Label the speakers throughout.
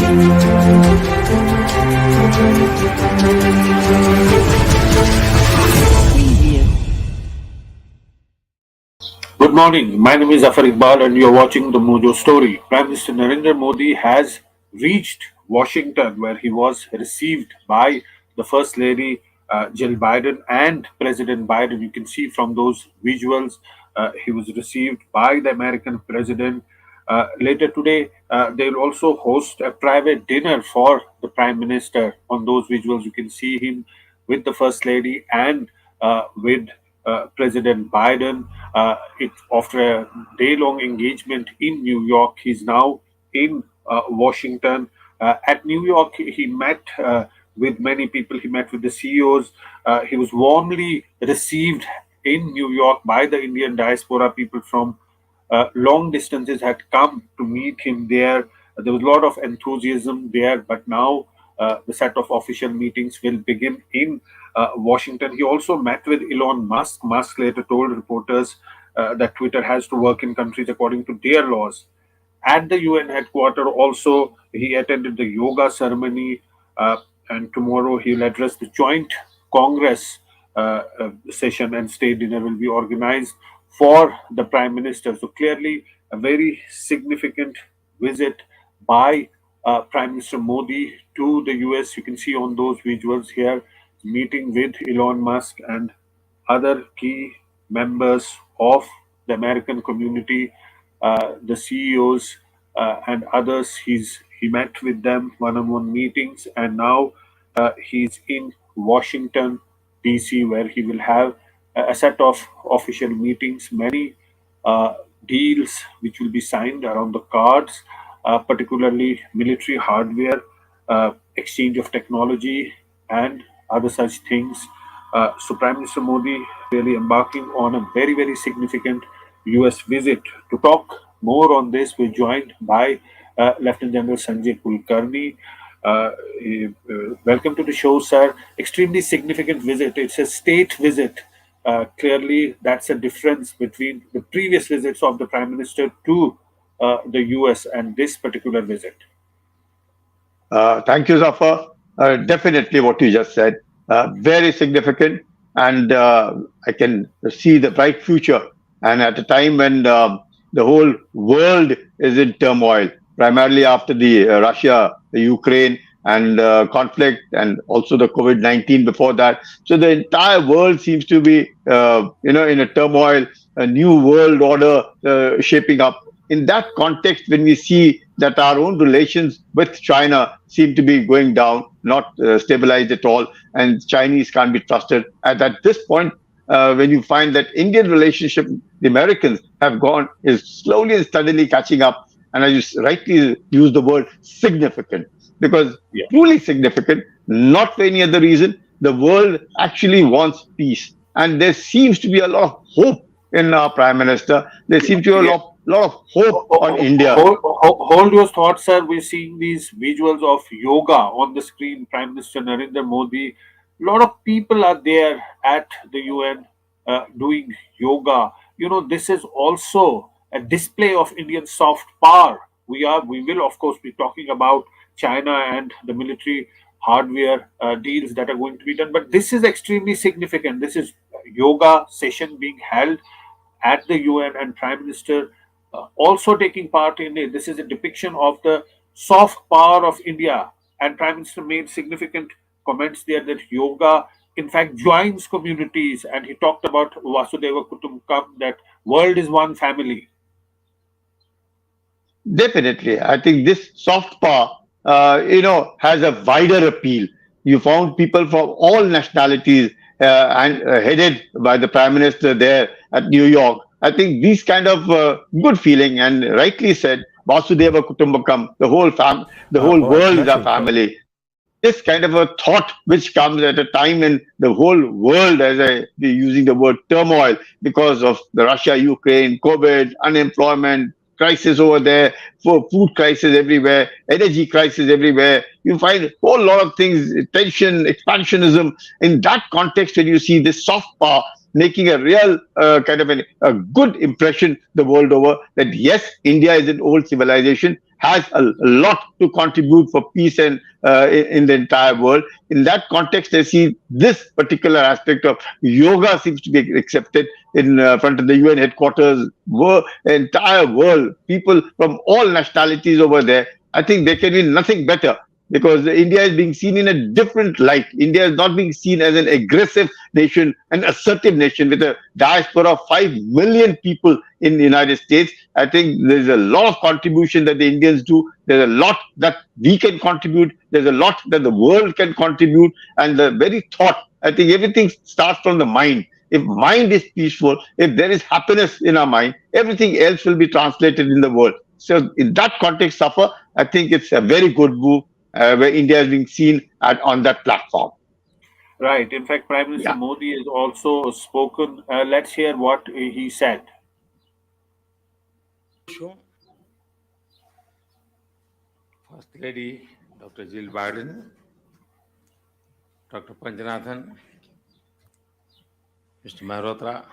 Speaker 1: Good morning. My name is Zafar Iqbal, and you're watching the Mojo story. Prime Minister Narendra Modi has reached Washington, where he was received by the First Lady Jill Biden and President Biden. You can see from those visuals, he was received by the American president. Later today, they'll also host a private dinner for the Prime Minister. On those visuals, you can see him with the First Lady and with President Biden. After a day-long engagement in New York, he's now in Washington. At New York, he met with many people. He met with the CEOs. He was warmly received in New York by the Indian diaspora. People from long distances had come to meet him there. There was a lot of enthusiasm there, but now the set of official meetings will begin in Washington. He also met with Elon Musk. Musk later told reporters that Twitter has to work in countries according to their laws. At the UN headquarters, also, he attended the yoga ceremony, and tomorrow he'll address the joint Congress session, and state dinner will be organized for the Prime Minister. So clearly, a very significant visit by Prime Minister Modi to the US. You can see on those visuals here, meeting with Elon Musk and other key members of the American community, the CEOs and others. He met with them one-on-one meetings, and now he's in Washington, D.C., where he will have a set of official meetings, many deals which will be signed around the cards, particularly military hardware, exchange of technology, and other such things. So Prime Minister Modi really embarking on a very, very significant US visit. To talk more on this, we're joined by Lieutenant General Sanjay Kulkarni. Welcome to the show, sir. Extremely significant visit. It's a state visit. Clearly, that's a difference between the previous visits of the Prime Minister to the US and this particular visit.
Speaker 2: Thank you, Zafar. Definitely what you just said. Very significant, and I can see the bright future. And at a time when the whole world is in turmoil, primarily after the Russia, the Ukraine, and conflict, and also the COVID-19 before that. So the entire world seems to be, in a turmoil, a new world order shaping up. In that context, when we see that our own relations with China seem to be going down, not stabilized at all, and Chinese can't be trusted. And at this point, when you find that Indian relationship, the Americans have gone, is slowly and steadily catching up. And I just rightly use the word significant, because truly significant, not for any other reason. The world actually wants peace. And there seems to be a lot of hope in our Prime Minister. There seems to be a lot of hope on India.
Speaker 1: Hold your thoughts, sir. We're seeing these visuals of yoga on the screen. Prime Minister Narendra Modi. A lot of people are there at the UN doing yoga. This is also a display of Indian soft power. We will, of course, be talking about China and the military hardware deals that are going to be done. But this is extremely significant. This is a yoga session being held at the UN, and Prime Minister also taking part in it. This is a depiction of the soft power of India, and Prime Minister made significant comments there that yoga in fact joins communities, and he talked about Vasudeva Kutumbakam, that world is one family.
Speaker 2: Definitely. I think this soft power, has a wider appeal. You found people from all nationalities and headed by the Prime Minister there at New York. I think these kind of good feeling, and rightly said, Vasudeva Kutumbakam, the whole world is a family. This kind of a thought which comes at a time when the whole world, as I be using the word turmoil, because of the Russia, Ukraine, COVID, unemployment, crisis over there, for food crisis everywhere, energy crisis everywhere. You find a whole lot of things, tension, expansionism. In that context, when you see this soft power making a real kind of a good impression the world over, that yes, India is an old civilization, has a lot to contribute for peace and in the entire world. In that context, I see this particular aspect of yoga seems to be accepted in front of the UN headquarters, entire world, people from all nationalities over there. I think there can be nothing better because India is being seen in a different light. India is not being seen as an aggressive nation, an assertive nation with a diaspora of 5 million people in the United States. I think there's a lot of contribution that the Indians do. There's a lot that we can contribute. There's a lot that the world can contribute. And the very thought, I think everything starts from the mind. If mind is peaceful, if there is happiness in our mind, everything else will be translated in the world. So in that context, Safa, I think it's a very good move where India is being seen on that platform.
Speaker 1: Right. In fact, Prime Minister
Speaker 2: Yeah.
Speaker 1: Modi has also spoken. Let's hear what he said.
Speaker 3: Show First Lady Dr. Jill Biden, Dr. Panjanathan, Mr. Mehrotra,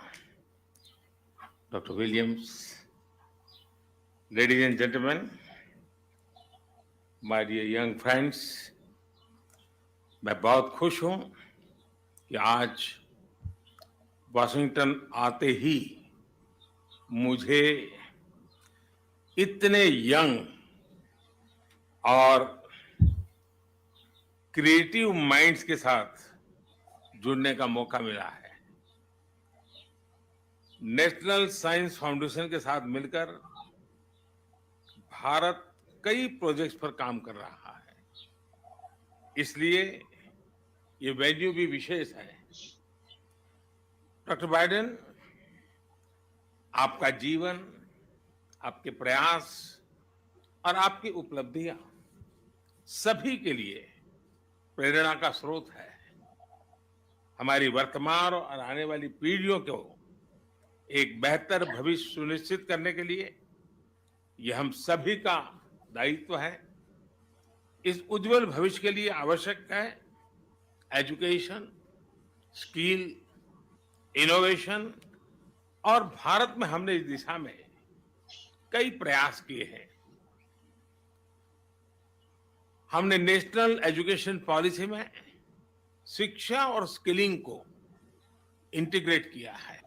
Speaker 3: Dr. Williams, ladies and gentlemen, my dear young friends, मैं बहुत खुश हूं कि आज Washington आते ही मुझे इतने young और क्रिएटिव माइंड्स के साथ जुड़ने का मौका मिला है। नेशनल साइंस फाउंडेशन के साथ मिलकर भारत कई प्रोजेक्ट्स पर काम कर रहा है, इसलिए ये वेन्यू भी विशेष है। डॉक्टर बाइडेन, आपका जीवन, आपके प्रयास और आपकी उपलब्धियां सभी के लिए प्रेरणा का स्रोत है। हमारी वर्तमान और आने वाली पीढ़ियों को एक बेहतर भविष्य सुनिश्चित करने के लिए ये हम सभी का दायित्व है। इस उज्जवल भविष्य के लिए आवश्यक है एजुकेशन, स्किल, इनोवेशन, और भारत में हमने इस दिशा में कई प्रयास किए हैं। हमने नेशनल एजुकेशन पॉलिसी में शिक्षा और स्किलिंग को इंटीग्रेट किया है।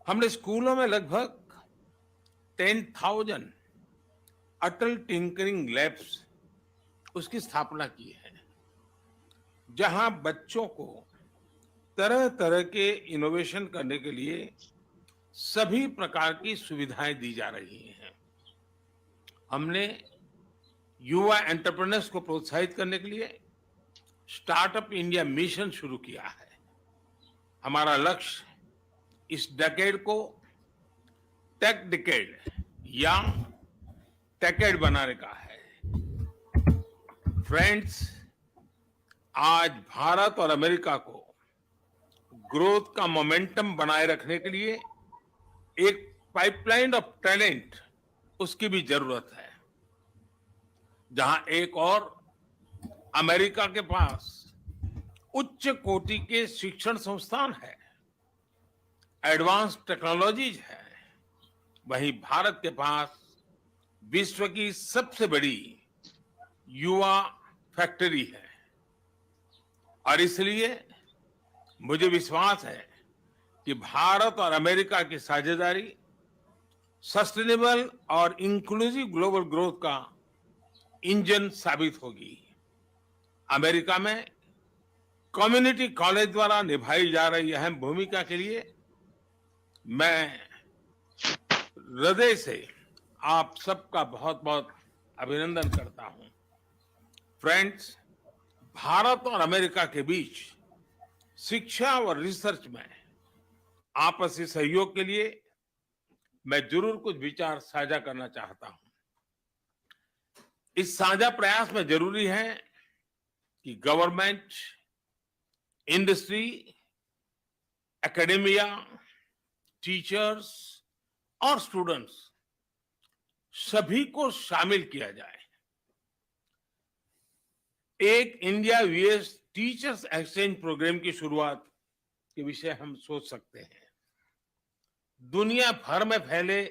Speaker 3: हमने स्कूलों में लगभग 10,000 अटल टिंकरिंग लैब्स उसकी स्थापना की है, जहां बच्चों को तरह तरह के इनोवेशन करने के लिए सभी प्रकार की सुविधाएं दी जा रही हैं। हमने युवा एंटरप्रेन्योर्स को प्रोत्साहित करने के लिए स्टार्टअप इंडिया मिशन शुरू किया है। हमारा लक्ष्य इस डेकेड को टेक डेकेड या टेकेड बनाने का है। फ्रेंड्स, आज भारत और अमेरिका को ग्रोथ का मोमेंटम बनाए रखने के लिए एक पाइपलाइन ऑफ टैलेंट उसकी भी जरूरत है। जहां एक और अमेरिका के पास उच्च कोटि के शिक्षण संस्थान है, एडवांस टेक्नोलॉजीज है, वहीं भारत के पास विश्व की सबसे बड़ी युवा फैक्ट्री है। और इसलिए मुझे विश्वास है कि भारत और अमेरिका की साझेदारी सस्टेनेबल और इंक्लूसिव ग्लोबल ग्रोथ का इंजन साबित होगी। अमेरिका में कम्युनिटी कॉलेज द्वारा निभाई जा रही अहम भूमिका के लिए मैं हृदय से आप सबका बहुत बहुत अभिनंदन करता हूं। फ्रेंड्स, भारत और अमेरिका के बीच शिक्षा और रिसर्च में आपसी सहयोग के लिए मैं जरूर कुछ विचार साझा करना चाहता हूं। इस साझा प्रयास में जरूरी है कि गवर्नमेंट, इंडस्ट्री, एकेडेमिया, टीचर्स और स्टूडेंट्स सभी को शामिल किया जाए। एक India US teachers exchange programme की शुरुआत के विषय हम सोच सकते हैं। दुनिया भर में फैले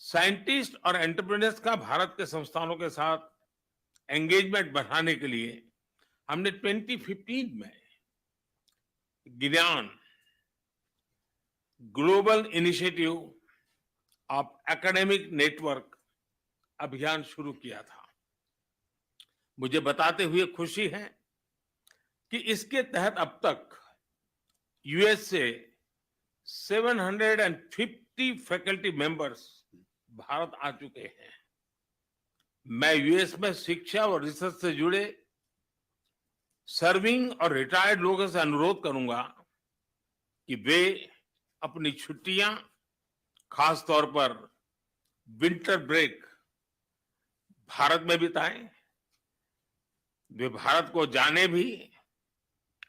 Speaker 3: साइंटिस्ट और एंटरप्रेन्योर्स का भारत के संस्थानों के साथ एंगेजमेंट बढ़ाने के लिए हमने 2015 में ज्ञान global initiative of academic network अभियान शुरू किया था। मुझे बताते हुए खुशी है कि इसके तहत अब तक यूएस से 750 फैकल्टी मेंबर्स भारत आ चुके हैं। मैं यूएस में शिक्षा और रिसर्च से जुड़े सर्विंग और रिटायर्ड लोगों से अनुरोध करूंगा कि वे अपनी छुट्टियां, खास तौर पर विंटर ब्रेक, भारत में बिताएं। वे भारत को जाने भी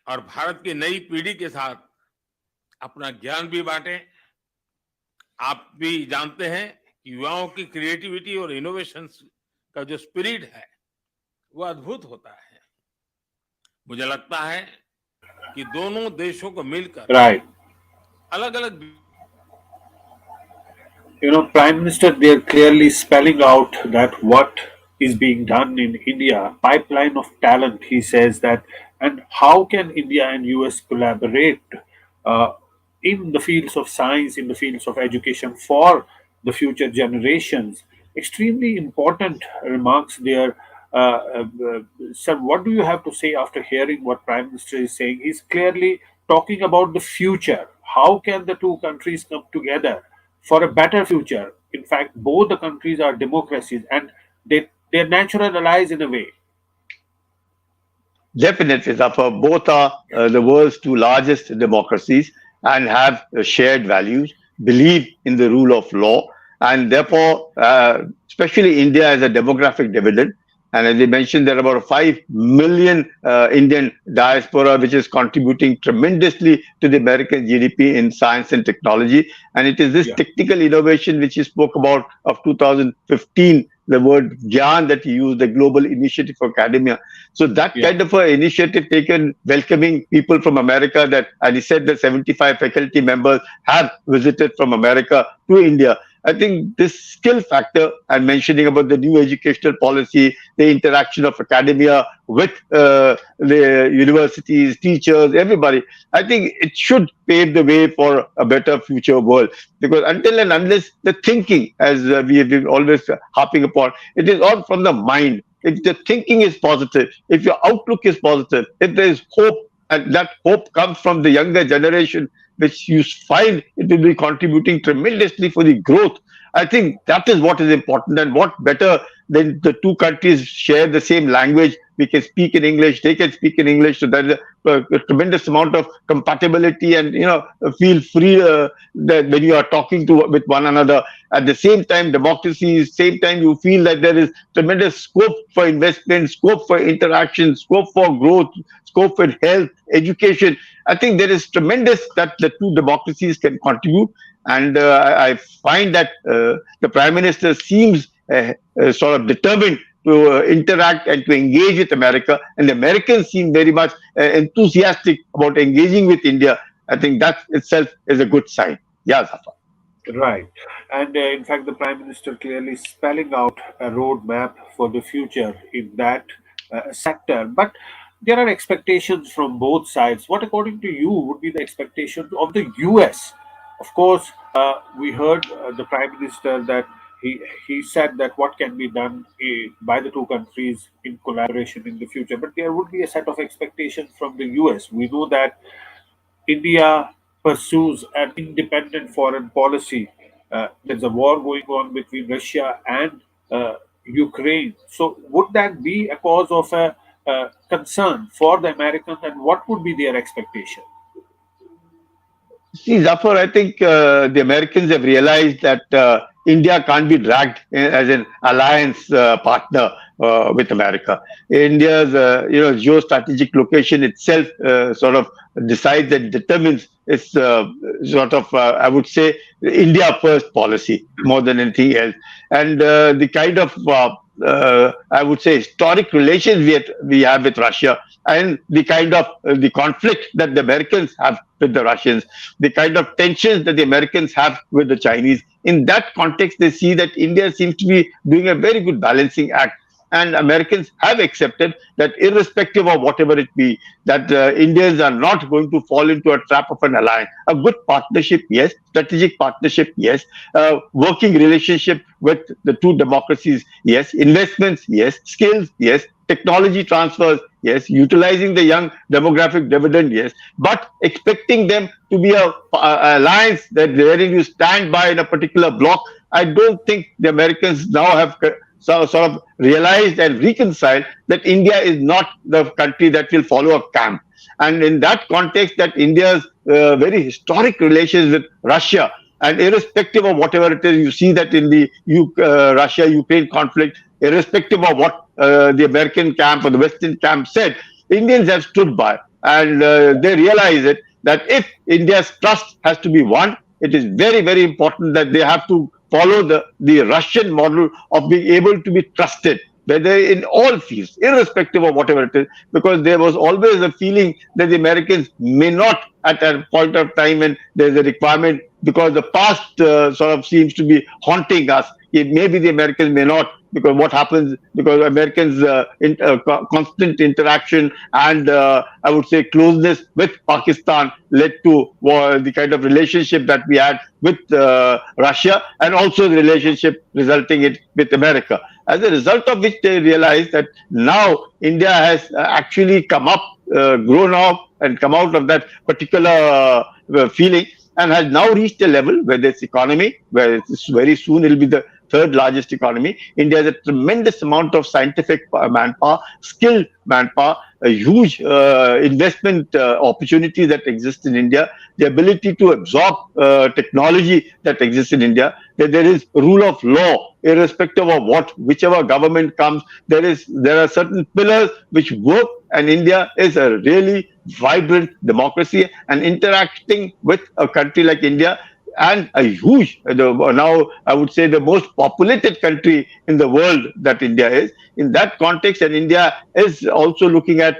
Speaker 3: और भारत की नई पीढ़ी के साथ अपना ज्ञान भी बांटें। आप भी जानते हैं कि युवाओं की क्रिएटिविटी और इनोवेशन का जो स्पिरिट है वो अद्भुत होता है। मुझे लगता है कि दोनों देशों को मिलकर
Speaker 1: Right.
Speaker 3: अलग अलग
Speaker 1: Prime Minister, they're clearly spelling out that what is being done in India, pipeline of talent, he says that, and how can India and US collaborate uh, in the fields of science, in the fields of education for the future generations. Extremely important remarks there. Sir, what do you have to say after hearing what Prime Minister is saying? He's clearly talking about the future. How can the two countries come together for a better future? In fact, both the countries are democracies and they're natural allies in a way.
Speaker 2: Definitely, Zafar. Both are the world's two largest democracies and have shared values, believe in the rule of law, and therefore, especially India has a demographic dividend. And as they mentioned, there are about 5 million Indian diaspora, which is contributing tremendously to the American GDP in science and technology. And it is this
Speaker 1: Yeah.
Speaker 2: technical innovation which he spoke about of 2015, the word GYAN that he used, the Global Initiative for Academia. So that
Speaker 1: Yeah.
Speaker 2: kind of an initiative taken, welcoming people from America, that, and he said that 75 faculty members have visited from America to India. I think this skill factor and mentioning about the new educational policy, the interaction of academia with the universities, teachers, everybody, I think it should pave the way for a better future world. Because until and unless the thinking, as we have been always harping upon, it is all from the mind. If the thinking is positive, if your outlook is positive, if there is hope, and that hope comes from the younger generation, which you find it will be contributing tremendously for the growth. I think that is what is important, and what better than the two countries share the same language. We can speak in English, they can speak in English, so there is a tremendous amount of compatibility, and feel free that when you are talking to with one another. At the same time, democracy, same time you feel that there is tremendous scope for investment, scope for interaction, scope for growth, scope for health, education. I think there is tremendous that the two democracies can contribute, and I find that the Prime Minister seems sort of determined to interact and to engage with America, and the Americans seem very much enthusiastic about engaging with India. I think that itself is a good sign. Yeah, Zafar.
Speaker 1: Right. And in fact, the Prime Minister clearly spelling out a roadmap for the future in that sector. But there are expectations from both sides. What, according to you, would be the expectations of the US? Of course, we heard the Prime Minister that he said that what can be done by the two countries in collaboration in the future. But there would be a set of expectations from the US. We know that India pursues an independent foreign policy. There's a war going on between Russia and Ukraine. So, would that be a cause of a concern for the Americans, and what would be their expectation?
Speaker 2: See, Zafar, I think the Americans have realized that India can't be dragged as an alliance partner with America. India's geostrategic location itself sort of decides and determines its sort of I would say India first policy more than anything else, and the kind of I would say, historic relations we have with Russia, and the kind of the conflict that the Americans have with the Russians, the kind of tensions that the Americans have with the Chinese. In that context, they see that India seems to be doing a very good balancing act. And Americans have accepted that, irrespective of whatever it be, that Indians are not going to fall into a trap of an alliance. A good partnership, yes. Strategic partnership, yes. Working relationship with the two democracies, yes. Investments, yes. Skills, yes. Technology transfers, yes. Utilizing the young demographic dividend, yes. But expecting them to be a alliance that wherein you stand by in a particular block, I don't think the Americans now have sort of realized and reconciled that India is not the country that will follow a camp. And in that context, that India's very historic relations with Russia, and irrespective of whatever it is, you see that in the Russia-Ukraine conflict, irrespective of what the American camp or the Western camp said, Indians have stood by, and they realize it, that if India's trust has to be won, it is very, very important that they have to follow the Russian model of being able to be trusted, whether in all fields, irrespective of whatever it is, because there was always a feeling that the Americans may not, at a point of time when there's a requirement, because the past sort of seems to be haunting us. Maybe the Americans may not, because what happens, because Americans' constant interaction and I would say closeness with Pakistan led to the kind of relationship that we had with Russia, and also the relationship resulting in with America. As a result of which, they realized that now India has actually come up, grown up, and come out of that particular feeling, and has now reached a level where this economy, where it's very soon it'll be the third largest economy. India has a tremendous amount of scientific manpower, skilled manpower, a huge investment opportunity that exists in India, the ability to absorb technology that exists in India, that there is rule of law, irrespective of whichever government comes. There are certain pillars which work, and India is a really vibrant democracy, and interacting with a country like India, and a huge, now I would say the most populated country in the world that India is. In that context, and India is also looking at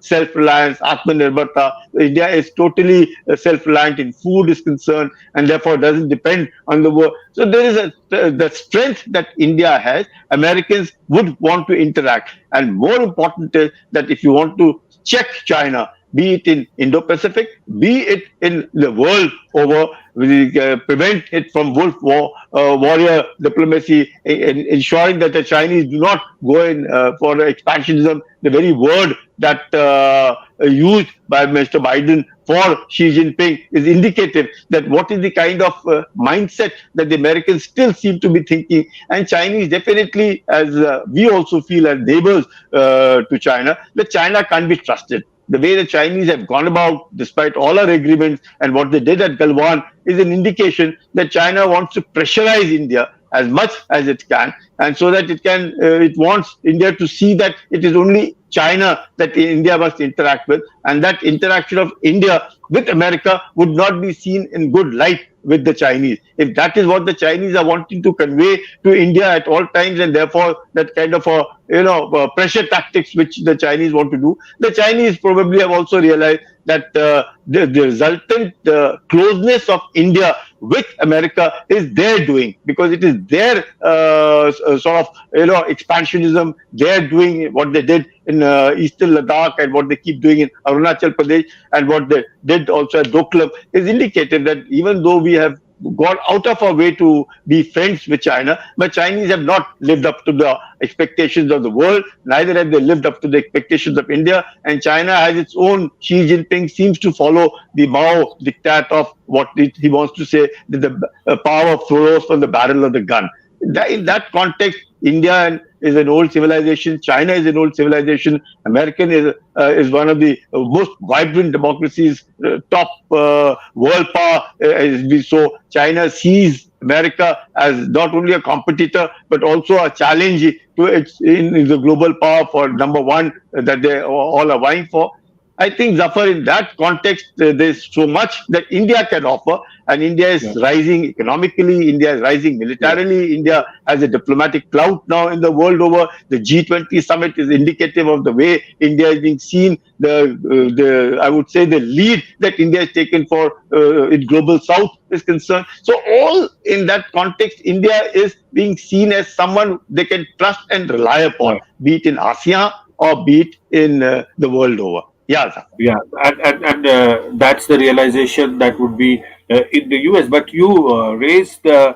Speaker 2: self-reliance, Atmanirbharta. India is totally self-reliant in food is concerned, and therefore doesn't depend on the world. So there is the strength that India has. Americans would want to interact, and more important is that if you want to check China, be it in Indo-Pacific, be it in the world over, prevent it from warrior diplomacy, ensuring that the Chinese do not go in for expansionism, the very word that used by Mr. Biden for Xi Jinping is indicative that what is the kind of mindset that the Americans still seem to be thinking. And Chinese definitely, as we also feel as neighbors to China, that China can't be trusted. The way the Chinese have gone about, despite all our agreements, and what they did at Galwan is an indication that China wants to pressurize India as much as it can, and so that it wants India to see that it is only China that India must interact with, and that interaction of India with America would not be seen in good light with the Chinese. If that is what the Chinese are wanting to convey to India at all times, and therefore that kind of pressure tactics which the Chinese want to do, the Chinese probably have also realized that the resultant closeness of India with America is their doing, because it is their sort of expansionism. They're doing what they did in eastern Ladakh, and what they keep doing in Arunachal Pradesh, and what they did also at Doklam is indicative that even though we have gone out of our way to be friends with China, but Chinese have not lived up to the expectations of the world, neither have they lived up to the expectations of India, and China has its own. Xi Jinping seems to follow the Mao diktat of what he wants to say, that the power flows from the barrel of the gun. In that context, India is an old civilization. China is an old civilization. American is one of the most vibrant democracies, top world power as we saw. China sees America as not only a competitor but also a challenge to its in the global power for number one that they all are vying for. I think, Zafar, in that context, there's so much that India can offer, and India is
Speaker 1: Yeah,
Speaker 2: rising economically, India is rising
Speaker 1: yeah,
Speaker 2: militarily, India has a diplomatic clout now in the world over. The G20 summit is indicative of the way India is being seen, the I would say the lead that India has taken for in global south is concerned. So all in that context, India is being seen as someone they can trust and rely upon,
Speaker 1: yeah.
Speaker 2: be it in ASEAN or be it in the world over. Yeah, Zafar.
Speaker 1: Yeah, and that's the realization that would be in the US. But you raised the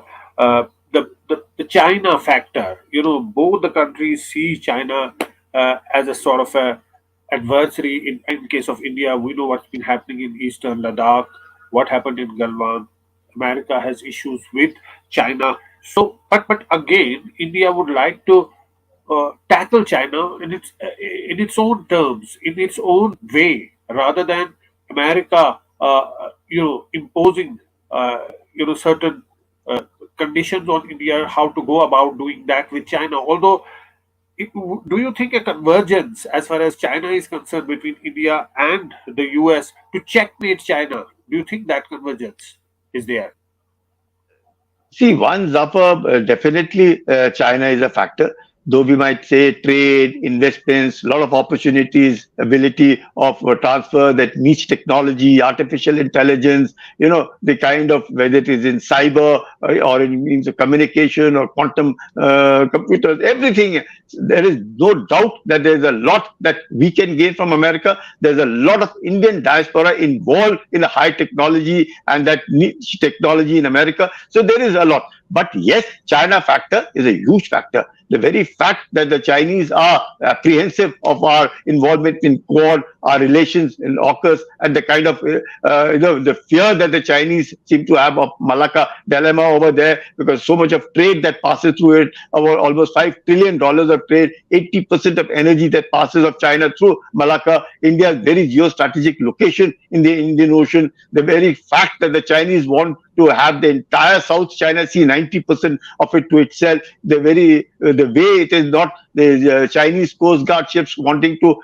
Speaker 1: China factor. You know, both the countries see China as a sort of a adversary. In case of India, we know what's been happening in Eastern Ladakh, what happened in Galwan. America has issues with China. So, but again, India would like to tackle China in its own terms, in its own way, rather than America, imposing, certain uh, conditions on India, how to go about doing that with China. Although, do you think a convergence, as far as China is concerned, between India and the US to checkmate China? Do you think that convergence is there?
Speaker 2: See, one Zafar, definitely China is a factor. Though we might say trade, investments, a lot of opportunities, ability of transfer, that niche technology, artificial intelligence, the kind of, whether it is in cyber or in means of communication or quantum computers, everything. There is no doubt that there is a lot that we can gain from America. There's a lot of Indian diaspora involved in the high technology and that niche technology in America. So there is a lot. But yes, China factor is a huge factor. The very fact that the Chinese are apprehensive of our involvement in Quad, our relations in AUKUS, and the kind of the fear that the Chinese seem to have of Malacca dilemma over there, because so much of trade that passes through it, about almost $5 trillion of trade, 80% of energy that passes of China through Malacca, India's very geostrategic location in the Indian Ocean, the very fact that the Chinese want to have the entire South China Sea, 90% of it to itself. The way it is not the Chinese Coast Guard ships wanting to,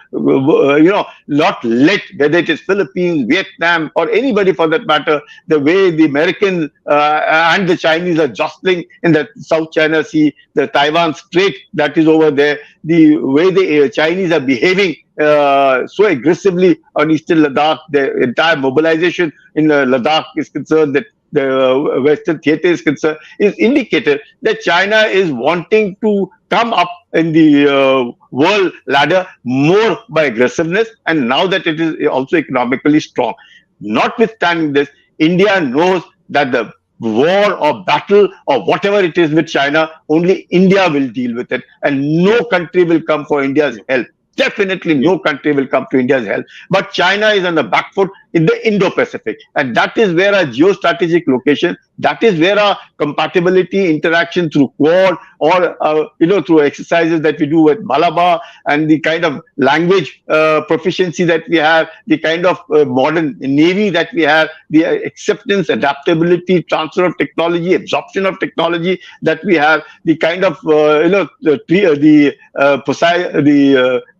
Speaker 2: not let, whether it is Philippines, Vietnam, or anybody for that matter, the way the Americans and the Chinese are jostling in the South China Sea, the Taiwan Strait that is over there, the way the Chinese are behaving so aggressively on Eastern Ladakh, the entire mobilization in Ladakh is concerned, that the Western theater is concerned, is indicated that China is wanting to come up in the world ladder more by aggressiveness, and now that it is also economically strong. Notwithstanding this, India knows that the war or battle or whatever it is with China, only India will deal with it, and
Speaker 1: Yeah,
Speaker 2: no country will come for India's
Speaker 1: yeah,
Speaker 2: help. Definitely
Speaker 1: yeah,
Speaker 2: no country will come to India's help. But China is on the back foot in the Indo-Pacific. And that is where our geostrategic location, that is where our compatibility, interaction through Quad or, through exercises that we do with Malabar, and the kind of language proficiency that we have, the kind of modern navy that we have, the acceptance, adaptability, transfer of technology, absorption of technology that we have, the kind of, the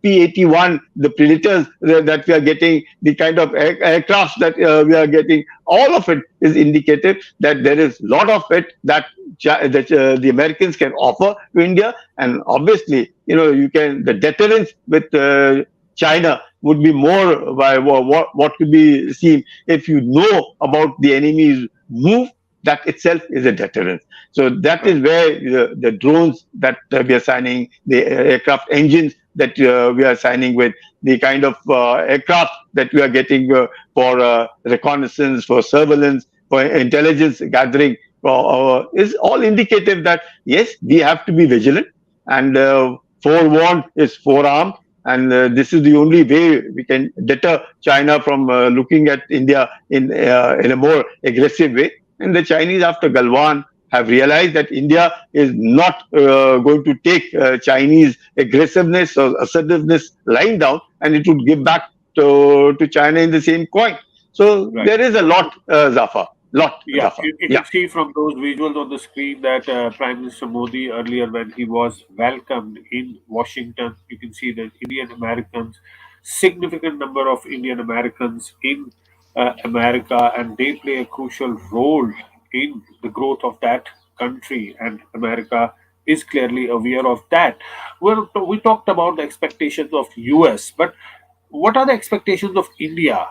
Speaker 2: P-81, the Predators that we are getting, the kind of aircrafts that we are getting, all of it is indicative that there is a lot of it that the Americans can offer to India. And obviously, the deterrence with China would be more by what could be seen if you know about the enemy's move. That itself is a deterrent. So that
Speaker 1: right.
Speaker 2: is where the drones that we are signing, the aircraft engines that we are signing with, the kind of aircraft that we are getting for reconnaissance, for surveillance, for intelligence gathering, is all indicative that yes, we have to be vigilant, and forewarned is forearmed. And this is the only way we can deter China from looking at India in a more aggressive way. And the Chinese, after Galwan, have realized that India is not going to take Chinese aggressiveness or assertiveness lying down, and it would give back to China in the same coin. So
Speaker 1: Right.
Speaker 2: there is a lot,
Speaker 1: Yeah,
Speaker 2: Zafar.
Speaker 1: you
Speaker 2: Yeah.
Speaker 1: can see from those visuals on the screen that Prime Minister Modi earlier, when he was welcomed in Washington, you can see the Indian Americans significant number of Indian Americans in America, and they play a crucial role in the growth of that country. And America is clearly aware of that. Well, we talked about the expectations of US, but what are the expectations of India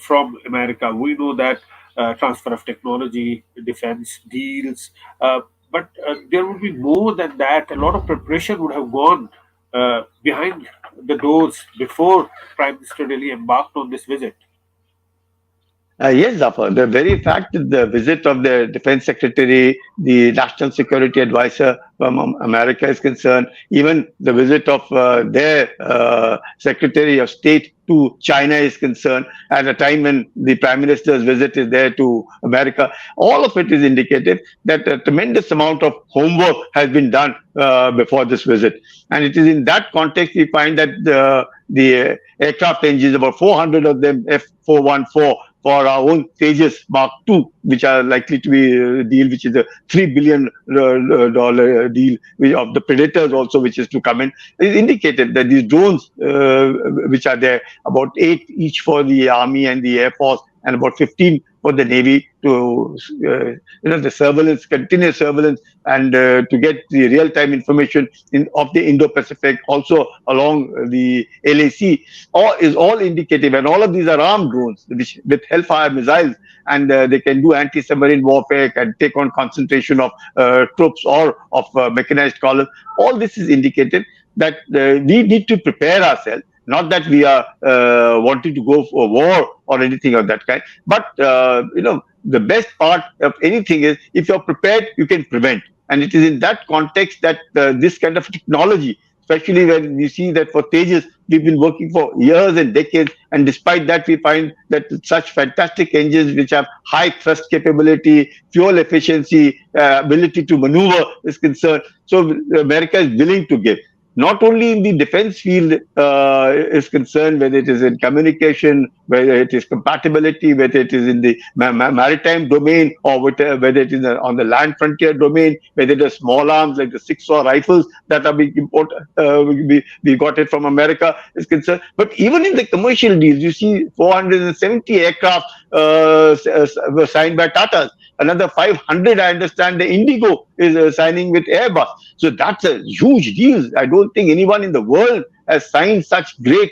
Speaker 1: from America? We know that transfer of technology, defense deals, but there would be more than that. A lot of preparation would have gone behind the doors before Prime Minister really embarked on this visit.
Speaker 2: Yes, Zafar. The very fact that the visit of the Defense Secretary, the National Security Advisor from America is concerned, even the visit of their Secretary of State to China is concerned, at a time when the Prime Minister's visit is there to America, all of it is indicative that a tremendous amount of homework has been done before this visit. And it is in that context we find that the aircraft engines, about 400 of them, F414, for our own Tejas Mark II, which are likely to be a deal, which is a $3 billion deal of the Predators also, which is to come in. It indicated that these drones, which are there, about 8 each for the Army and the Air Force, and about 15 for the Navy, to the surveillance, continuous surveillance, and to get the real-time information of the Indo-Pacific, also along the LAC, is all indicative. And all of these are armed drones which, with Hellfire missiles, and they can do anti-submarine warfare, can take on concentration of troops or of mechanized columns. All this is indicative that we need to prepare ourselves. Not that we are wanting to go for war or anything of that kind, but the best part of anything is, if you're prepared, you can prevent. And it is in that context that this kind of technology, especially when we see that for Tejas, we've been working for years and decades, and despite that, we find that such fantastic engines which have high thrust capability, fuel efficiency, ability to maneuver is concerned. So America is willing to give. Not only in the defense field is concerned, whether it is in communication, whether it is compatibility, whether it is in the maritime domain, or whether it is on the land frontier domain, whether it is small arms like the 6-saw rifles that are being imported, we got it from America is concerned. But even in the commercial deals, you see 470 aircraft were signed by Tata. Another 500, I understand, the Indigo is signing with Airbus. So that's a huge deal. I don't think anyone in the world has signed such great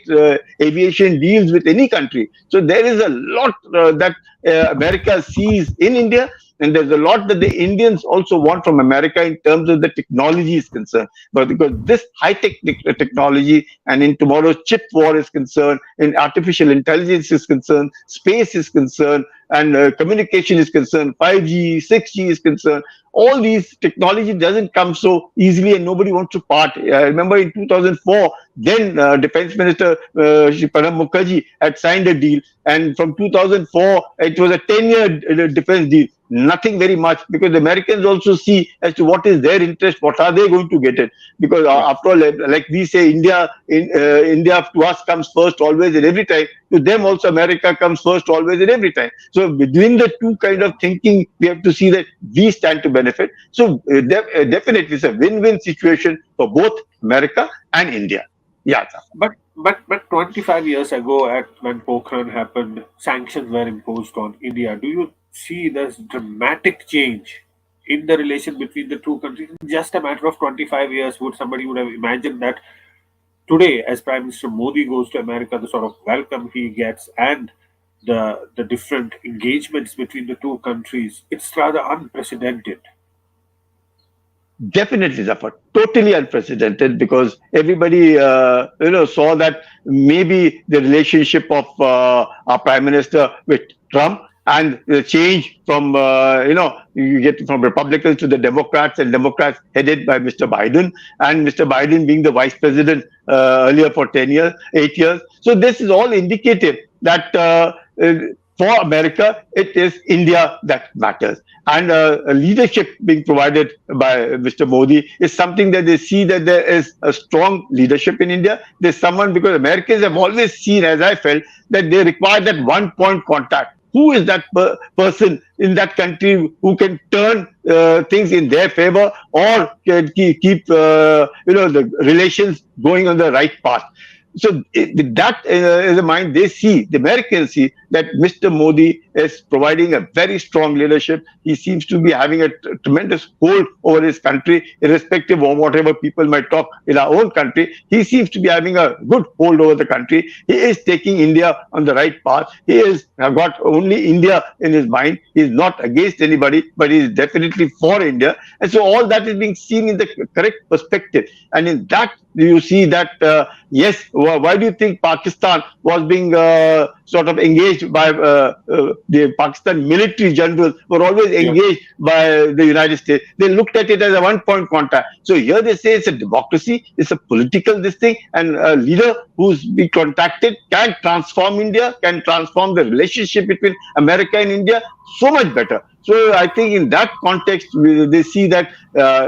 Speaker 2: aviation deals with any country. So there is a lot that America sees in India, and there's a lot that the Indians also want from America in terms of the technology is concerned. But because this high-tech technology, and in tomorrow's chip war is concerned, in artificial intelligence is concerned, space is concerned, and communication is concerned, 5G, 6G is concerned, all these technology doesn't come so easily, and nobody wants to part. I remember in 2004, then Defense Minister Pranab Mukherjee had signed a deal, and from 2004, it was a 10-year defense deal. Nothing very much, because the Americans also see as to what is their interest, what are they going to get it. Because after all, like we say, India to us comes first always and every time. To them also, America comes first always and every time. So between the two kind of thinking, we have to see that we stand to benefit. So definitely it's a win-win situation for both America and India. Yeah.
Speaker 1: But 25 years ago, when Pokhran happened, sanctions were imposed on India. Do you see this dramatic change in the relation between the two countries in just a matter of 25 years? Somebody would have imagined that today, as Prime Minister Modi goes to America, the sort of welcome he gets and the different engagements between the two countries, it's rather unprecedented.
Speaker 2: Definitely, Zafar. Totally unprecedented, because everybody, saw that maybe the relationship of our Prime Minister with Trump, and the change from, you get from Republicans to the Democrats, and Democrats headed by Mr. Biden, and Mr. Biden being the vice president earlier for 8 years. So this is all indicative that for America, it is India that matters. And leadership being provided by Mr. Modi is something that they see, that there is a strong leadership in India. There's someone, because Americans have always seen, as I felt, that they require that one-point contact. Who is that person in that country who can turn things in their favor, or can keep the relations going on the right path? with that in the mind, they see, the Americans see that Mr. Modi is providing a very strong leadership. He seems to be having a tremendous hold over his country, irrespective of whatever people might talk in our own country. He seems to be having a good hold over the country. He is taking India on the right path. He has got only India in his mind. He is not against anybody, but he is definitely for India. And so all that is being seen in the correct perspective. And in that, you see that, yes, why do you think Pakistan was being sort of engaged by the Pakistan military generals were always
Speaker 1: Yeah.
Speaker 2: engaged by the United States? They looked at it as a one-point contact. So here they say it's a democracy, it's a political this thing, and a leader who's been contacted can transform India, can transform the relationship between America and India so much better. So I think in that context, they see that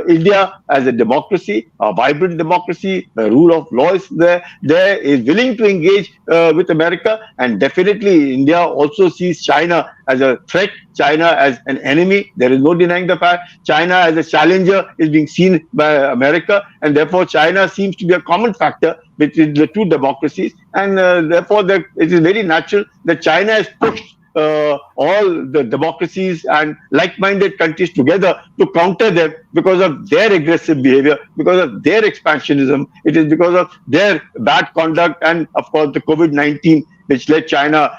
Speaker 2: India as a democracy, a vibrant democracy, the rule of law is there is willing to engage with America, and definitely India also sees China as a threat, China as an enemy. There is no denying the fact. China as a challenger is being seen by America, and therefore China seems to be a common factor between the two democracies, and therefore it is very natural that China has pushed all the democracies and like-minded countries together to counter them because of their aggressive behavior, because of their expansionism. It is because of their bad conduct, and of course the COVID-19, which led China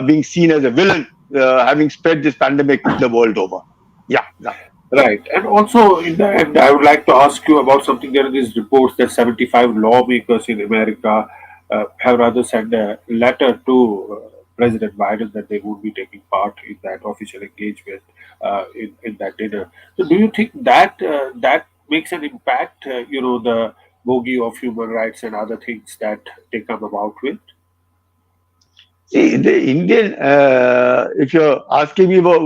Speaker 2: being seen as a villain, having spread this pandemic the world over. Yeah. Yeah.
Speaker 1: Right. And also, in the end, I would like to ask you about something. There are these reports that 75 lawmakers in America have rather sent a letter to President Biden that they would be taking part in that official engagement in that dinner. So, do you think that that makes an impact, the bogey of human rights and other things that they come about with?
Speaker 2: See, the Indian, if you're asking me about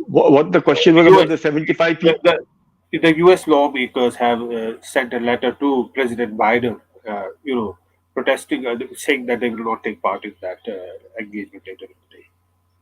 Speaker 2: what the question was about
Speaker 1: US,
Speaker 2: the 75
Speaker 1: the,
Speaker 2: people.
Speaker 1: the US lawmakers have sent a letter to President Biden, protesting, saying that they will not take part in that engagement later in the day.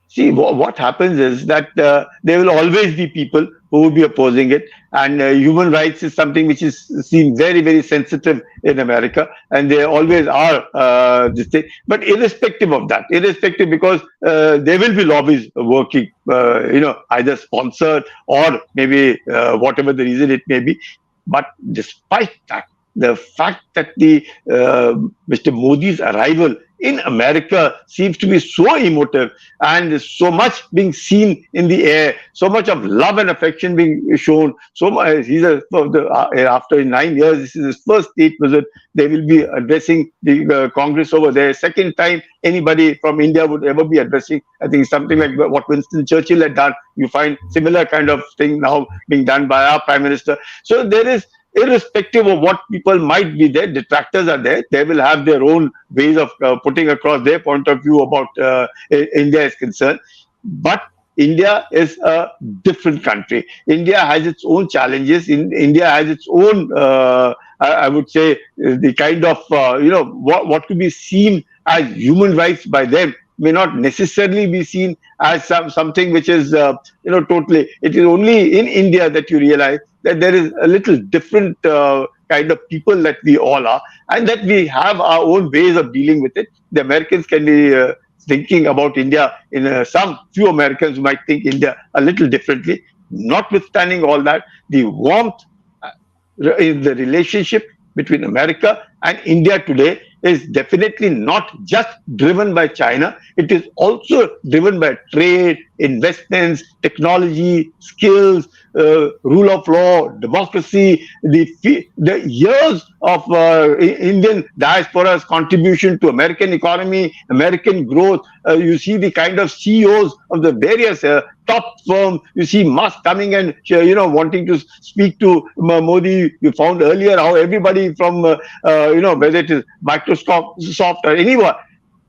Speaker 2: See, what happens is that there will always be people who will be opposing it, and human rights is something which is seen very, very sensitive in America, and they always are this thing. But irrespective of that, irrespective because there will be lobbies working, either sponsored or maybe whatever the reason it may be. But despite that, the fact that the Mr. Modi's arrival in America seems to be so emotive, and so much being seen in the air, so much of love and affection being shown. So much, after 9 years, this is his first state visit. They will be addressing the Congress over there. Second time anybody from India would ever be addressing. I think something like what Winston Churchill had done. You find similar kind of thing now being done by our Prime Minister. So there is, irrespective of what people might be there, detractors are there. They will have their own ways of putting across their point of view about India is concerned. But India is a different country. India has its own challenges. India has its own, I would say, the kind of, what could be seen as human rights by them may not necessarily be seen as something which is, totally. It is only in India that you realize that there is a little different kind of people that we all are, and that we have our own ways of dealing with it. The Americans can be thinking about India in some few Americans might think India a little differently. Notwithstanding all that, the warmth in the relationship between America and India today is definitely not just driven by China. It is also driven by trade, investments, technology, skills, rule of law, democracy, the years of Indian diaspora's contribution to American economy, American growth. You see the kind of CEOs of the various top firms. You see Musk coming and wanting to speak to Modi. You found earlier how everybody from whether it is Microsoft or anyone,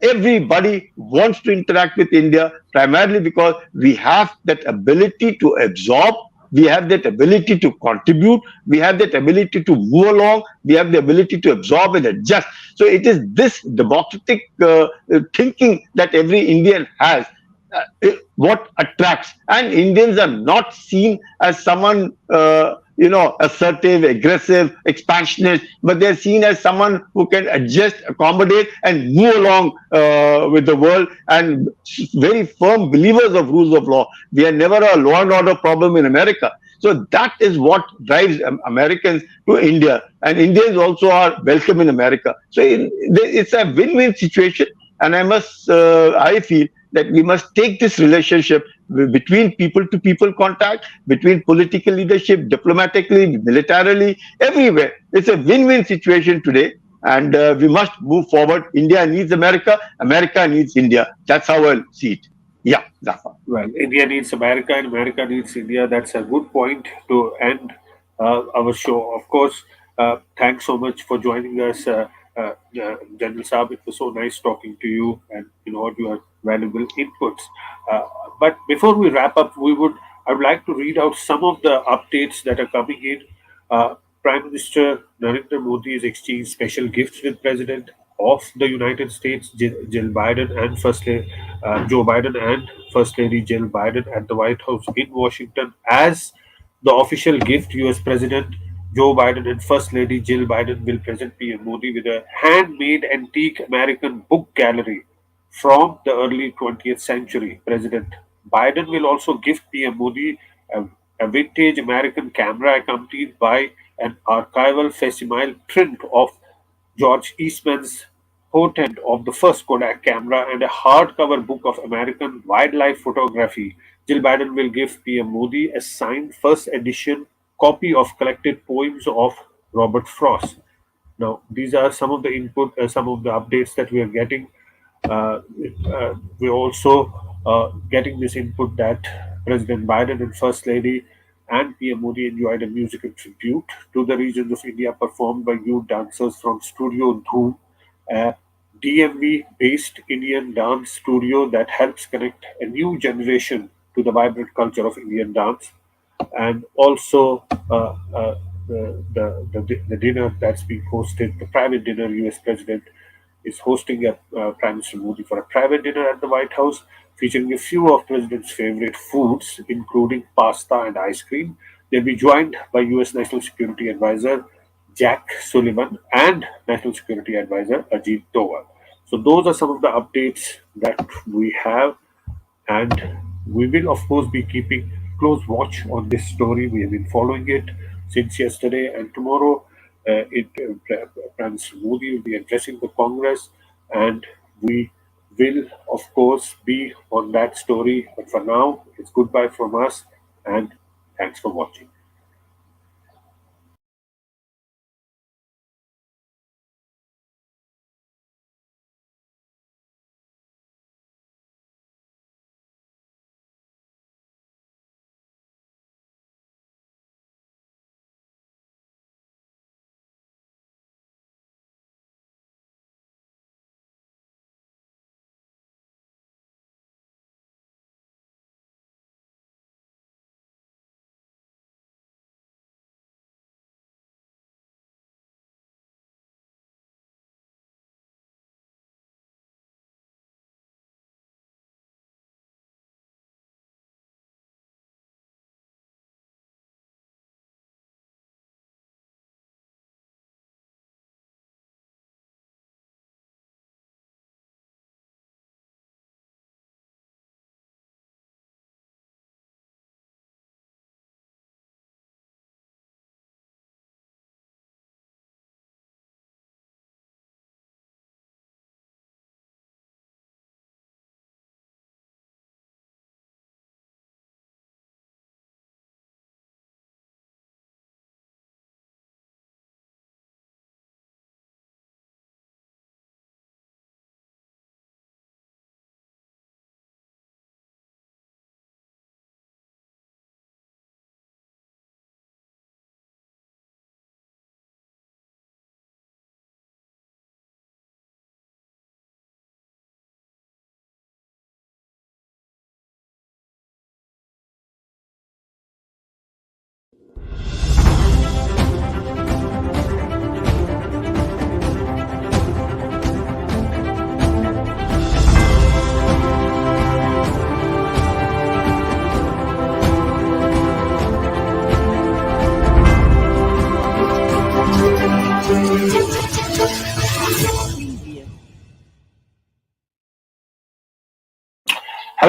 Speaker 2: everybody wants to interact with India primarily because we have that ability to absorb, we have that ability to contribute, we have that ability to move along, we have the ability to absorb and adjust. So it is this democratic thinking that every Indian has. What attracts, and Indians are not seen as someone assertive, aggressive, expansionist, but they're seen as someone who can adjust, accommodate, and move along with the world, and very firm believers of rules of law. We are never a law and order problem in America. So that is what drives Americans to India, and Indians also are welcome in America. So it's a win-win situation, and I feel that we must take this relationship between people to people contact, between political leadership, diplomatically, militarily, everywhere. It's a win-win situation today, and we must move forward. India needs America, America needs India. That's how I see it. Yeah, Zafar.
Speaker 1: Well, India needs America and America needs India. That's a good point to end our show. Of course, thanks so much for joining us, General Saab. It was so nice talking to you and all your valuable inputs. Uh, but before we wrap up, I would like to read out some of the updates that are coming in. Uh, Prime Minister Narendra Modi has exchanged special gifts with President of the United States, Jill Biden, and Joe Biden, and First Lady Jill Biden at the White House in Washington. As the official gift, U.S. President Joe Biden and First Lady Jill Biden will present PM Modi with a handmade antique American book gallery from the early 20th century. President Biden will also gift PM Modi a, a vintage American camera accompanied by an archival facsimile print of George Eastman's patent of the first Kodak camera and a hardcover book of American wildlife photography. Jill Biden will give PM Modi a signed first edition copy of collected poems of Robert Frost. Now, these are some of the updates that we are getting. We're also getting this input that President Biden and First Lady and PM Modi enjoyed a musical tribute to the regions of India performed by youth dancers from Studio Dhoom, a DMV-based Indian dance studio that helps connect a new generation to the vibrant culture of Indian dance. And also the dinner that's being hosted, the private dinner. U.S. President is hosting Prime Minister Modi for a private dinner at the White House, featuring a few of President's favorite foods, including pasta and ice cream. They'll be joined by U.S. National Security Advisor Jack Sullivan and National Security Advisor Ajit Doval. So those are some of the updates that we have, and we will of course be keeping close watch on this story. We have been following it since yesterday, and tomorrow Prime Minister Modi will be addressing the Congress, and we will of course be on that story. But for now, it's goodbye from us, and thanks for watching.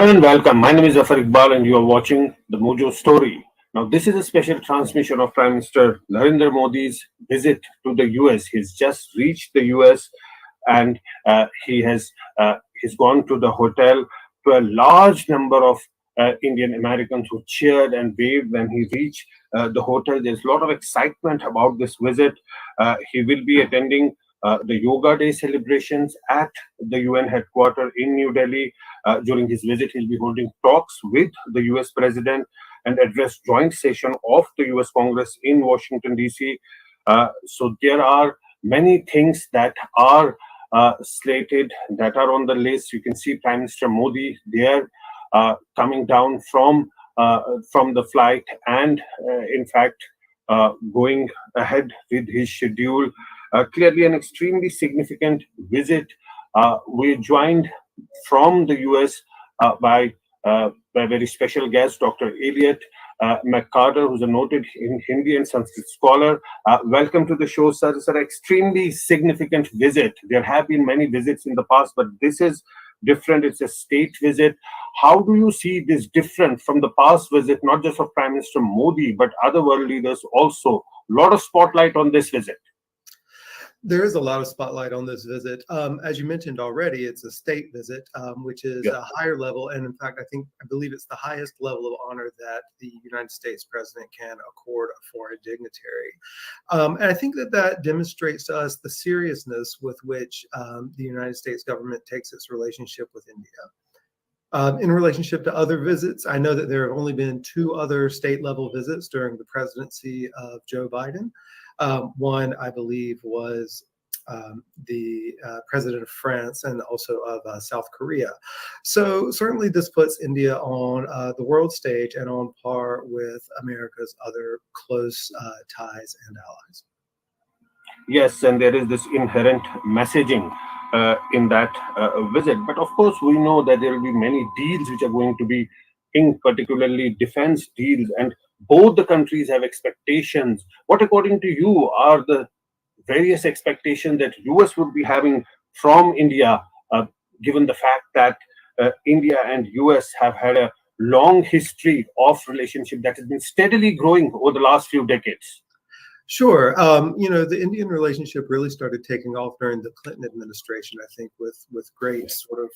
Speaker 1: Hello and welcome. My name is Zafar Iqbal, and you are watching the Mojo story. Now, this is a special transmission of Prime Minister Narendra Modi's visit to the US. He's just reached the US, and he's gone to the hotel. To a large number of Indian Americans who cheered and waved when he reached the hotel. There's a lot of excitement about this visit. He will be attending the Yoga Day celebrations at the UN headquarters in New Delhi. During his visit, he'll be holding talks with the US President and address joint session of the US Congress in Washington, D.C. So there are many things that are slated, that are on the list. You can see Prime Minister Modi there coming down from the flight and, in fact, going ahead with his schedule. Clearly, an extremely significant visit. We're joined from the US by a very special guest, Dr. Elliot McCarter, who's a noted Hindi and Sanskrit scholar. Welcome to the show, sir. It's an extremely significant visit. There have been many visits in the past, but this is different. It's a state visit. How do you see this different from the past visit, not just of Prime Minister Modi, but other world leaders also? A lot of spotlight on this visit.
Speaker 4: There is a lot of spotlight on this visit. As you mentioned already, it's a state visit, which is a higher level. And in fact, I believe it's the highest level of honor that the United States president can accord a foreign dignitary. And I think that demonstrates to us the seriousness with which the United States government takes its relationship with India. In relationship to other visits, I know that there have only been 2 other state level visits during the presidency of Joe Biden. One, I believe, was the president of France and also of South Korea. So certainly this puts India on the world stage and on par with America's other close ties and allies.
Speaker 1: Yes, and there is this inherent messaging in that visit. But of course, we know that there will be many deals which are going to be inked, particularly defense deals, and both the countries have expectations. What, according to you, are the various expectations that US would be having from India, given the fact that India and US have had a long history of relationship that has been steadily growing over the last few decades?
Speaker 4: Sure. The Indian relationship really started taking off during the Clinton administration, I think, with great sort of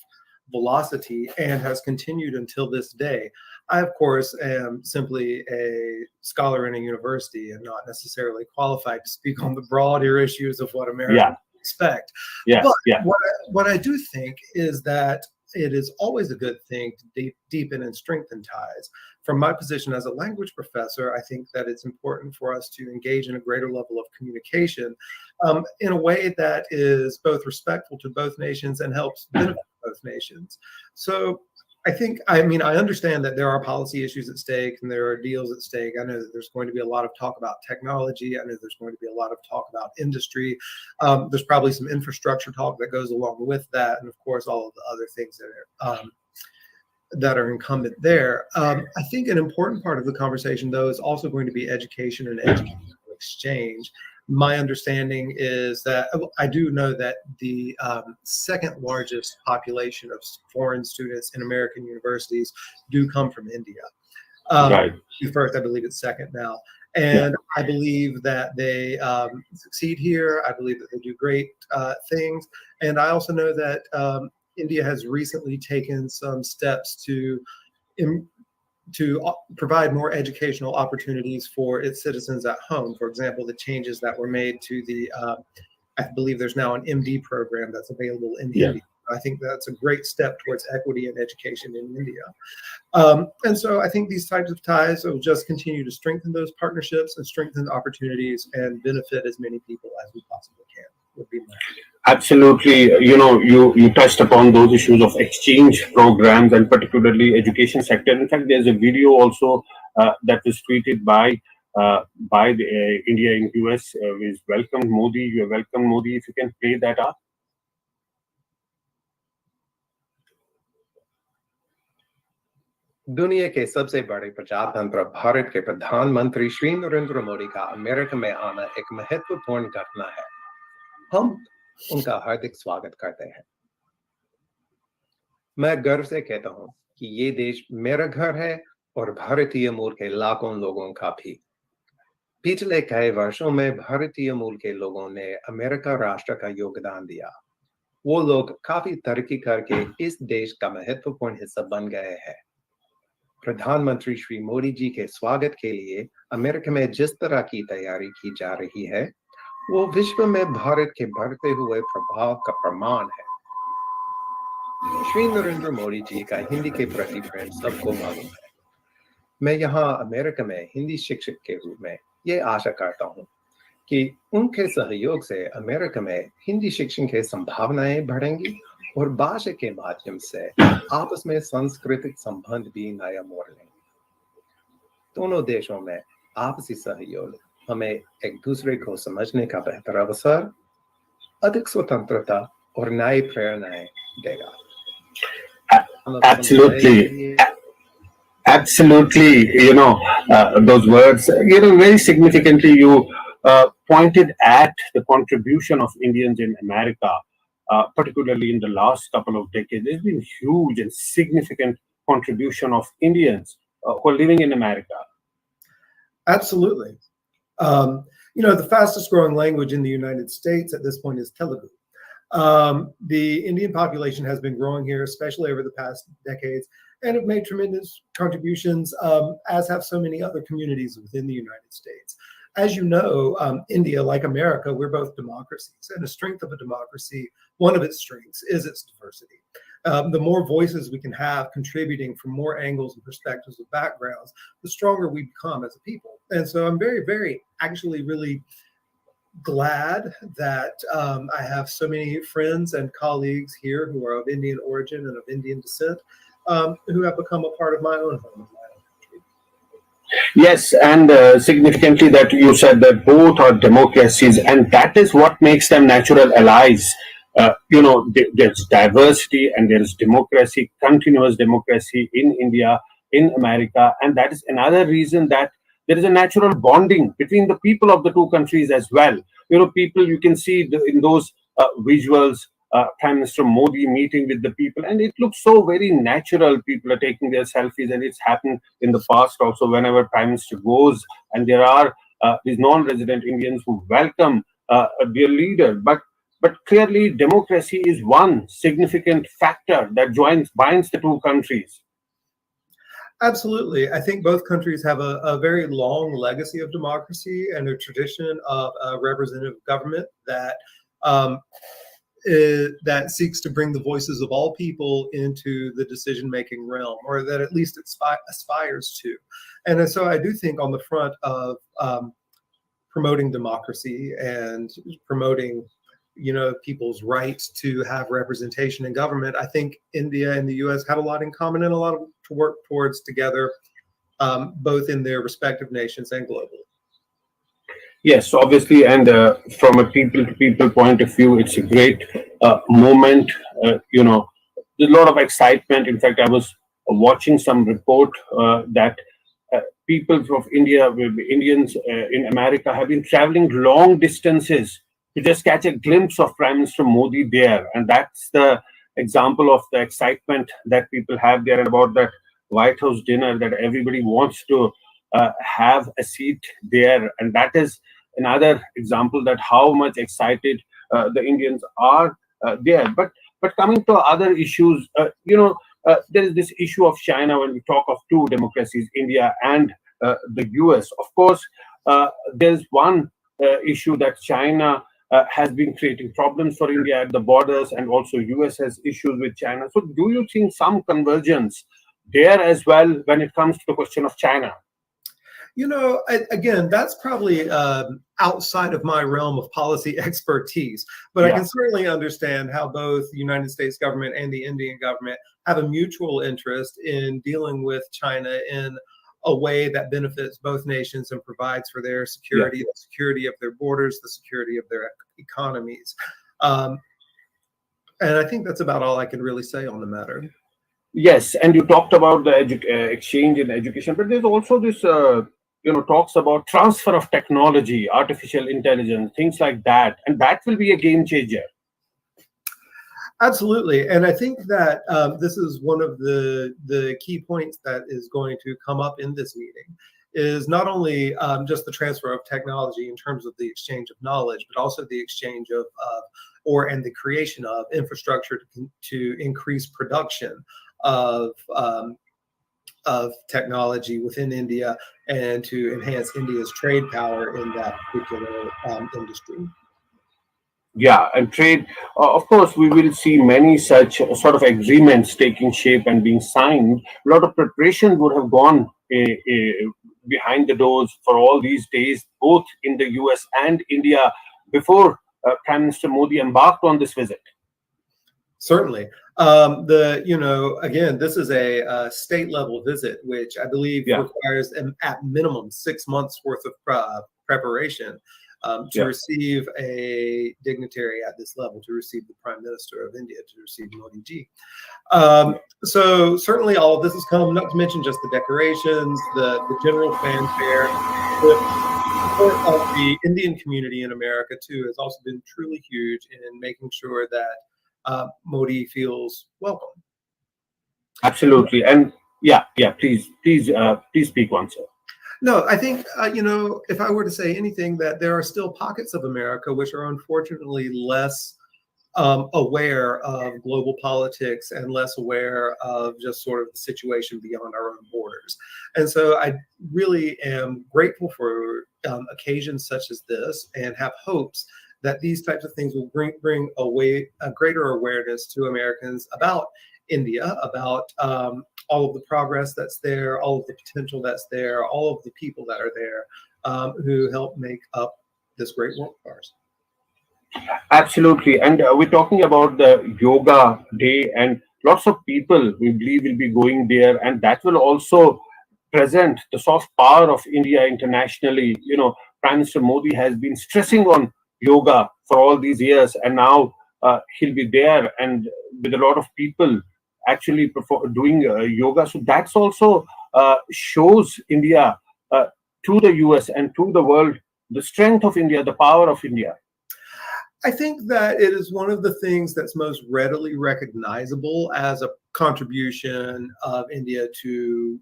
Speaker 4: velocity, and has continued until this day. I, of course, am simply a scholar in a university and not necessarily qualified to speak on the broader issues of what Americans expect. But what I do think is that it is always a good thing to deepen and strengthen ties. From my position as a language professor, I think that it's important for us to engage in a greater level of communication in a way that is both respectful to both nations and helps benefit both nations. So I understand that there are policy issues at stake and there are deals at stake. I know that there's going to be a lot of talk about technology. I know there's going to be a lot of talk about industry. There's probably some infrastructure talk that goes along with that. And of course, all of the other things that are incumbent there. I think an important part of the conversation, though, is also going to be education and educational exchange. My understanding is that I do know that the second largest population of foreign students in American universities do come from India. First, I believe it's second now. And I believe that they succeed here. I believe that they do great things. And I also know that India has recently taken some steps to provide more educational opportunities for its citizens at home. For example, the changes that were made to I believe there's now an MD program that's available in India. I think that's a great step towards equity and education in India. And so I think these types of ties will just continue to strengthen those partnerships and strengthen opportunities and benefit as many people as we possibly can. Would be my opinion.
Speaker 1: Absolutely. You touched upon those issues of exchange programs and particularly education sector. In fact, there's a video also that was tweeted by the India in US with welcome Modi. You're welcome Modi. If you can play that up.
Speaker 5: दुनिया के सबसे बड़े प्रजातंत्र भारत के प्रधानमंत्री श्री नरेंद्र मोदी का America में आना एक महत्वपूर्ण घटना है। हम उनका हार्दिक स्वागत करते हैं। मैं गर्व से कहता हूं कि ये देश मेरा घर है और भारतीय मूल के लाखों लोगों का भी। पिछले कई वर्षों में भारतीय मूल के लोगों ने अमेरिका राष्ट्र का योगदान दिया। वो लोग काफी तरक्की करके इस देश का महत्वपूर्ण हिस्सा बन गए हैं। प्रधानमंत्री श्री मोदी जी के स्वागत के लिए अमेरिका में जिस तरह की तैयारी की जा रही है, वो विश्व में भारत के बढ़ते हुए प्रभाव का प्रमाण है। श्री नरेंद्र मोदी जी का हिंदी के प्रति प्रेम सबको मालूम है। मैं यहाँ अमेरिका में हिंदी शिक्षक के रूप में ये आशा करता हूँ कि उनके सहयोग से अमेरिका में हिंदी शिक्षण की संभावनाएं बढ़ेंगी और भाषा के माध्यम से आपस में सांस्कृतिक संबंध भी नया मोड़ लेंगे। दोनों देशों में आपसी सहयोग हमें एक दूसरे को समझने का बेहतर अवसर, अधिक स्वतंत्रता और नई प्रेरणाएं देगा।
Speaker 1: Absolutely. Absolutely, those words, very significantly, you pointed at the contribution of Indians in America, particularly in the last couple of decades. There's been huge and significant contribution of Indians who are living in America.
Speaker 4: Absolutely. The fastest growing language in the United States at this point is Telugu. The Indian population has been growing here, especially over the past decades, and have made tremendous contributions, as have so many other communities within the United States. As you know, India, like America, we're both democracies, and the strength of a democracy, one of its strengths is its diversity. The more voices we can have contributing from more angles and perspectives and backgrounds, the stronger we become as a people. And so I'm very, very actually really glad that I have so many friends and colleagues here who are of Indian origin and of Indian descent, who have become a part of my own home and my own country.
Speaker 1: Yes, and significantly that you said that both are democracies, and that is what makes them natural allies. There's diversity and there's democracy, continuous democracy in India, in America, and that is another reason that there is a natural bonding between the people of the two countries as well. People, you can see in those visuals, Prime Minister Modi meeting with the people, and it looks so very natural. People are taking their selfies, and it's happened in the past also whenever Prime Minister goes, and there are these non-resident Indians who welcome their leader. But clearly, democracy is one significant factor that binds the two countries.
Speaker 4: Absolutely. I think both countries have a very long legacy of democracy and a tradition of representative government that that seeks to bring the voices of all people into the decision-making realm, or that at least it aspires to. And so I do think on the front of promoting democracy and promoting people's rights to have representation in government, I think India and the US have a lot in common and a lot to work towards together, both in their respective nations and globally.
Speaker 1: Yes, obviously, and from a people-to-people point of view, it's a great moment. There's a lot of excitement. In fact, I was watching some report that people from India, Indians in America, have been traveling long distances to just catch a glimpse of Prime Minister Modi there. And that's the example of the excitement that people have there, and about that White House dinner that everybody wants to have a seat there. And that is another example that how much excited the Indians are there. But coming to other issues, there is this issue of China when we talk of two democracies, India and the US. Of course, there's one issue that China has been creating problems for India at the borders, and also US has issues with China. So do you think some convergence there as well when it comes to the question of China?
Speaker 4: Again, that's probably outside of my realm of policy expertise, but I can certainly understand how both the United States government and the Indian government have a mutual interest in dealing with China in a way that benefits both nations and provides for their security, the security of their borders, the security of their economies. And I think that's about all I can really say on the matter.
Speaker 1: Yes, and you talked about the exchange in education, but there's also this, talks about transfer of technology, artificial intelligence, things like that, and that will be a game changer.
Speaker 4: Absolutely, and I think that this is one of the key points that is going to come up in this meeting. Is not only just the transfer of technology in terms of the exchange of knowledge, but also the exchange of and the creation of infrastructure to increase production of technology within India and to enhance India's trade power in that particular industry.
Speaker 1: Yeah, and trade, of course, we will see many such sort of agreements taking shape and being signed. A lot of preparation would have gone behind the doors for all these days, both in the US and India, before Prime Minister Modi embarked on this visit.
Speaker 4: Certainly. Again, this is a state level visit, which I believe requires at minimum 6 months worth of preparation to
Speaker 1: Yeah.
Speaker 4: receive a dignitary at this level, to receive the Prime Minister of India, to receive Modi ji. So certainly all of this has come, not to mention just the decorations, the general fanfare. The support of the Indian community in America, too, has also been truly huge in making sure that Modi feels welcome.
Speaker 1: Absolutely. And please speak on, sir.
Speaker 4: No, I think, if I were to say anything, that there are still pockets of America which are unfortunately less aware of global politics and less aware of just sort of the situation beyond our own borders. And so I really am grateful for occasions such as this and have hopes that these types of things will bring a greater awareness to Americans about India, about all of the progress that's there, all of the potential that's there, all of the people that are there who help make up this great world of ours.
Speaker 1: Absolutely. And we're talking about the Yoga Day, and lots of people, we believe, will be going there, and that will also present the soft power of India internationally. Prime Minister Modi has been stressing on yoga for all these years, and now he'll be there and with a lot of people actually doing yoga. So that's also shows India to the US and to the world, the strength of India, the power of India.
Speaker 4: I think that it is one of the things that's most readily recognizable as a contribution of India to,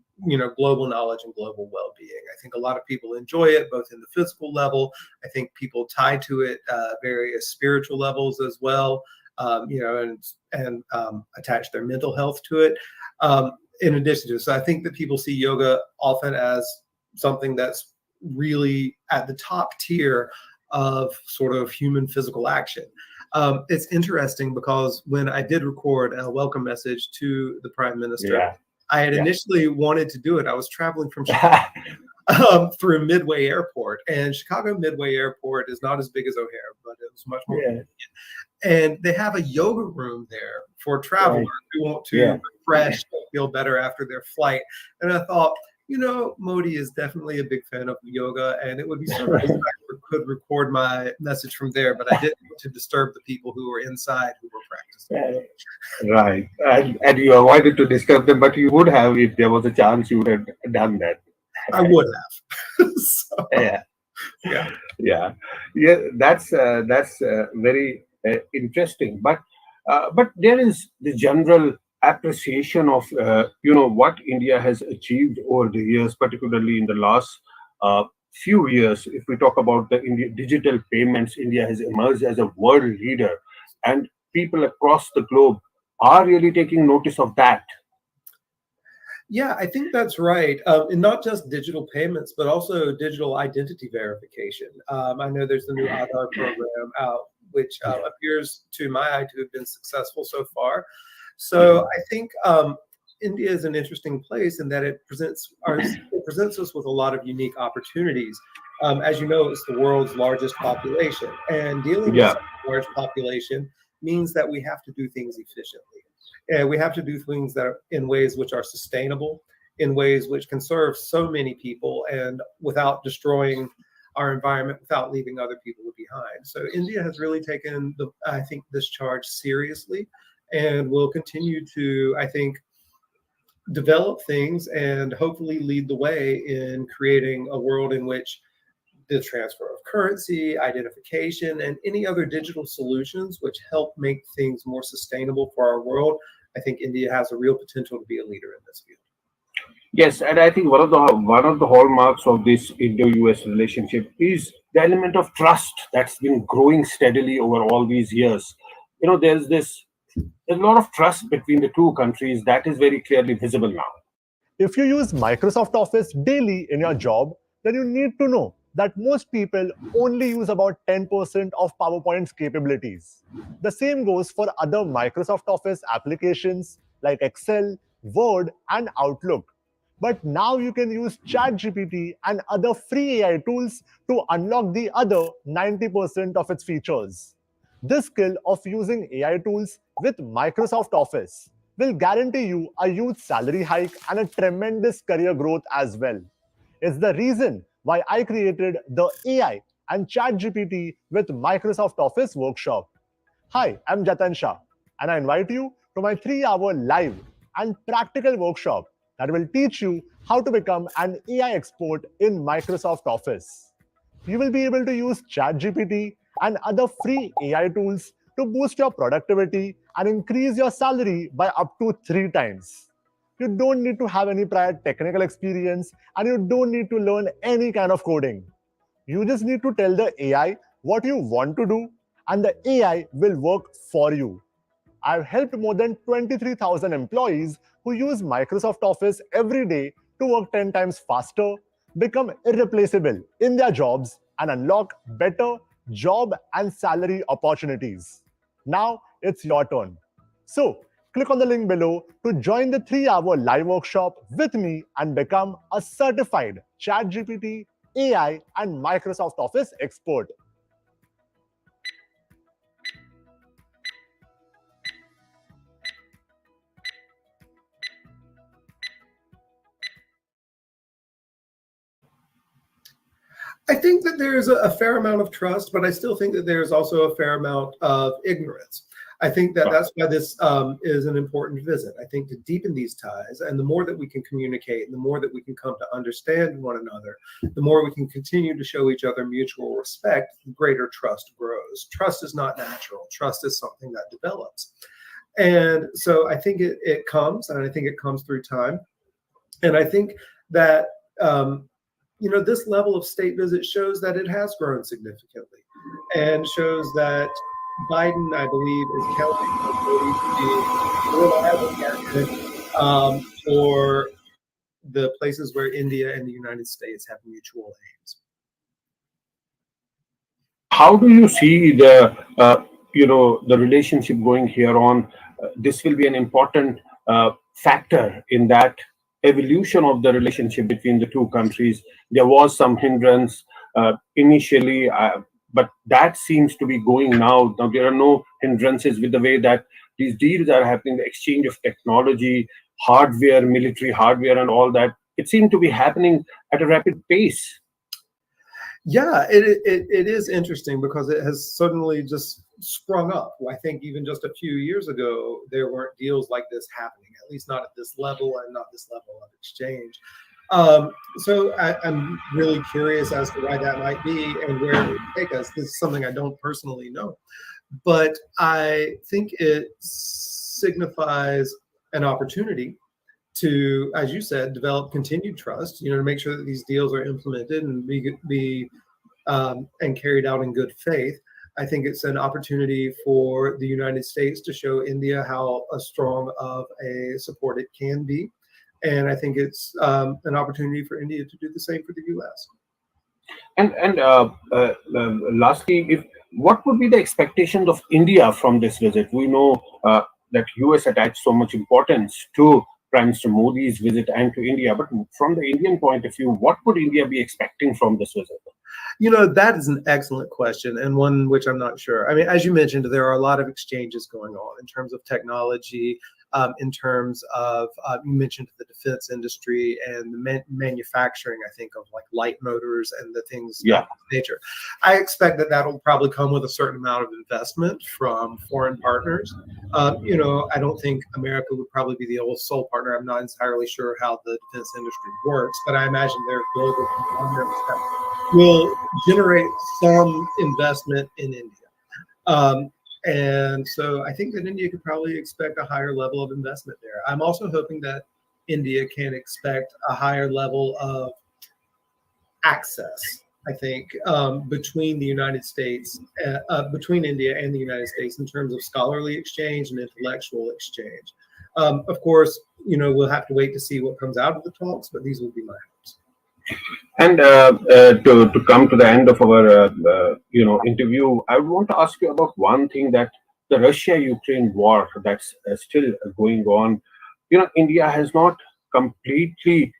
Speaker 4: global knowledge and global well-being. I think a lot of people enjoy it, both in the physical level. I think people tie to it various spiritual levels as well, and attach their mental health to it. In addition to, so I think that people see yoga often as something that's really at the top tier of sort of human physical action. It's interesting because when I did record a welcome message to the Prime Minister, I had initially wanted to do it. I was traveling from Chicago through Midway Airport, and Chicago Midway Airport is not as big as O'Hare, but it was much more convenient. And they have a yoga room there for travelers who want to refresh, feel better after their flight. And I thought, Modi is definitely a big fan of yoga, and it would be so nice if I could record my message from there, but I didn't want to disturb the people who were inside who were practicing.
Speaker 1: Right. And you avoided to disturb them, but you would have, if there was a chance, you would have done that.
Speaker 4: I would have. So,
Speaker 1: yeah. That's very interesting. But there is the general appreciation of what India has achieved over the years, particularly in the last few years. If we talk about the digital payments, India has emerged as a world leader, and people across the globe are really taking notice of that.
Speaker 4: Yeah, I think that's right. And not just digital payments, but also digital identity verification. I know there's the new Aadhaar program out, which appears to my eye to have been successful so far. So I think India is an interesting place in that it presents us with a lot of unique opportunities. As you know, it's the world's largest population, and dealing with such a large population means that we have to do things efficiently. And we have to do things that are in ways which are sustainable, in ways which can serve so many people, and without destroying our environment, without leaving other people behind. So India has really taken I think this charge seriously, and will continue to, I think, develop things and hopefully lead the way in creating a world in which the transfer of currency, identification, and any other digital solutions which help make things more sustainable for our world. I think India has a real potential to be a leader in this field.
Speaker 1: Yes, and I think one of the hallmarks of this Indo-US relationship is the element of trust that's been growing steadily over all these years. There's a lot of trust between the two countries that is very clearly visible now.
Speaker 6: If you use Microsoft Office daily in your job, then you need to know that most people only use about 10% of PowerPoint's capabilities. The same goes for other Microsoft Office applications like Excel, Word, and Outlook. But now you can use ChatGPT and other free AI tools to unlock the other 90% of its features. This skill of using AI tools with Microsoft Office will guarantee you a huge salary hike and a tremendous career growth as well. It's the reason why I created the AI and ChatGPT with Microsoft Office workshop. Hi, I'm Jatan Shah, and I invite you to my 3-hour live and practical workshop that will teach you how to become an AI expert in Microsoft Office. You will be able to use ChatGPT and other free AI tools to boost your productivity and increase your salary by up to 3 times. You don't need to have any prior technical experience and you don't need to learn any kind of coding. You just need to tell the AI what you want to do and the AI will work for you. I've helped more than 23,000 employees who use Microsoft Office every day to work 10 times faster, become irreplaceable in their jobs, and unlock better job and salary opportunities. Now it's your turn. So, click on the link below to join the 3-hour live workshop with me and become a certified ChatGPT, AI, and Microsoft Office expert.
Speaker 4: I think that there's a fair amount of trust, but I still think that there's also a fair amount of ignorance. I think that that's why this is an important visit. I think to deepen these ties, and the more that we can communicate, and the more that we can come to understand one another, the more we can continue to show each other mutual respect, the greater trust grows. Trust is not natural. Trust is something that develops. And so I think it comes, and I think it comes through time. And I think that this level of state visit shows that it has grown significantly and shows that Biden, I believe, is counting on Modi to be a reliable partner for the places where India and the United States have mutual aims.
Speaker 1: How do you see the relationship going here on? This will be an important factor in that evolution of the relationship between the two countries. There was some hindrance initially, but that seems to be going now. Now there are no hindrances with the way that these deals are happening, the exchange of technology, hardware, military hardware, and all that. It seemed to be happening at a rapid pace.
Speaker 4: Yeah, it is interesting because it has suddenly just sprung up. I think even just a few years ago, there weren't deals like this happening, at least not at this level and not this level of exchange. So I'm really curious as to why that might be and where it would take us. This is something I don't personally know, but I think it signifies an opportunity to, as you said, develop continued trust, to make sure that these deals are implemented and be and carried out in good faith. I think it's an opportunity for the United States to show India how strong of a support it can be. And I think it's an opportunity for India to do the same for the U.S.
Speaker 1: And lastly, what would be the expectations of India from this visit? We know that U.S. attached so much importance to Prime Minister Modi's visit and to India. But from the Indian point of view, what would India be expecting from this visit?
Speaker 4: That is an excellent question and one which I'm not sure. I mean, as you mentioned, there are a lot of exchanges going on in terms of technology, in terms of, you mentioned the defense industry and the manufacturing, I think, of like light motors and the things of that nature. I expect that will probably come with a certain amount of investment from foreign partners. I don't think America would probably be the sole partner. I'm not entirely sure how the defense industry works, but I imagine their global conglomerates will generate some investment in India. And so I think that India could probably expect a higher level of investment there. I'm also hoping that India can expect a higher level of access, I think, between the United States, between India and the United States in terms of scholarly exchange and intellectual exchange. Of course, we'll have to wait to see what comes out of the talks, but these will be my hopes.
Speaker 1: And to come to the end of our interview, I want to ask you about one thing, that the Russia-Ukraine war that's still going on. India has not completely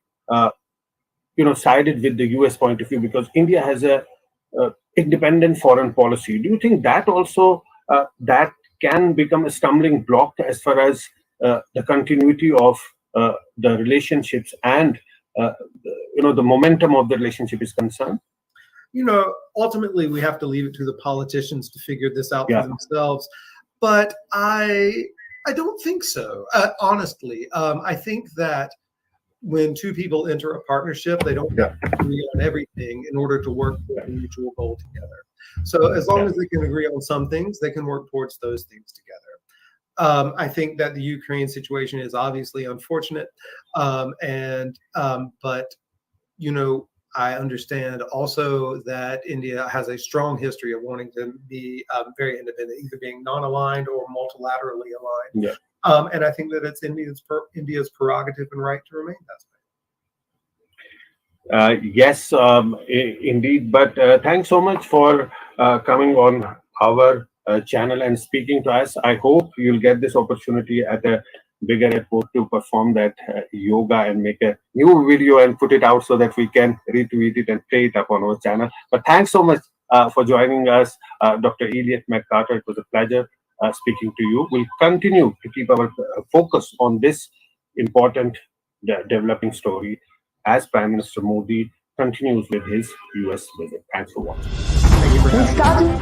Speaker 1: sided with the US point of view, because India has a independent foreign policy. Do you think that also that can become a stumbling block as far as the continuity of the relationships and the momentum of the relationship is concerned?
Speaker 4: Ultimately we have to leave it to the politicians to figure this out
Speaker 1: Yeah.
Speaker 4: for themselves. But I don't think so. Honestly, I think that when two people enter a partnership, they don't have to agree on everything in order to work toward a mutual goal together. So as long as they can agree on some things, they can work towards those things together. I think that the Ukraine situation is obviously unfortunate, but I understand also that India has a strong history of wanting to be very independent, either being non-aligned or multilaterally aligned.
Speaker 1: Yeah.
Speaker 4: And I think that it's India's prerogative and right to remain that way.
Speaker 1: Yes, indeed. But thanks so much for coming on our channel and speaking to us. I hope you'll get this opportunity at a bigger airport to perform that yoga and make a new video and put it out so that we can retweet it and play it up on our channel. But thanks so much for joining us, Dr. Elliot McCarter. It was a pleasure speaking to you. We'll continue to keep our focus on this important developing story as Prime Minister Modi continues with his US visit. Thanks for watching.
Speaker 4: Thank you for having me.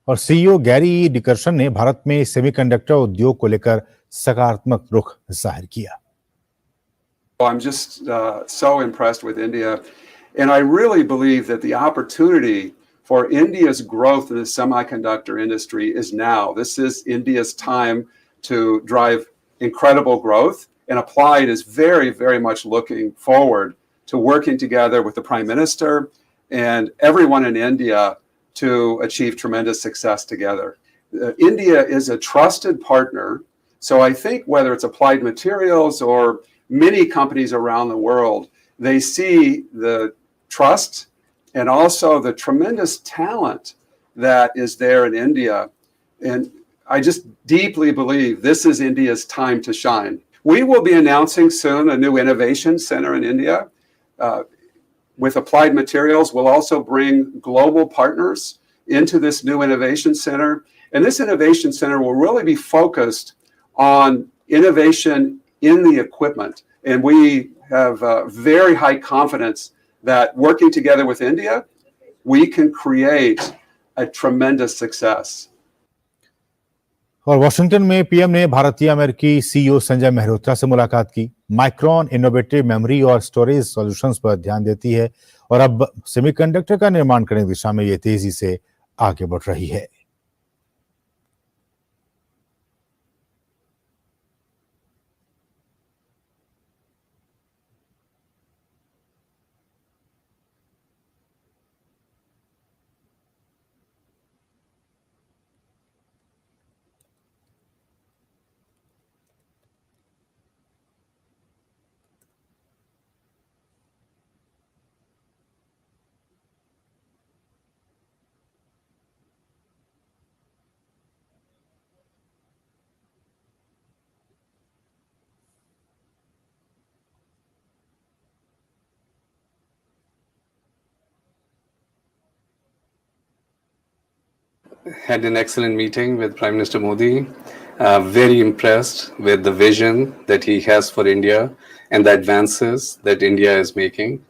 Speaker 7: और CEO Gary Dickerson ने भारत में semiconductor उद्योग को लेकर सकारात्मक रुख जाहिर किया।
Speaker 8: I'm just so impressed with India, and I really believe that the opportunity for India's growth in the semiconductor industry is now. This is India's time to drive incredible growth, and Applied is very, very much looking forward to working together with the Prime Minister and everyone in India to achieve tremendous success together. India is a trusted partner, so I think whether it's Applied Materials or many companies around the world, they see the trust and also the tremendous talent that is there in India. And I just deeply believe this is India's time to shine. We will be announcing soon a new innovation center in India. With Applied Materials, we'll also bring global partners into this new innovation center. And this innovation center will really be focused on innovation in the equipment. And we have very high confidence that working together with India, we can create a tremendous success.
Speaker 7: और Washington में PM ने भारतीय अमेरिकी CEO Sanjay Mehrotra से मुलाकात की। Micron innovative memory और storage solutions पर ध्यान देती है और अब सेमीकंडक्टर का निर्माण करने की दिशा में ये तेजी से आगे बढ़ रही है।
Speaker 9: Had an excellent meeting with Prime Minister Modi. Very impressed with the vision that he has for India and the advances that India is making.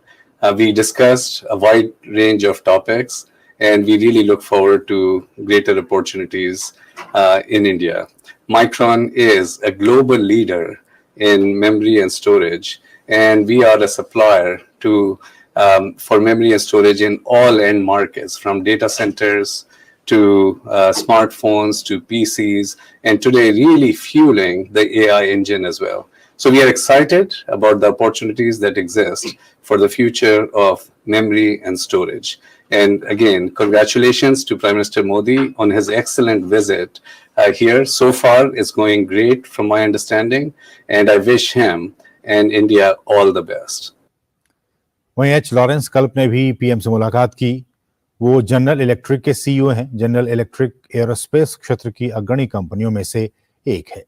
Speaker 9: We discussed a wide range of topics, and we really look forward to greater opportunities in India. Micron is a global leader in memory and storage, and we are a supplier to for memory and storage in all end markets, from data centers to smartphones to PCs, and today really fueling the AI engine as well. So we are excited about the opportunities that exist for the future of memory and storage. And again, congratulations to Prime Minister Modi on his excellent visit here. So far, it's going great from my understanding, and I wish him and India all the best.
Speaker 7: वहीं H Lawrence कल्प ने भी PM से मुलाकात की। वो general electric के CEO हैं। जनरल इलेक्ट्रिक एरोस्पेस क्षेत्र की अग्रणी कंपनियों में से एक है।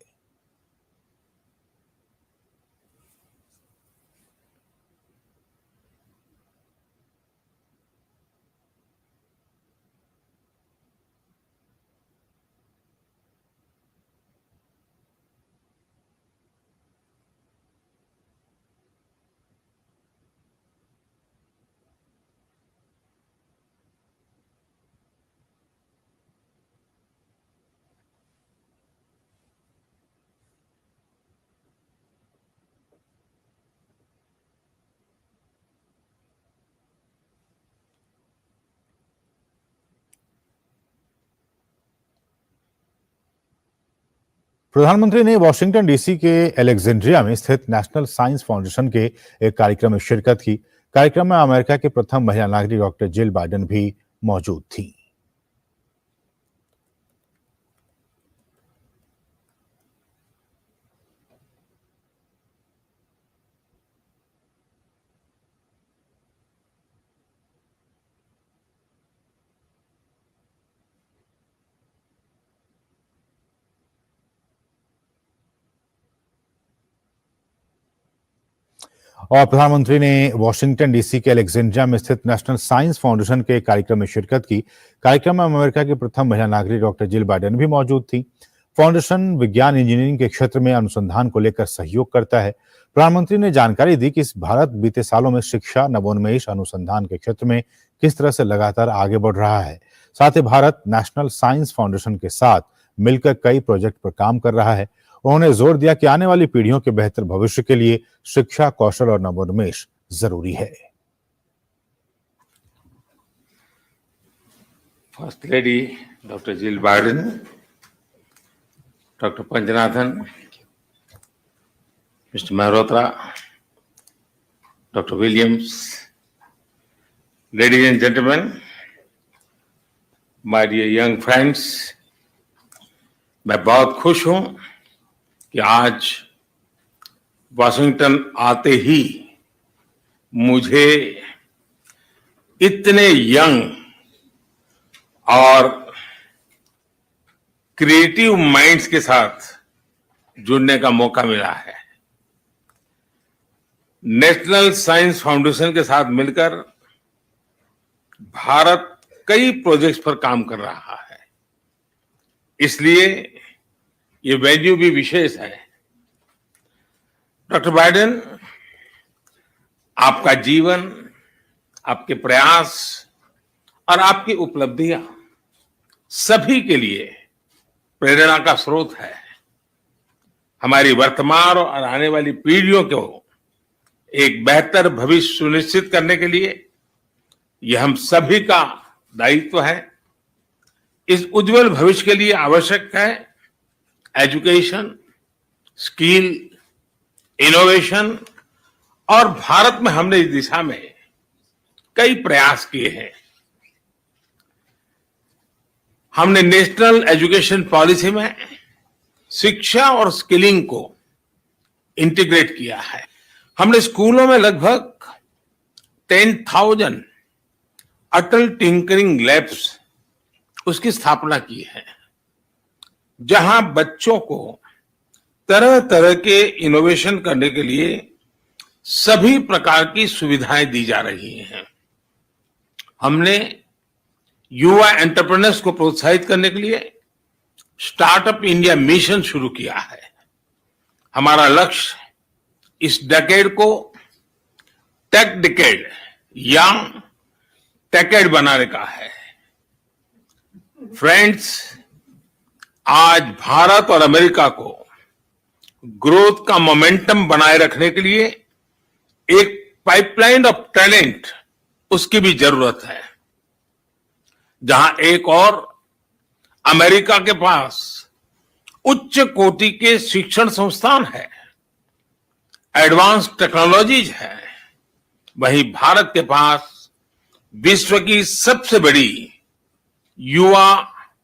Speaker 7: प्रधानमंत्री ने वॉशिंगटन डीसी के अलेक्जेंड्रिया में स्थित नेशनल साइंस फाउंडेशन के एक कार्यक्रम में शिरकत की। कार्यक्रम में अमेरिका की प्रथम महिला नागरिक डॉक्टर जिल बाइडेन भी मौजूद थी। और प्रधानमंत्री ने वॉशिंगटन डीसी के अलेक्जेंड्रिया में स्थित नेशनल साइंस फाउंडेशन के कार्यक्रम में शिरकत की। कार्यक्रम में अमेरिका की प्रथम महिला नागरिक डॉक्टर जिल बाइडेन भी मौजूद थी। फाउंडेशन विज्ञान इंजीनियरिंग के क्षेत्र में अनुसंधान को लेकर सहयोग करता है। प्रधानमंत्री ने जानकारी दी कि भारत बीते सालों में शिक्षा, नवोन्मेष, अनुसंधान के क्षेत्र में किस तरह से लगातार आगे बढ़ रहा है। साथ ही भारत नेशनल साइंस फाउंडेशन के साथ मिलकर कई प्रोजेक्ट पर काम कर रहा है। उन्होंने जोर दिया कि आने वाली पीढ़ियों के बेहतर भविष्य के लिए शिक्षा, कौशल और नवोन्मेष जरूरी है।
Speaker 3: First Lady Dr. Jill Biden, Dr. Panjanathan, Mr. Mehrotra, Dr. Williams, ladies and gentlemen, my dear young friends, मैं बहुत खुश हूं कि आज वॉशिंगटन आते ही मुझे इतने यंग और क्रिएटिव माइंड्स के साथ जुड़ने का मौका मिला है। नेशनल साइंस फाउंडेशन के साथ मिलकर भारत कई प्रोजेक्ट्स पर काम कर रहा है, इसलिए ये वेन्यू भी विशेष है। डॉक्टर बाइडेन, आपका जीवन, आपके प्रयास और आपकी उपलब्धियां सभी के लिए प्रेरणा का स्रोत है। हमारी वर्तमान और आने वाली पीढ़ियों को एक बेहतर भविष्य सुनिश्चित करने के लिए यह हम सभी का दायित्व है। इस उज्जवल भविष्य के लिए आवश्यक है एजुकेशन, स्किल, इनोवेशन, और भारत में हमने इस दिशा में कई प्रयास किए हैं। हमने नेशनल एजुकेशन पॉलिसी में शिक्षा और स्किलिंग को इंटीग्रेट किया है। हमने स्कूलों में लगभग 10,000 अटल टिंकरिंग लैब्स उसकी स्थापना की है, जहां बच्चों को तरह तरह के इनोवेशन करने के लिए सभी प्रकार की सुविधाएं दी जा रही हैं। हमने युवा एंटरप्रेन्योर्स को प्रोत्साहित करने के लिए स्टार्टअप इंडिया मिशन शुरू किया है। हमारा लक्ष्य इस डेकेड को टेक डेकेड या टेकेड बनाने का है। फ्रेंड्स, आज भारत और अमेरिका को ग्रोथ का मोमेंटम बनाए रखने के लिए एक पाइपलाइन ऑफ टैलेंट उसकी भी जरूरत है। जहां एक और अमेरिका के पास उच्च कोटि के शिक्षण संस्थान है, एडवांस टेक्नोलॉजीज है, वहीं भारत के पास विश्व की सबसे बड़ी युवा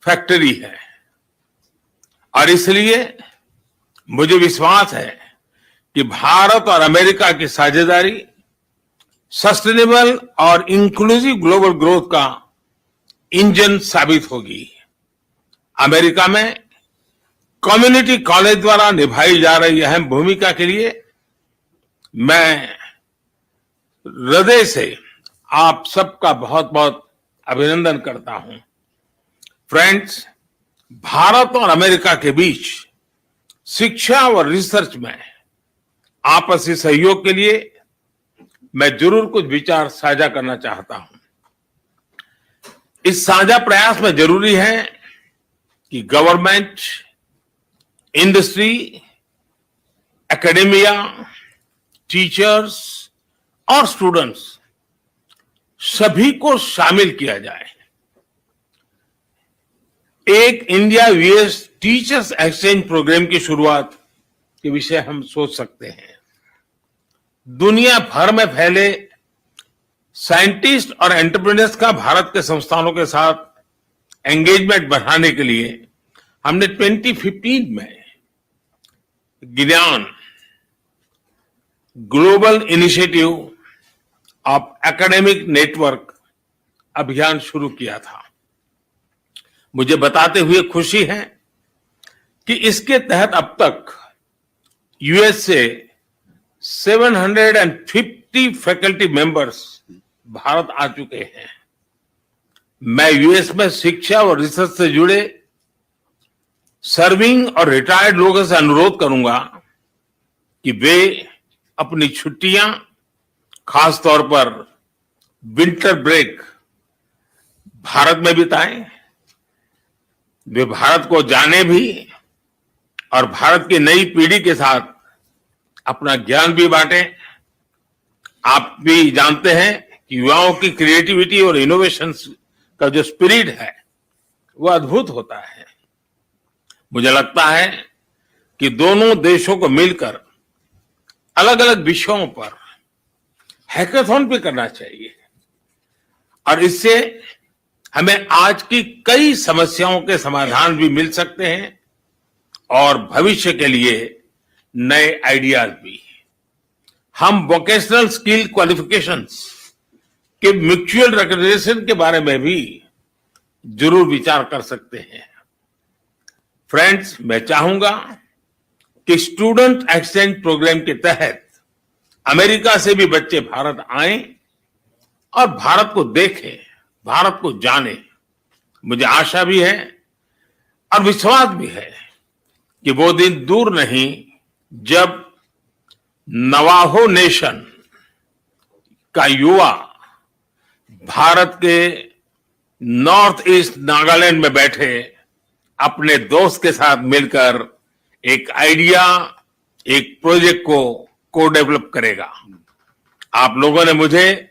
Speaker 3: फैक्ट्री है। और इसलिए मुझे विश्वास है कि भारत और अमेरिका की साझेदारी सस्टेनेबल और इंक्लूसिव ग्लोबल ग्रोथ का इंजन साबित होगी। अमेरिका में कम्युनिटी कॉलेज द्वारा निभाई जा रही अहम भूमिका के लिए मैं हृदय से आप सबका बहुत बहुत अभिनंदन करता हूं। फ्रेंड्स, भारत और अमेरिका के बीच शिक्षा और रिसर्च में आपसी सहयोग के लिए मैं जरूर कुछ विचार साझा करना चाहता हूं। इस साझा प्रयास में जरूरी है कि गवर्नमेंट, इंडस्ट्री, एकेडेमिया, टीचर्स और स्टूडेंट्स सभी को शामिल किया जाए। एक India US teachers exchange programme की शुरुआत के विषय हम सोच सकते हैं। दुनिया भर में फैले साइंटिस्ट और एंटरप्रेन्योर्स का भारत के संस्थानों के साथ एंगेजमेंट बढ़ाने के लिए हमने 2015 में ज्ञान global initiative of academic network अभियान शुरू किया था। मुझे बताते हुए खुशी है कि इसके तहत अब तक यूएस से 750 फैकल्टी मेंबर्स भारत आ चुके हैं। मैं यूएस में शिक्षा और रिसर्च से जुड़े सर्विंग और रिटायर्ड लोगों से अनुरोध करूंगा कि वे अपनी छुट्टियां, खासतौर पर विंटर ब्रेक, भारत में बिताएं, वे भारत को जाने भी और भारत की नई पीढ़ी के साथ अपना ज्ञान भी बांटें। आप भी जानते हैं कि युवाओं की क्रिएटिविटी और इनोवेशन का जो स्पिरिट है वो अद्भुत होता है। मुझे लगता है कि दोनों देशों को मिलकर अलग अलग विषयों पर हैकाथॉन भी करना चाहिए और इससे हमें आज की कई समस्याओं के समाधान भी मिल सकते हैं और भविष्य के लिए नए आइडियाज भी। हम वोकेशनल स्किल क्वालिफिकेशंस के म्यूचुअल रिकग्निशन के बारे में भी जरूर विचार कर सकते हैं। फ्रेंड्स, मैं चाहूंगा कि स्टूडेंट एक्सचेंज प्रोग्राम के तहत अमेरिका से भी बच्चे भारत आएं और भारत को देखें, भारत को जाने। मुझे आशा भी है और विश्वास भी है कि वो दिन दूर नहीं जब नवाहो नेशन का युवा भारत के नॉर्थ ईस्ट नागालैंड में बैठे अपने दोस्त के साथ मिलकर एक आइडिया, एक प्रोजेक्ट को डेवलप करेगा। आप लोगों ने मुझे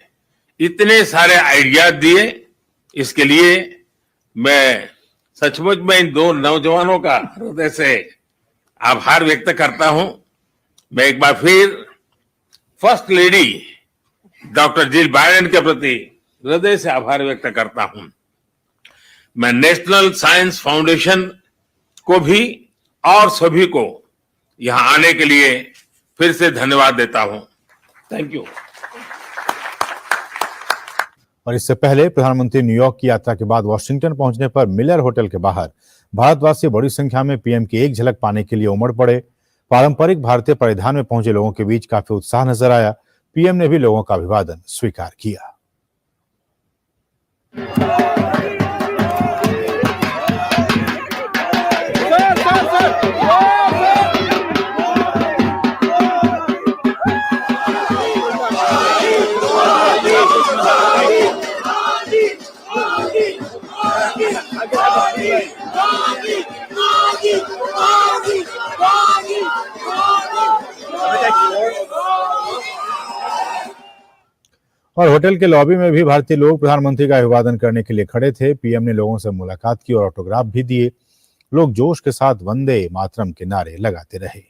Speaker 3: इतने सारे आइडियाज दिए, इसके लिए मैं सचमुच में इन दो नौजवानों का हृदय से आभार व्यक्त करता हूं। मैं एक बार फिर first lady doctor Jill Biden के प्रति हृदय से आभार व्यक्त करता हूं। मैं नेशनल साइंस फाउंडेशन को भी और सभी को यहां आने के लिए फिर से धन्यवाद देता हूं। Thank you.
Speaker 7: और इससे पहले प्रधानमंत्री न्यूयॉर्क की यात्रा के बाद वॉशिंगटन पहुंचने पर मिलर होटल के बाहर भारतवासी बड़ी संख्या में पीएम की एक झलक पाने के लिए उमड़ पड़े। पारंपरिक भारतीय परिधान में पहुंचे लोगों के बीच काफी उत्साह नजर आया। पीएम ने भी लोगों का अभिवादन स्वीकार किया। और होटल के लॉबी में भी भारतीय लोग प्रधानमंत्री का अभिवादन करने के लिए खड़े थे। पीएम ने लोगों से मुलाकात की और ऑटोग्राफ भी दिए। लोग जोश के साथ वंदे मातरम के नारे लगाते रहे।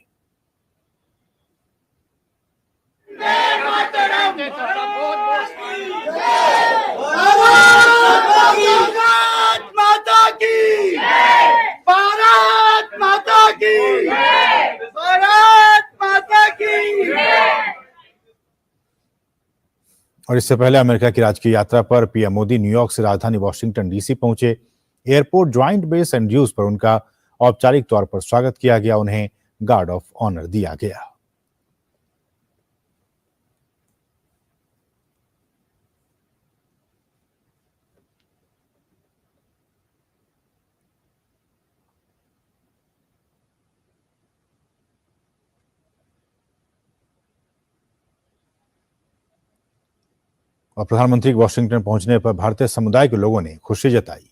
Speaker 7: और इससे पहले अमेरिका की राजकीय यात्रा पर पीएम मोदी न्यूयॉर्क से राजधानी वॉशिंगटन डीसी पहुंचे। एयरपोर्ट ज्वाइंट बेस एंड्रयूज पर उनका औपचारिक तौर पर स्वागत किया गया। उन्हें गार्ड ऑफ ऑनर दिया गया। और प्रधानमंत्री के वॉशिंगटन पहुंचने पर भारतीय समुदाय के लोगों ने खुशी जताई।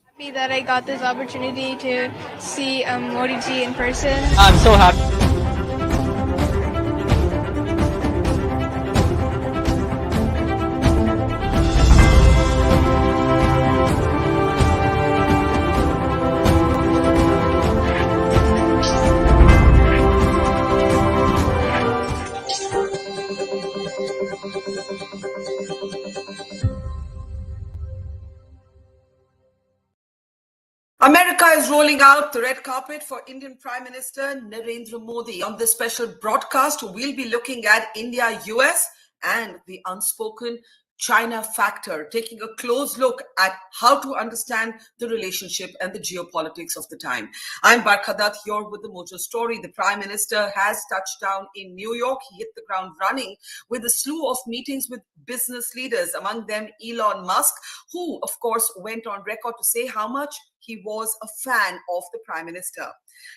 Speaker 10: Happy that I got this opportunity to see Modi ji in person.
Speaker 11: I'm so happy.
Speaker 12: America is rolling out the red carpet for Indian Prime Minister Narendra Modi. On this special broadcast, we'll be looking at India, US, and the unspoken China factor, taking a close look at how to understand the relationship and the geopolitics of the time. I'm Barkha Dutt here with the Mojo story. The Prime Minister has touched down in New York. He hit the ground running with a slew of meetings with business leaders, among them Elon Musk, who, of course, went on record to say how much he was a fan of the Prime Minister.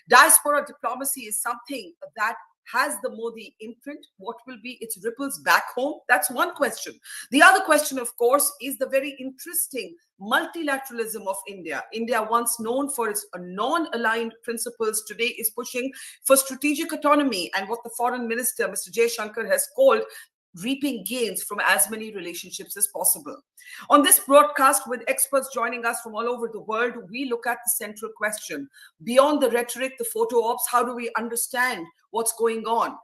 Speaker 12: Diaspora diplomacy is something that has the Modi imprint? What will be its ripples back home? That's one question. The other question, of course, is the very interesting multilateralism of India. India, once known for its non-aligned principles, today is pushing for strategic autonomy and what the foreign minister, Mr. Jaishankar, has called reaping gains from as many relationships as possible. On this broadcast, with experts joining us from all over the world, we look at the central question. Beyond the rhetoric, the photo ops, how do we understand what's going on?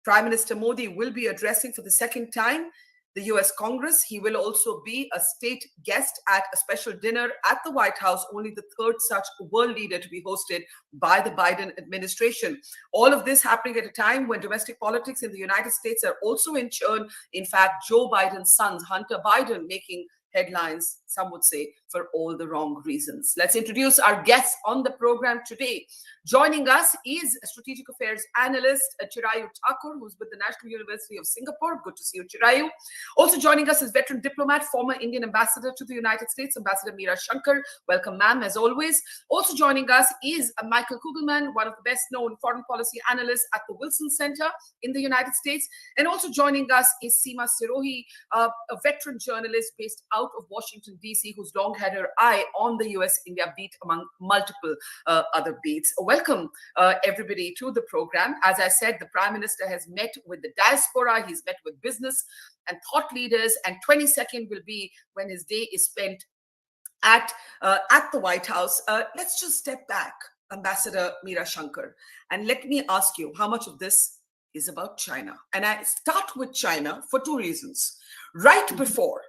Speaker 12: Prime Minister Modi will be addressing for the second time the US Congress. He will also be a state guest at a special dinner at the White House, only the third such world leader to be hosted by the Biden administration. All of this happening at a time when domestic politics in the United States are also in churn. In fact, Joe Biden's son, Hunter Biden, making headlines, some would say, for all the wrong reasons. Let's introduce our guests on the program today. Joining us is Strategic Affairs Analyst Chirayu Thakur, who's with the National University of Singapore. Good to see you, Chirayu. Also joining us is veteran diplomat, former Indian ambassador to the United States, Ambassador Meera Shankar. Welcome, ma'am, as always. Also joining us is Michael Kugelman, one of the best-known foreign policy analysts at the Wilson Center in the United States. And also joining us is Seema Sirohi, a veteran journalist based out of Washington, D.C., who's long had her eye on the US-India beat among multiple other beats. Welcome, everybody, to the program. As I said, the Prime Minister has met with the diaspora, he's met with business and thought leaders, and 22nd will be when his day is spent at the White House. Let's just step back, Ambassador Meera Shankar, and let me ask you, how much of this is about China? And I start with China for two reasons. Right before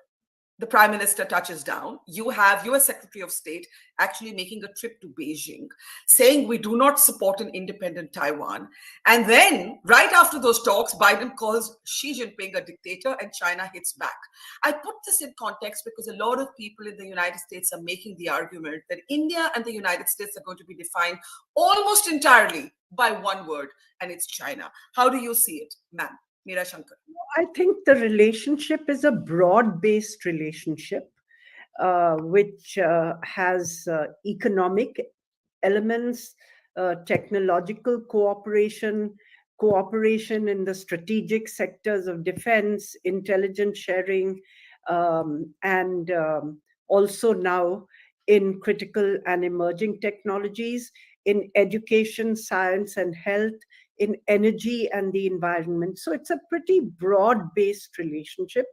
Speaker 12: the Prime Minister touches down, you have US Secretary of State actually making a trip to Beijing, saying we do not support an independent Taiwan. And then right after those talks, Biden calls Xi Jinping a dictator and China hits back. I put this in context because a lot of people in the United States are making the argument that India and the United States are going to be defined almost entirely by one word, and it's China. How do you see it, ma'am? Meera Shankar.
Speaker 11: I think the relationship is a broad-based relationship, which has economic elements, technological cooperation in the strategic sectors of defense, intelligence sharing, and also now in critical and emerging technologies, in education, science, and health, in energy and the environment. So it's a pretty broad-based relationship.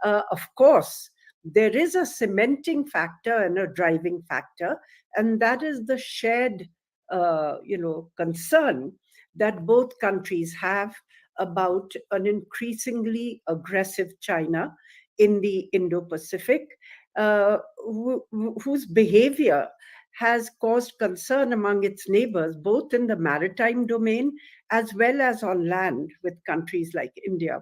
Speaker 11: Of course, there is a cementing factor and a driving factor, and that is the shared, concern that both countries have about an increasingly aggressive China in the Indo-Pacific, whose behavior has caused concern among its neighbors, both in the maritime domain as well as on land with countries like India.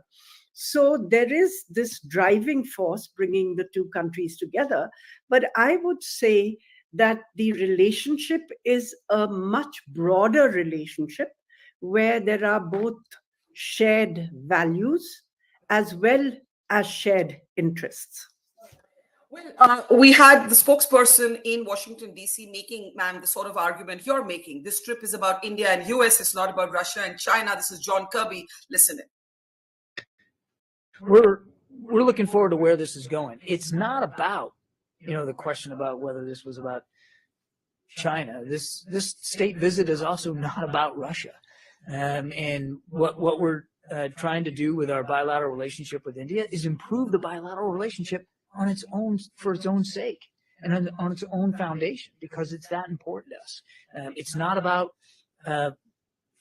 Speaker 11: So there is this driving force bringing the two countries together. But I would say that the relationship is a much broader relationship where there are both shared values as well as shared interests.
Speaker 12: Well, we had the spokesperson in Washington, D.C. making, ma'am, the sort of argument you're making. This trip is about India and US. It's not about Russia and China. This is John Kirby. Listen in.
Speaker 13: We're looking forward to where this is going. It's not about, the question about whether this was about China. This state visit is also not about Russia. And what we're trying to do with our bilateral relationship with India is improve the bilateral relationship on its own, for its own sake, and on its own foundation, because it's that important to us. It's not about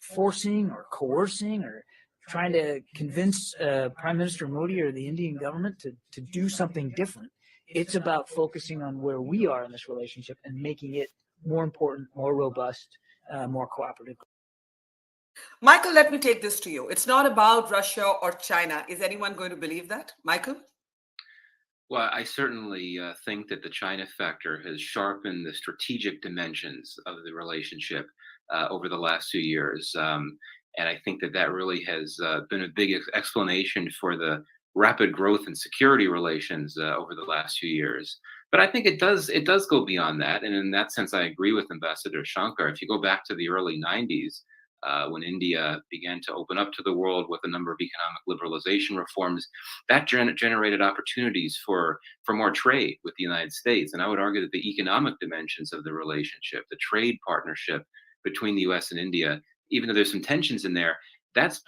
Speaker 13: forcing or coercing or trying to convince Prime Minister Modi or the Indian government to do something different. It's about focusing on where we are in this relationship and making it more important, more robust, more cooperative.
Speaker 12: Michael, let me take this to you. It's not about Russia or China. Is anyone going to believe that? Michael?
Speaker 14: Well, I certainly think that the China factor has sharpened the strategic dimensions of the relationship over the last few years. And I think that really has been a big explanation for the rapid growth in security relations over the last few years. But I think it does go beyond that. And in that sense, I agree with Ambassador Shankar. If you go back to the early 90s, when India began to open up to the world with a number of economic liberalization reforms, that generated opportunities for more trade with the United States. And I would argue that the economic dimensions of the relationship, the trade partnership between the U.S. and India, even though there's some tensions in there, that's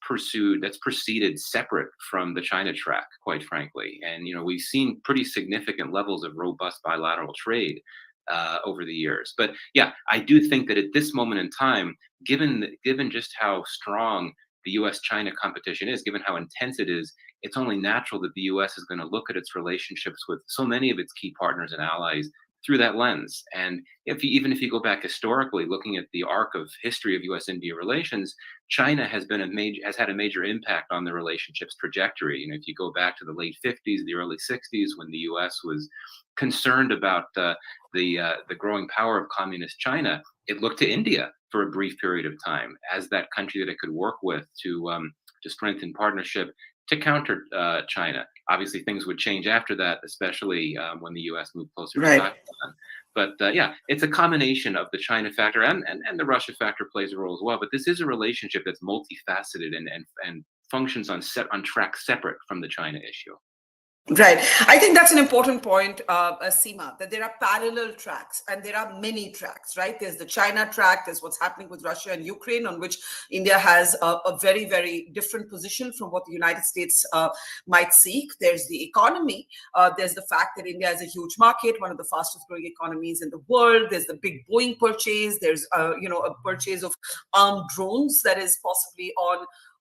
Speaker 14: proceeded separate from the China track, quite frankly. And we've seen pretty significant levels of robust bilateral trade over the years. But yeah, I do think that at this moment in time, given just how strong the U.S.-China competition is, given how intense it is, it's only natural that the U.S. is going to look at its relationships with so many of its key partners and allies through that lens. And even if you go back historically, looking at the arc of history of U.S.-India relations, China has had a major impact on the relationship's trajectory. If you go back to the late 50s, the early 60s, when the U.S. was concerned about the growing power of communist China, it looked to India for a brief period of time as that country that it could work with to strengthen partnership to counter China. Obviously, things would change after that, especially when the U.S. moved closer to Pakistan. But yeah, it's a combination of the China factor and the Russia factor plays a role as well. But this is a relationship that's multifaceted and functions on track separate from the China issue.
Speaker 12: Right. I think that's an important point, Seema, that there are parallel tracks and there are many tracks, right? There's the China track, there's what's happening with Russia and Ukraine, on which India has a very, very different position from what the United States might seek. There's the economy. There's the fact that India is a huge market, one of the fastest growing economies in the world. There's the big Boeing purchase. There's, a purchase of armed drones that is possibly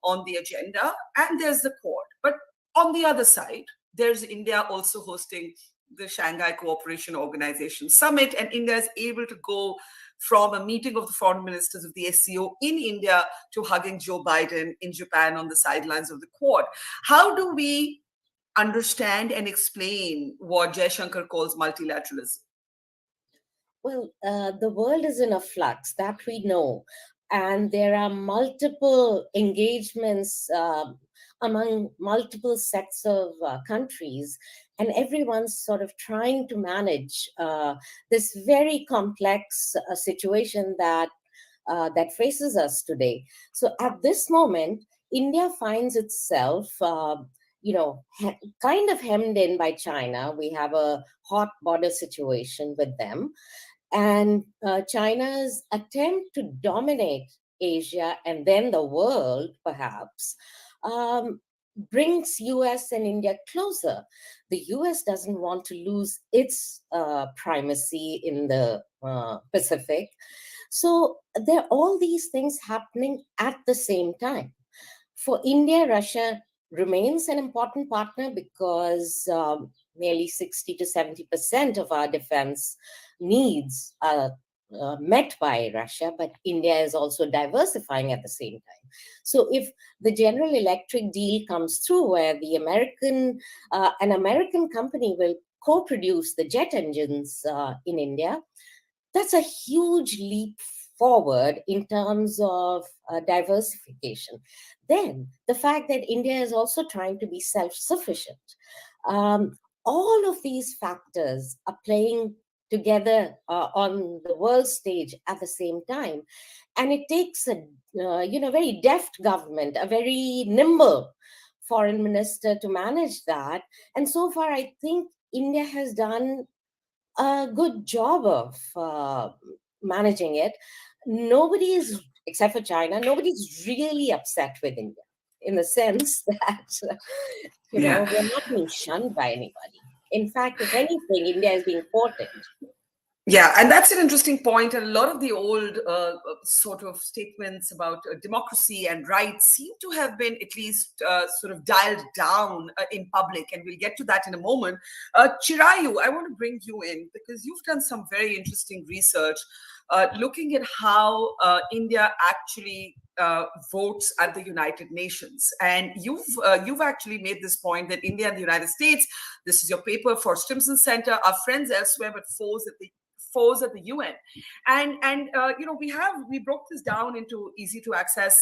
Speaker 12: on the agenda. And there's the Quad. But on the other side, there's India also hosting the Shanghai Cooperation Organization Summit, and India is able to go from a meeting of the foreign ministers of the SCO in India to hugging Joe Biden in Japan on the sidelines of the Quad. How do we understand and explain what Jaishankar calls multilateralism?
Speaker 15: Well, the world is in a flux, that we know. And there are multiple engagements among multiple sets of countries, and everyone's sort of trying to manage this very complex situation that faces us today. So at this moment, India finds itself, kind of hemmed in by China. We have a hot border situation with them. And China's attempt to dominate Asia and then the world, perhaps, brings US and India closer. The US doesn't want to lose its primacy in the Pacific. So there are all these things happening at the same time. For India, Russia remains an important partner because nearly 60 to 70% of our defense needs are met by Russia, but India is also diversifying at the same time. So if the General Electric deal comes through, where the an American company will co-produce the jet engines in India, that's a huge leap forward in terms of diversification. Then the fact that India is also trying to be self-sufficient. All of these factors are playing together on the world stage at the same time. And it takes a very deft government, a very nimble foreign minister to manage that. And so far, I think India has done a good job of managing it. Nobody is, except for China, nobody's really upset with India in the sense that, we're not being shunned by anybody. In fact, if anything, India is being courted.
Speaker 12: Yeah, and that's an interesting point. And a lot of the old sort of statements about democracy and rights seem to have been at least sort of dialed down in public. And we'll get to that in a moment. Chirayu, I want to bring you in because you've done some very interesting research looking at how India actually votes at the United Nations. And you've actually made this point that India and the United States, this is your paper for Stimson Center, are friends elsewhere but foes at the UN. And we broke this down into easy to access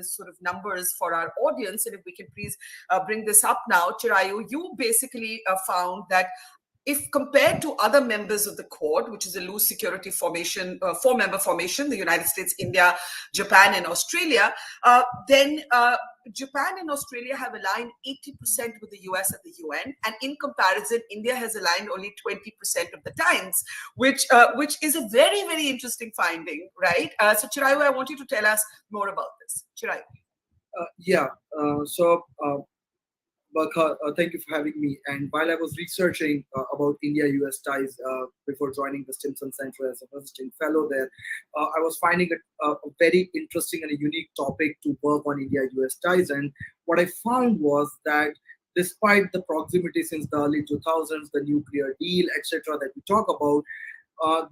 Speaker 12: sort of numbers for our audience. And if we can please bring this up now, Chirayu, you basically found that if compared to other members of the Quad, which is a loose security formation, four-member formation, the United States, India, Japan, and Australia, then Japan and Australia have aligned 80% with the US at the UN, and in comparison, India has aligned only 20% of the times, which is a very, very interesting finding, right? So Chirayu, I want you to tell us more about this. Chirayu.
Speaker 16: Barkha, thank you for having me. And while I was researching about India-US ties before joining the Stimson Center as a visiting fellow there, I was finding it a very interesting and a unique topic to work on India-US ties. And what I found was that despite the proximity since the early 2000s, the nuclear deal, etc., that we talk about,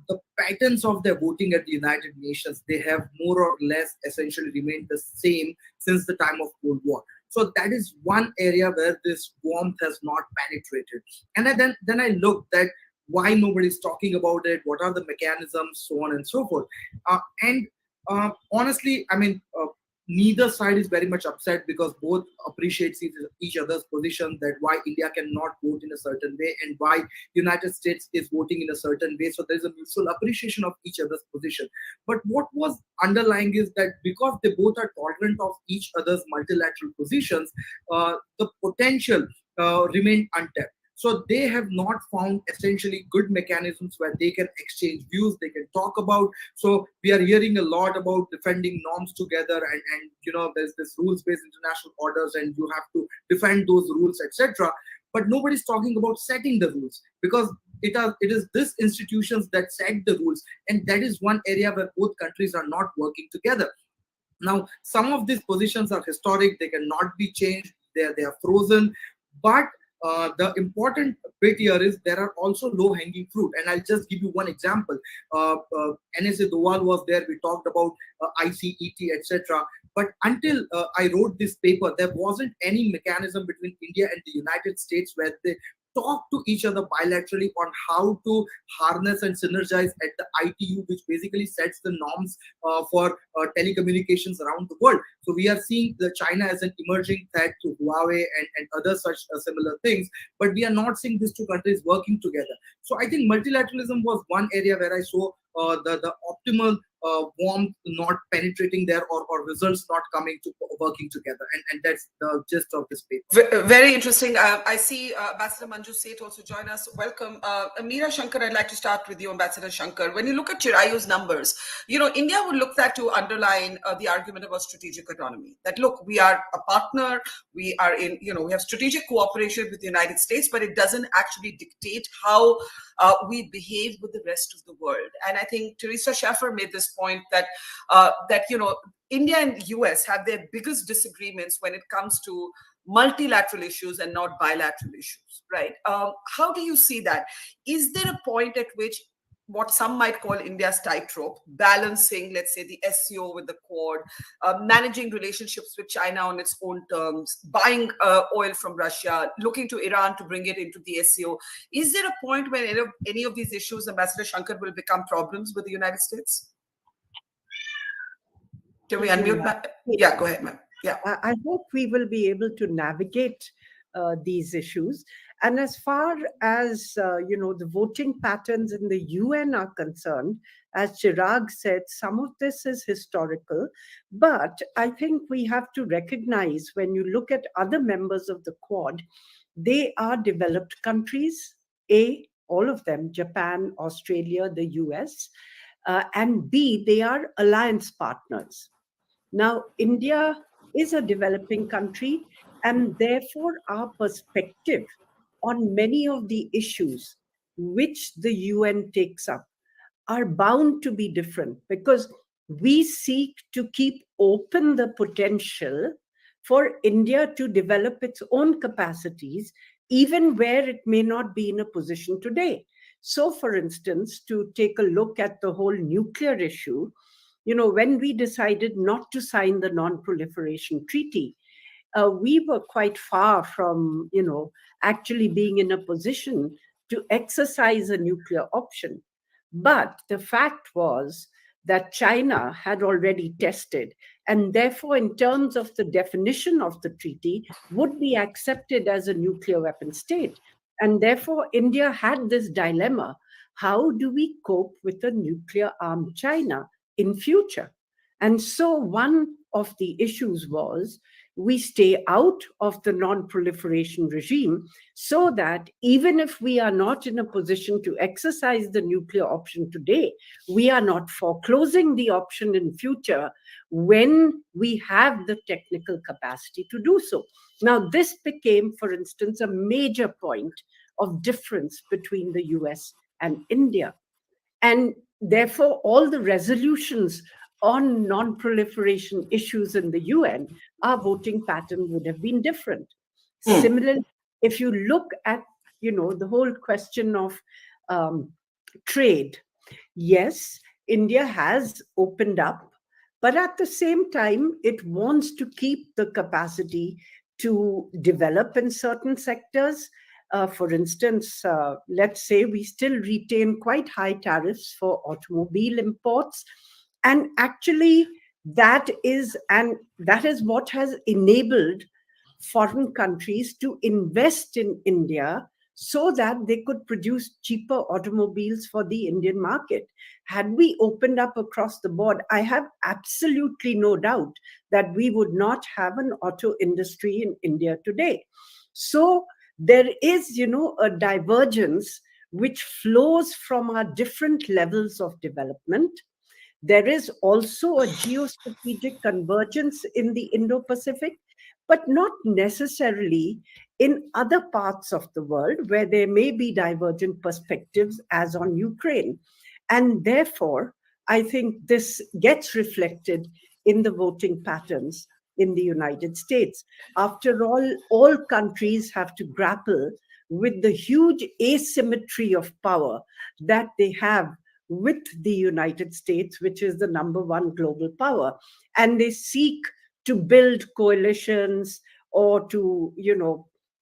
Speaker 16: the patterns of their voting at the United Nations, they have more or less essentially remained the same since the time of Cold War. So that is one area where this warmth has not penetrated. And then I looked at why nobody's talking about it, what are the mechanisms, so on and so forth. Honestly, I mean, neither side is very much upset because both appreciate each other's position, that why India cannot vote in a certain way and why United States is voting in a certain way. So there's a mutual appreciation of each other's position. But what was underlying is that because they both are tolerant of each other's multilateral positions, the potential remained untapped. So they have not found essentially good mechanisms where they can exchange views, they can talk about. So we are hearing a lot about defending norms together, and you know, there's this rules-based international orders, and you have to defend those rules, etc. But nobody's talking about setting the rules, because it is these institutions that set the rules, and that is one area where both countries are not working together. Now, some of these positions are historic; they cannot be changed. They are frozen, but the important bit here is there are also low-hanging fruit, and I'll just give you one example. NSA Dowal was there. We talked about ICET, etc. But until I wrote this paper, there wasn't any mechanism between India and the United States where they talk to each other bilaterally on how to harness and synergize at the ITU, which basically sets the norms for telecommunications around the world. So we are seeing the China as an emerging threat to Huawei and other such similar things, but we are not seeing these two countries working together. So I think multilateralism was one area where I saw the optimal warmth not penetrating there, or results not coming to working together, and that's the gist of this paper.
Speaker 12: Very interesting. I see Ambassador Manju Seth also join us. Welcome. Meera Shankar, I'd like to start with you, Ambassador Shankar. When you look at Chirayu's numbers, you know, India would look that to underline the argument about strategic autonomy. That look, we are a partner, we are in, you know, we have strategic cooperation with the United States, but it doesn't actually dictate how we behave with the rest of the world. And I think Teresa Schaffer made this point that you know, India and US have their biggest disagreements when it comes to multilateral issues and not bilateral issues, right? How do you see that? Is there a point at which what some might call India's tightrope, balancing, let's say, the SCO with the Quad, managing relationships with China on its own terms, buying oil from Russia, looking to Iran to bring it into the SCO. Is there a point when any of these issues, Ambassador Shankar, will become problems with the United States? Can we unmute? Yeah, go ahead, ma'am. Yeah.
Speaker 11: I hope we will be able to navigate these issues. And as far as, you know, the voting patterns in the UN are concerned, as Chirag said, some of this is historical. But I think we have to recognize, when you look at other members of the Quad, they are developed countries, all of them, Japan, Australia, the US, and B, they are alliance partners. Now, India is a developing country, and therefore our perspective on many of the issues which the UN takes up are bound to be different, because we seek to keep open the potential for India to develop its own capacities, even where it may not be in a position today. So, for instance, to take a look at the whole nuclear issue, you know, when we decided not to sign the Non-Proliferation Treaty, we were quite far from, you know, actually being in a position to exercise a nuclear option. But the fact was that China had already tested, and therefore, in terms of the definition of the treaty, would be accepted as a nuclear weapon state. And therefore, India had this dilemma. How do we cope with a nuclear-armed China in future? And so one of the issues was we stay out of the non-proliferation regime so that even if we are not in a position to exercise the nuclear option today, we are not foreclosing the option in future when we have the technical capacity to do so. Now, this became, for instance, a major point of difference between the US and India. And therefore, all the resolutions on non-proliferation issues in the UN, our voting pattern would have been different. Similarly, if you look at, the whole question of trade, yes, India has opened up, but at the same time, it wants to keep the capacity to develop in certain sectors. For instance, let's say we still retain quite high tariffs for automobile imports. And actually, that is what has enabled foreign countries to invest in India so that they could produce cheaper automobiles for the Indian market. Had we opened up across the board, I have absolutely no doubt that we would not have an auto industry in India today. So there is, a divergence which flows from our different levels of development. There is also a geostrategic convergence in the Indo-Pacific, but not necessarily in other parts of the world where there may be divergent perspectives, as on Ukraine. And therefore, I think this gets reflected in the voting patterns in the United States. After all countries have to grapple with the huge asymmetry of power that they have with the United States, which is the number one global power. And they seek to build coalitions or to,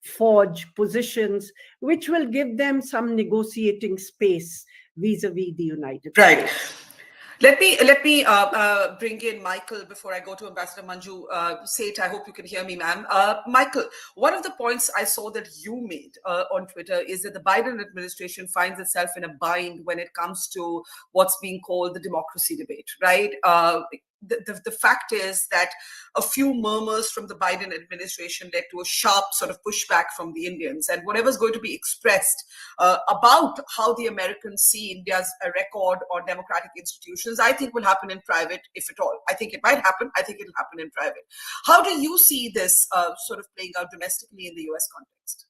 Speaker 11: forge positions, which will give them some negotiating space vis-a-vis the United States.
Speaker 12: Let me bring in Michael before I go to Ambassador Manju. Seth, I hope you can hear me, ma'am. Michael, one of the points I saw that you made on Twitter is that the Biden administration finds itself in a bind when it comes to what's being called the democracy debate, right? The fact is that a few murmurs from the Biden administration led to a sharp sort of pushback from the Indians, and whatever's going to be expressed about how the Americans see India's record or democratic institutions, I think will happen in private, if at all. I think it might happen. I think it'll happen in private. How do you see this sort of playing out domestically in the US context?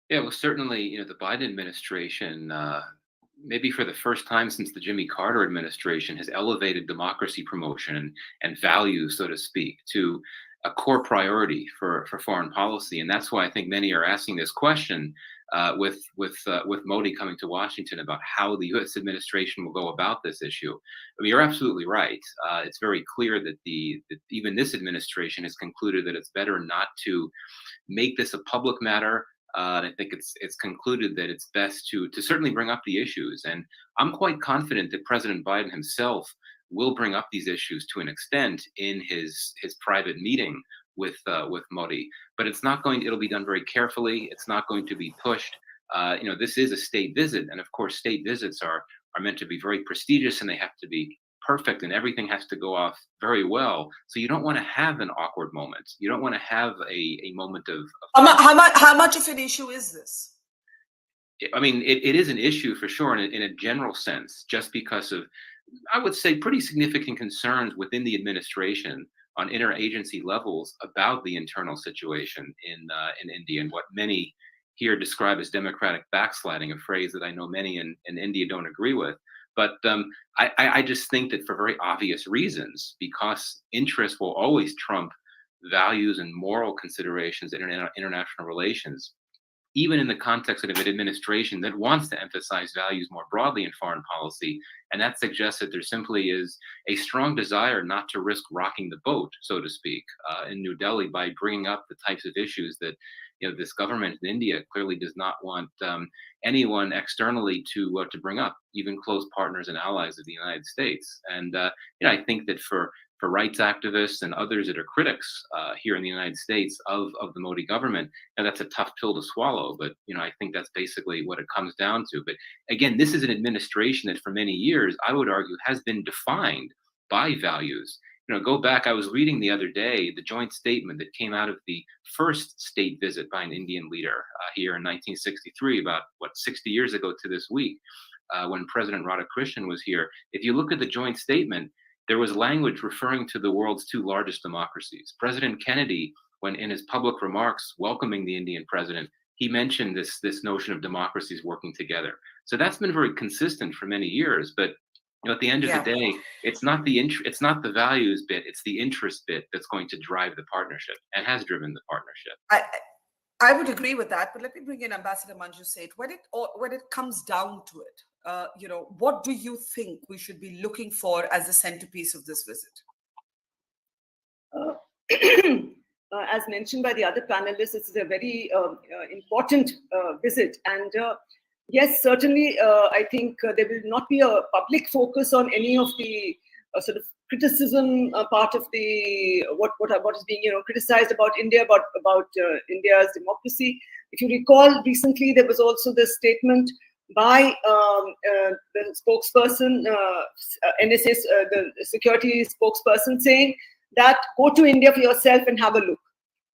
Speaker 14: Yeah, well, certainly, the Biden administration, maybe for the first time since the Jimmy Carter administration, has elevated democracy promotion and values, so to speak, to a core priority for foreign policy. And that's why I think many are asking this question with Modi coming to Washington about how the U.S. administration will go about this issue. I mean, you're absolutely right. It's very clear that that even this administration has concluded that it's better not to make this a public matter. And I think it's concluded that it's best to certainly bring up the issues. And I'm quite confident that President Biden himself will bring up these issues to an extent in his private meeting with Modi. But it'll be done very carefully. It's not going to be pushed. This is a state visit. And of course, state visits are meant to be very prestigious, and they have to be perfect, and everything has to go off very well. So you don't want to have an awkward moment. You don't want to have a moment of
Speaker 12: how much of an issue is this?
Speaker 14: I mean, it is an issue for sure in a general sense, just because of, I would say, pretty significant concerns within the administration on interagency levels about the internal situation in India, and what many here describe as democratic backsliding, a phrase that I know many in India don't agree with. But I just think that for very obvious reasons, because interest will always trump values and moral considerations in international relations, even in the context of an administration that wants to emphasize values more broadly in foreign policy. And that suggests that there simply is a strong desire not to risk rocking the boat, so to speak, in New Delhi by bringing up the types of issues that this government in India clearly does not want anyone externally to bring up, even close partners and allies of the United States. And I think that for for rights activists and others that are critics here in the United States of the Modi government. And that's a tough pill to swallow, but I think that's basically what it comes down to. But again, this is an administration that for many years, I would argue, has been defined by values. Go back, I was reading the other day the joint statement that came out of the first state visit by an Indian leader here in 1963, about 60 years ago to this week, when President Radhakrishnan was here. If you look at the joint statement, there was language referring to the world's two largest democracies. President Kennedy, when in his public remarks welcoming the Indian president, he mentioned this notion of democracies working together. So that's been very consistent for many years. But at the end of the day, it's not the values bit, it's the interest bit that's going to drive the partnership and has driven the partnership.
Speaker 12: I would agree with that, but let me bring in Ambassador Manju Seth. When it comes down to it, what do you think we should be looking for as the centerpiece of this visit?
Speaker 17: As mentioned by the other panelists, it's a very important visit. And yes, certainly, I think there will not be a public focus on any of the sort of criticism part of the what is being criticized about India, about India's democracy. If you recall, recently there was also this statement by the spokesperson, NSA, the security spokesperson, saying that go to India for yourself and have a look.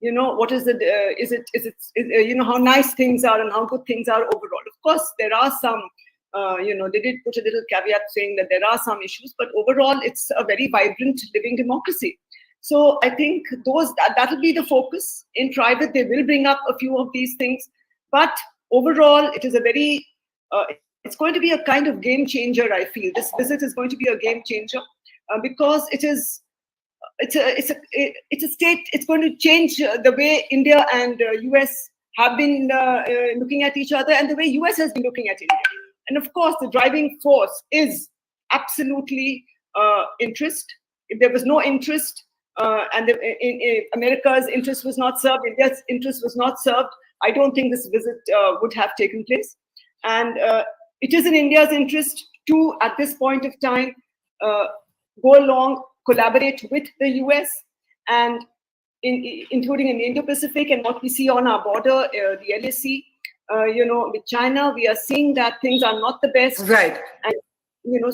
Speaker 17: What is it? Is it how nice things are and how good things are overall. Of course, there are some. They did put a little caveat saying that there are some issues, but overall, it's a very vibrant, living democracy. So I think that will be the focus. In private, they will bring up a few of these things, but overall, it is a very. It's going to be a kind of game changer. I feel this visit is going to be a game changer because it is. It's a state. It's going to change the way India and US have been looking at each other, and the way US has been looking at India. And of course, the driving force is absolutely interest. If there was no interest, and America's interest was not served, India's interest was not served, I don't think this visit would have taken place. And it is in India's interest to, at this point of time, go along, collaborate with the US, and including in the Indo-Pacific and what we see on our border, the LAC. With China, we are seeing that things are not the best.
Speaker 12: Right.
Speaker 17: And,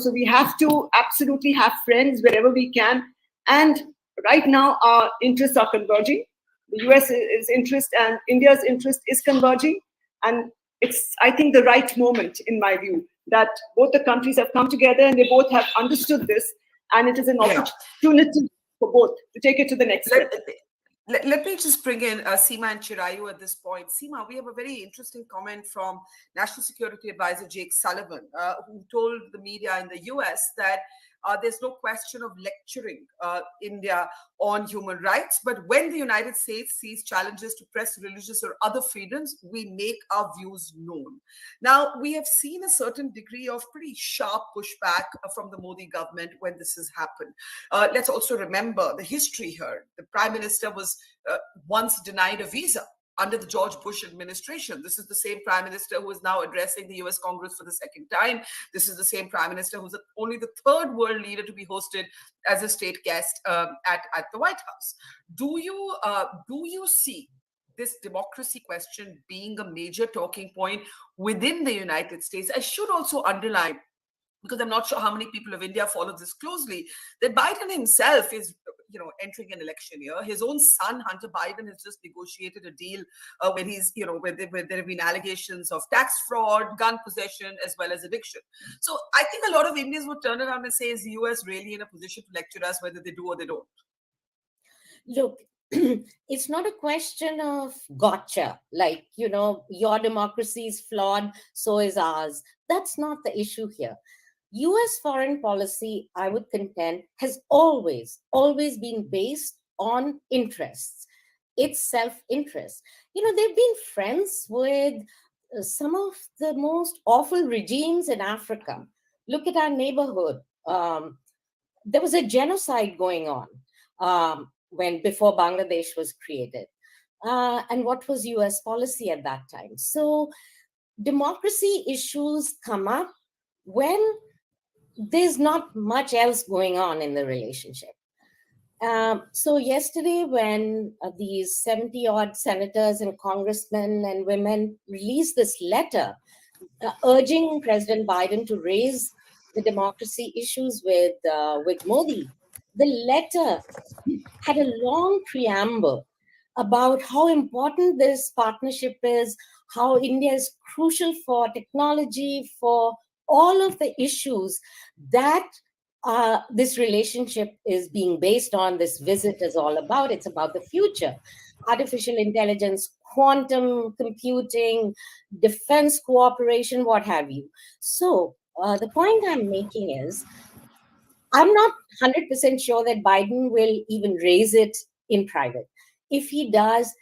Speaker 17: so we have to absolutely have friends wherever we can. And right now, our interests are converging. The US's interest and India's interest is converging. And it's, I think, the right moment, in my view, that both the countries have come together and they both have understood this. And it is an opportunity for both to take it to the next step.
Speaker 12: Let me just bring in Seema and Chirayu at this point. Seema, we have a very interesting comment from National Security Advisor Jake Sullivan, who told the media in the US that there's no question of lecturing India on human rights, but when the United States sees challenges to press religious or other freedoms, we make our views known. Now, we have seen a certain degree of pretty sharp pushback from the Modi government when this has happened. Let's also remember the history here. The Prime Minister was once denied a visa under the George Bush administration. This is the same Prime Minister who is now addressing the US Congress for the second time. This is the same Prime Minister who's only the third world leader to be hosted as a state guest at the White House. Do you see this democracy question being a major talking point within the United States? I should also underline, because I'm not sure how many people of India follow this closely, that Biden himself is entering an election year. His own son, Hunter Biden, has just negotiated a deal where he's, where there have been allegations of tax fraud, gun possession, as well as eviction. So I think a lot of Indians would turn around and say, is the US really in a position to lecture us whether they do or they don't?
Speaker 15: Look, it's not a question of gotcha, like, your democracy is flawed, so is ours. That's not the issue here. US foreign policy, I would contend, has always been based on interests. It's self-interest. They've been friends with some of the most awful regimes in Africa. Look at our neighborhood. There was a genocide going on before Bangladesh was created. And what was US policy at that time? So democracy issues come up when there's not much else going on in the relationship. So yesterday, when these 70 odd senators and congressmen and women released this letter urging President Biden to raise the democracy issues with Modi, the letter had a long preamble about how important this partnership is, how India is crucial for technology, for all of the issues that this relationship is being based on, this visit is all about. It's about the future. Artificial intelligence, quantum computing, defense cooperation, what have you. So the point I'm making is, I'm not 100% sure that Biden will even raise it in private. If he does,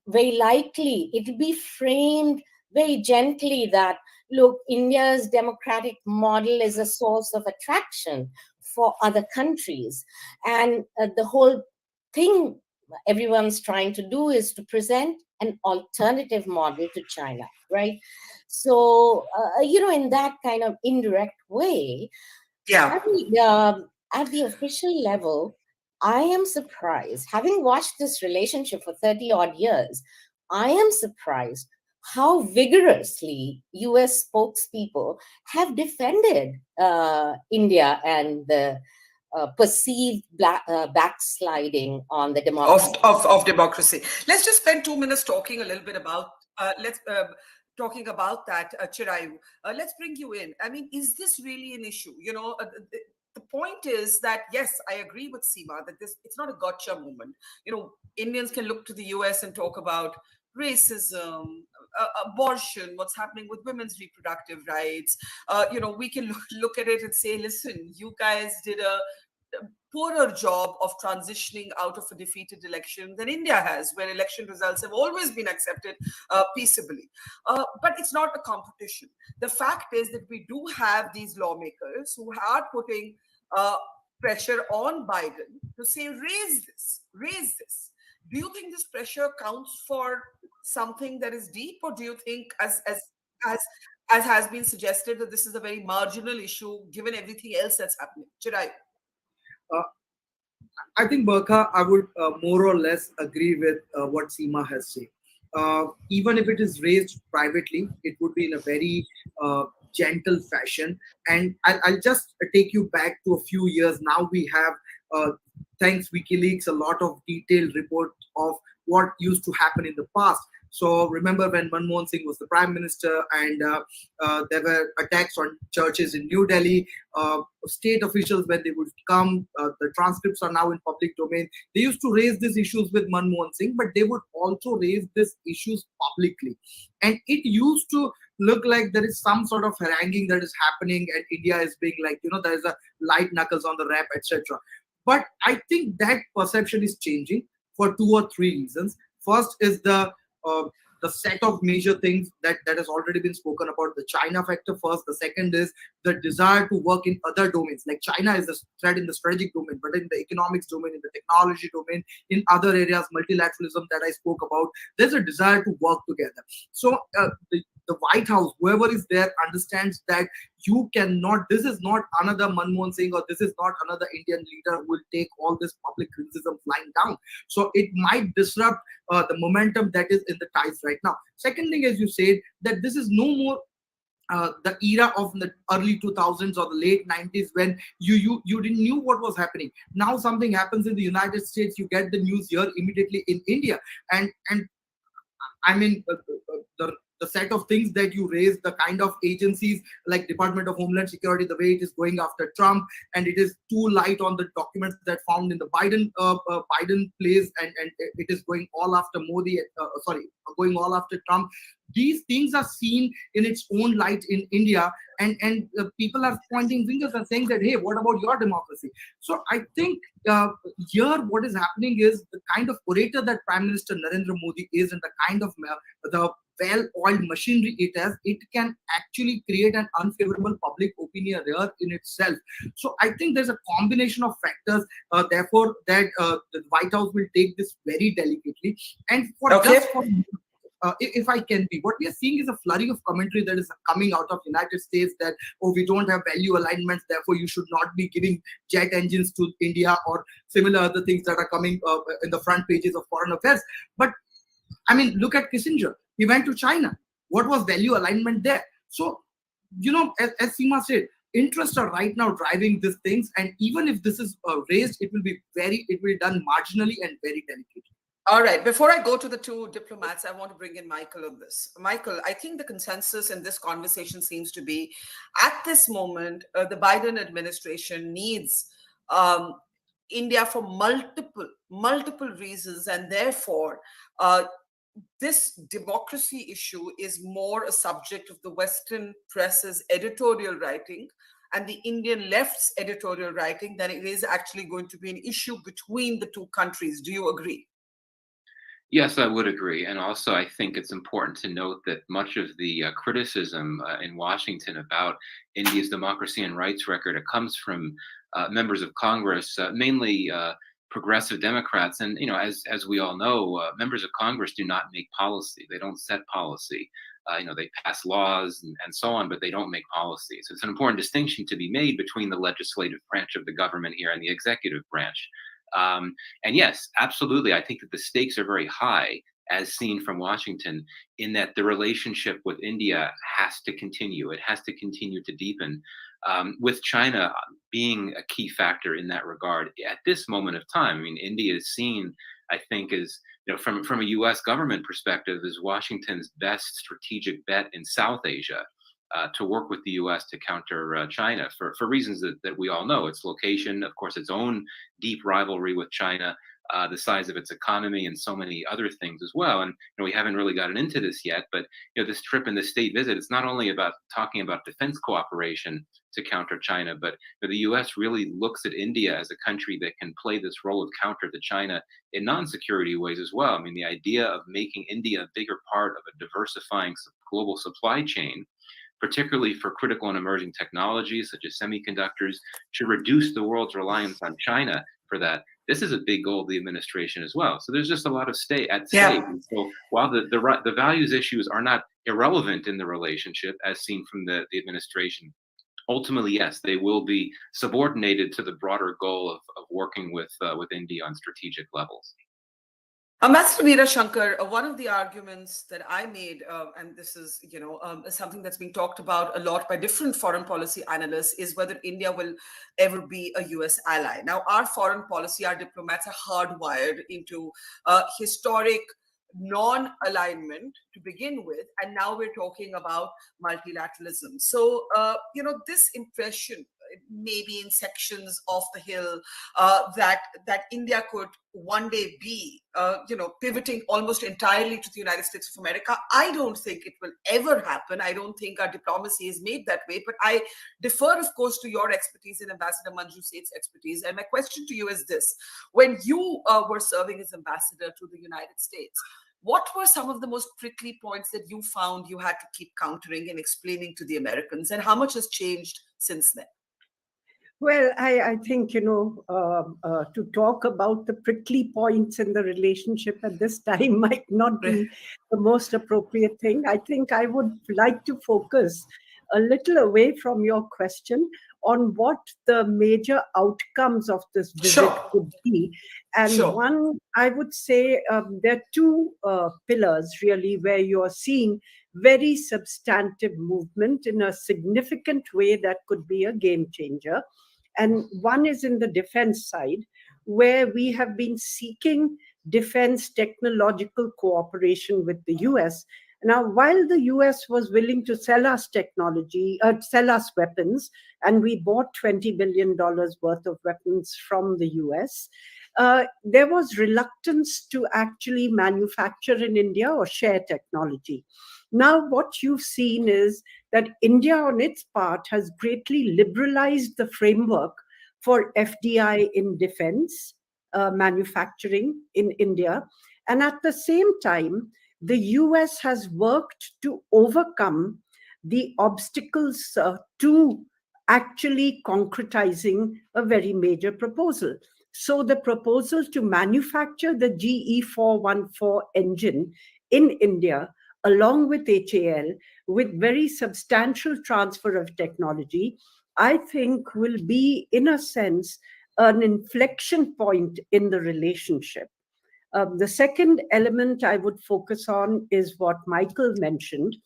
Speaker 15: very likely it'll be framed very gently that, look, India's democratic model is a source of attraction for other countries. And the whole thing everyone's trying to do is to present an alternative model to China, right? So, in that kind of indirect way, at the official level, I am surprised, having watched this relationship for 30 odd years, I am surprised how vigorously US spokespeople have defended India and the perceived backsliding on the democracy.
Speaker 12: Of democracy. Let's just spend 2 minutes talking a little bit about, talking about that, Chirayu. Let's bring you in. I mean, is this really an issue? The point is that, yes, I agree with Seema that it's not a gotcha moment. Indians can look to the US and talk about racism, abortion, what's happening with women's reproductive rights. We can look at it and say, listen, you guys did a poorer job of transitioning out of a defeated election than India has, where election results have always been accepted peaceably. But it's not a competition. The fact is that we do have these lawmakers who are putting pressure on Biden to say, raise this. Do you think this pressure counts for something that is deep, or do you think, as has been suggested, that this is a very marginal issue given everything else that's happening? Chirayu.
Speaker 16: I think, Burkha, I would more or less agree with what Seema has said. Even if it is raised privately, it would be in a very gentle fashion. And I'll just take you back to a few years. Now we have, thanks WikiLeaks, a lot of detailed report of what used to happen in the past. So remember when Manmohan Singh was the Prime Minister and there were attacks on churches in New Delhi, state officials, when they would come, the transcripts are now in public domain. They used to raise these issues with Manmohan Singh, but they would also raise these issues publicly. And it used to look like there is some sort of haranguing that is happening and India is being like, there is a light knuckles on the rap, etc. But I think that perception is changing for 2 or 3 reasons. First is the set of major things that has already been spoken about, the China factor first. The second is the desire to work in other domains. Like China is a threat in the strategic domain, but in the economics domain, in the technology domain, in other areas, multilateralism that I spoke about, there's a desire to work together. So the White House, whoever is there, understands that this is not another Manmohan Singh, or this is not another Indian leader who will take all this public criticism flying down. So it might disrupt the momentum that is in the ties right now. Second thing, as you said, that this is no more the era of the early 2000s or the late 90s when you didn't knew what was happening. Now something happens in the United States, you get the news here immediately in India. And I mean, the set of things that you raised, the kind of agencies like Department of Homeland Security, the way it is going after Trump, and it is too light on the documents that found in the Biden place, and it is going all after Modi, going all after Trump. These things are seen in its own light in India, and people are pointing fingers and saying that, hey, what about your democracy? So I think here what is happening is the kind of orator that Prime Minister Narendra Modi is, and the kind of the well-oiled machinery it has, it can actually create an unfavorable public opinion here in itself. So I think there's a combination of factors, therefore, that the White House will take this very delicately. And if I can be, what we are seeing is a flurry of commentary that is coming out of United States that, oh, we don't have value alignments, therefore you should not be giving jet engines to India, or similar other things that are coming in the front pages of foreign affairs. But I mean, look at Kissinger. He went to China. What was value alignment there? So, as Seema said, interests are right now driving these things, and even if this is raised, it will be done marginally and very delicately.
Speaker 12: All right. Before I go to the two diplomats, I want to bring in Michael on this. Michael, I think the consensus in this conversation seems to be, at this moment, the Biden administration needs India for multiple reasons, and therefore, this democracy issue is more a subject of the Western press's editorial writing and the Indian left's editorial writing than it is actually going to be an issue between the two countries. Do you agree?
Speaker 14: Yes, I would agree. And also, I think it's important to note that much of the criticism in Washington about India's democracy and rights record, it comes from members of Congress, mainly progressive Democrats. And, as we all know, members of Congress do not make policy. They don't set policy. They pass laws and so on, but they don't make policy. So it's an important distinction to be made between the legislative branch of the government here and the executive branch. And yes, absolutely. I think that the stakes are very high, as seen from Washington, in that the relationship with India has to continue. It has to continue to deepen, with China being a key factor in that regard at this moment of time. I mean, India is seen, I think, as from a U.S. government perspective, as Washington's best strategic bet in South Asia. To work with the U.S. to counter China for reasons that we all know. Its location, of course, its own deep rivalry with China, the size of its economy, and so many other things as well. And we haven't really gotten into this yet, but this trip and this state visit, it's not only about talking about defense cooperation to counter China, but the U.S. really looks at India as a country that can play this role of counter to China in non-security ways as well. I mean, the idea of making India a bigger part of a diversifying global supply chain, particularly for critical and emerging technologies such as semiconductors, to reduce the world's reliance on China for that. This is a big goal of the administration as well. So there's just a lot of stake. And so while the values issues are not irrelevant in the relationship, as seen from the administration, ultimately, yes, they will be subordinated to the broader goal of working with India on strategic levels.
Speaker 12: Ambassador Veera Shankar, one of the arguments that I made, and this is something that's being talked about a lot by different foreign policy analysts, is whether India will ever be a US ally. Now, our foreign policy, our diplomats are hardwired into historic non-alignment to begin with, and now we're talking about multilateralism. So, this impression, maybe in sections of the Hill, that India could one day be, pivoting almost entirely to the United States of America. I don't think it will ever happen. I don't think our diplomacy is made that way. But I defer, of course, to your expertise and Ambassador Manju Seth's expertise. And my question to you is this: when you were serving as ambassador to the United States, what were some of the most prickly points that you found you had to keep countering and explaining to the Americans, and how much has changed since then?
Speaker 11: Well, I think, to talk about the prickly points in the relationship at this time might not be the most appropriate thing. I think I would like to focus a little away from your question on what the major outcomes of this visit could be. And one, I would say there are two pillars really where you're seeing very substantive movement in a significant way that could be a game changer. And one is in the defense side, where we have been seeking defense technological cooperation with the US. Now, while the US was willing to sell us sell us weapons, and we bought $20 billion worth of weapons from the US, there was reluctance to actually manufacture in India or share technology. Now, what you've seen is that India, on its part, has greatly liberalized the framework for FDI in defense manufacturing in India. And at the same time, the US has worked to overcome the obstacles to actually concretizing a very major proposal. So the proposal to manufacture the GE414 engine in India, along with HAL, with very substantial transfer of technology, I think will be, in a sense, an inflection point in the relationship. The second element I would focus on is what Michael mentioned,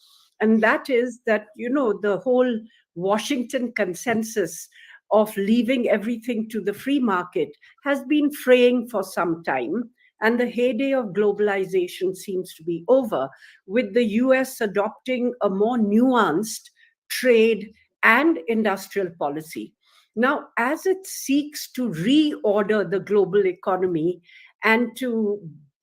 Speaker 11: and that is that, the whole Washington consensus of leaving everything to the free market has been fraying for some time, and the heyday of globalization seems to be over, with the US adopting a more nuanced trade and industrial policy. Now, as it seeks to reorder the global economy and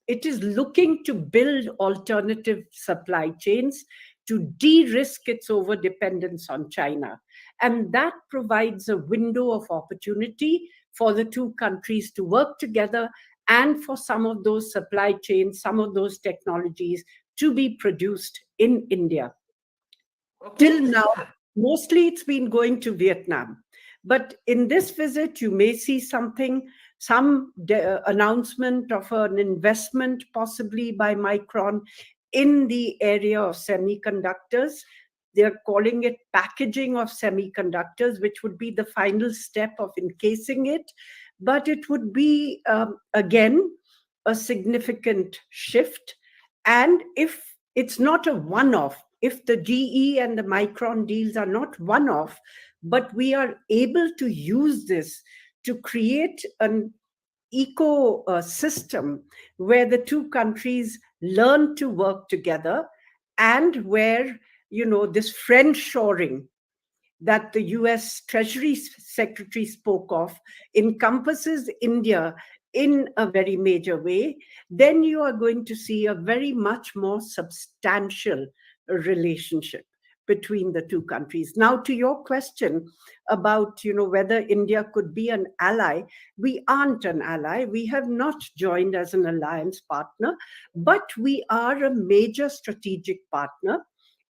Speaker 11: it is looking to build alternative supply chains to de-risk its overdependence on China. And that provides a window of opportunity for the two countries to work together and for some of those supply chains, some of those technologies to be produced in India. Till now, mostly it's been going to Vietnam. But in this visit, you may see some announcement of an investment possibly by Micron in the area of semiconductors. They're calling it packaging of semiconductors, which would be the final step of encasing it. But it would be, again, a significant shift. And if it's not a one-off, if the GE and the Micron deals are not one-off, but we are able to use this to create an ecosystem where the two countries learn to work together, and where, this friend-shoring that the US Treasury Secretary spoke of encompasses India in a very major way, then you are going to see a very much more substantial relationship between the two countries. Now, to your question about, whether India could be an ally, we aren't an ally. We have not joined as an alliance partner, but we are a major strategic partner.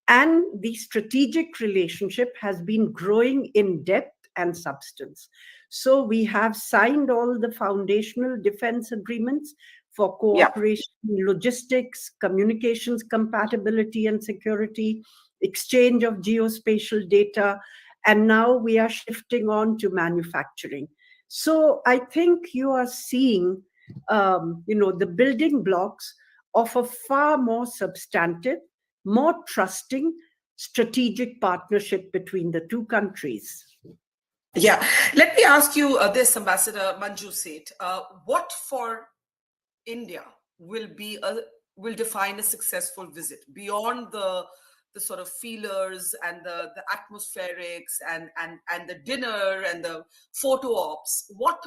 Speaker 11: And the strategic relationship has been growing in depth and substance. So we have signed all the foundational defense agreements for cooperation, logistics, communications compatibility and security, exchange of geospatial data, and now we are shifting on to manufacturing. So I think you are seeing, the building blocks of a far more substantive, more trusting strategic partnership between the two countries.
Speaker 12: Yeah, let me ask you this, Ambassador Manju Seth. What for India will define a successful visit beyond the sort of feelers and the atmospherics and the dinner and the photo ops? What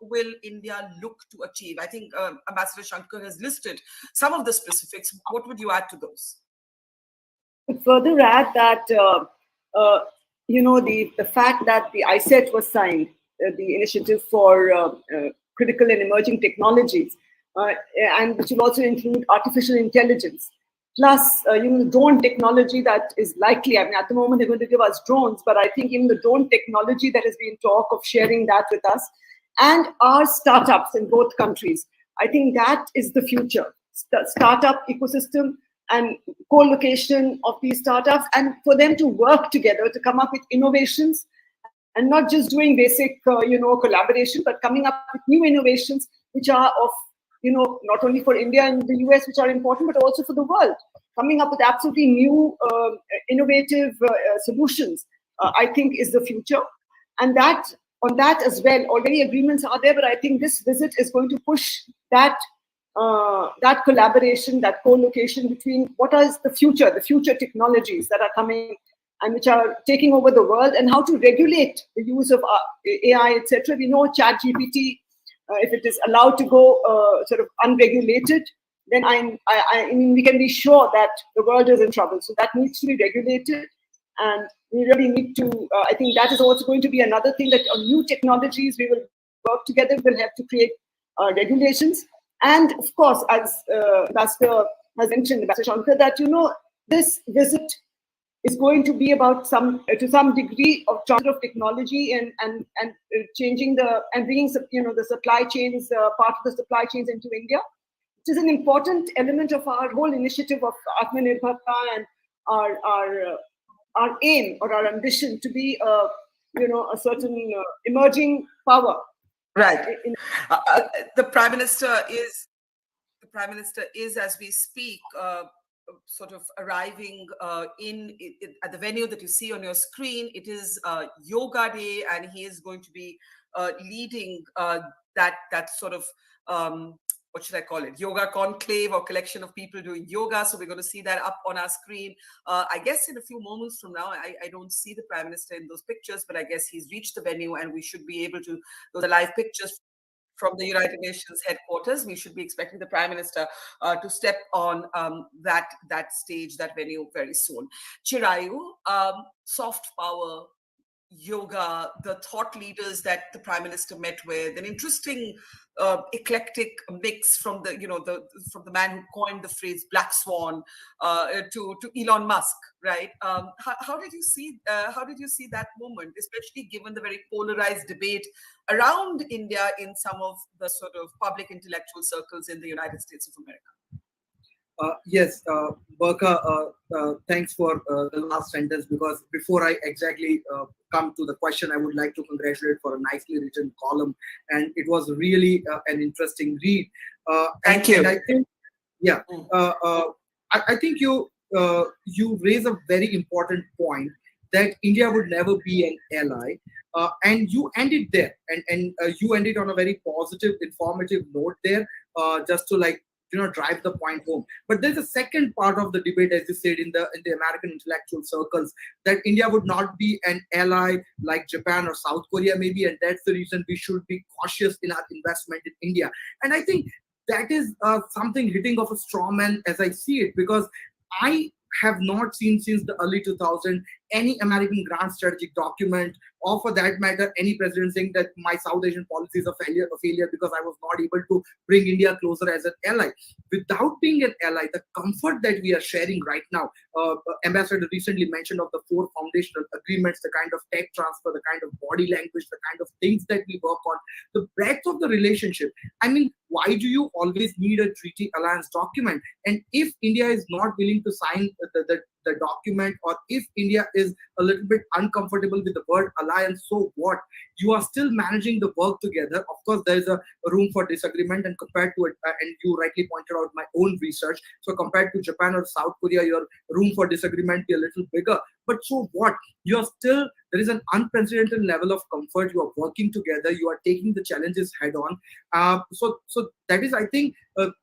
Speaker 12: will India look to achieve? I think Ambassador Shankar has listed some of the specifics. What would you add to those?
Speaker 17: Further add that the fact that the ISET was signed, the Initiative for Critical and Emerging Technologies, and which will also include artificial intelligence, plus drone technology that is likely. I mean, at the moment they're going to give us drones, but I think even the drone technology that has been talk of sharing that with us, and our startups in both countries. I think that is the future. Startup ecosystem and co-location of these startups, and for them to work together to come up with innovations, and not just doing basic, collaboration, but coming up with new innovations which are of, not only for India and the US, which are important, but also for the world. Coming up with absolutely new, innovative solutions, I think is the future. And on that as well, already agreements are there, but I think this visit is going to push that collaboration, that co-location between what is the future technologies that are coming and which are taking over the world, and how to regulate the use of AI, etc. We know ChatGPT, if it is allowed to go sort of unregulated, then I mean, we can be sure that the world is in trouble. So that needs to be regulated, and we really need to, I think that is also going to be another thing, that on new technologies, we will work together, we'll have to create regulations. And of course, as Ambassador has mentioned, Ambassador Shankar, that, this visit is going to be about to some degree of transfer of technology and changing and bringing the supply chains, part of the supply chains into India. It is an important element of our whole initiative of Atmanirbharta and our aim or our ambition to be a certain emerging power.
Speaker 12: Right. The Prime Minister is, as we speak, sort of arriving at the venue that you see on your screen. It is Yoga Day, and he is going to be leading that sort of what should I call it? Yoga conclave or collection of people doing yoga. So we're going to see that up on our screen. I guess in a few moments from now, I don't see the Prime Minister in those pictures, but I guess he's reached the venue and we should be able to, those are live pictures from the United Nations headquarters. We should be expecting the Prime Minister to step on that stage, that venue very soon. Chirayu, soft power, yoga, the thought leaders that the Prime Minister met with, an interesting eclectic mix from from the man who coined the phrase Black Swan to Elon Musk, right? How did you see that moment, especially given the very polarized debate around India in some of the sort of public intellectual circles in the United States of America?
Speaker 16: Yes, Burka, thanks for the last sentence, because before I exactly come to the question, I would like to congratulate for a nicely written column, and it was really an interesting read.
Speaker 12: Thank you.
Speaker 16: And I think, yeah, I think you raise a very important point that India would never be an ally, and you ended there, and you ended on a very positive, informative note there, just to drive the point home. But there's a second part of the debate, as you said, in the American intellectual circles, that India would not be an ally like Japan or South Korea maybe, and that's the reason we should be cautious in our investment in India. And I think that is something hitting of a straw man as I see it, because I have not seen since the early 2000s any American grand strategic document, or for that matter, any president saying that my South Asian policy is a failure because I was not able to bring India closer as an ally. Without being an ally, the comfort that we are sharing right now, Ambassador recently mentioned of the 4 foundational agreements, the kind of tech transfer, the kind of body language, the kind of things that we work on, the breadth of the relationship. I mean, why do you always need a treaty alliance document? And if India is not willing to sign the document, or if India is a little bit uncomfortable with the word alliance, so what? You are still managing the work together. Of course, there is a room for disagreement, and compared to it, and you rightly pointed out my own research, so compared to Japan or South Korea, your room for disagreement be a little bigger. But so what? You are still, there is an unprecedented level of comfort. You are working together. You are taking the challenges head on. So that is, I think,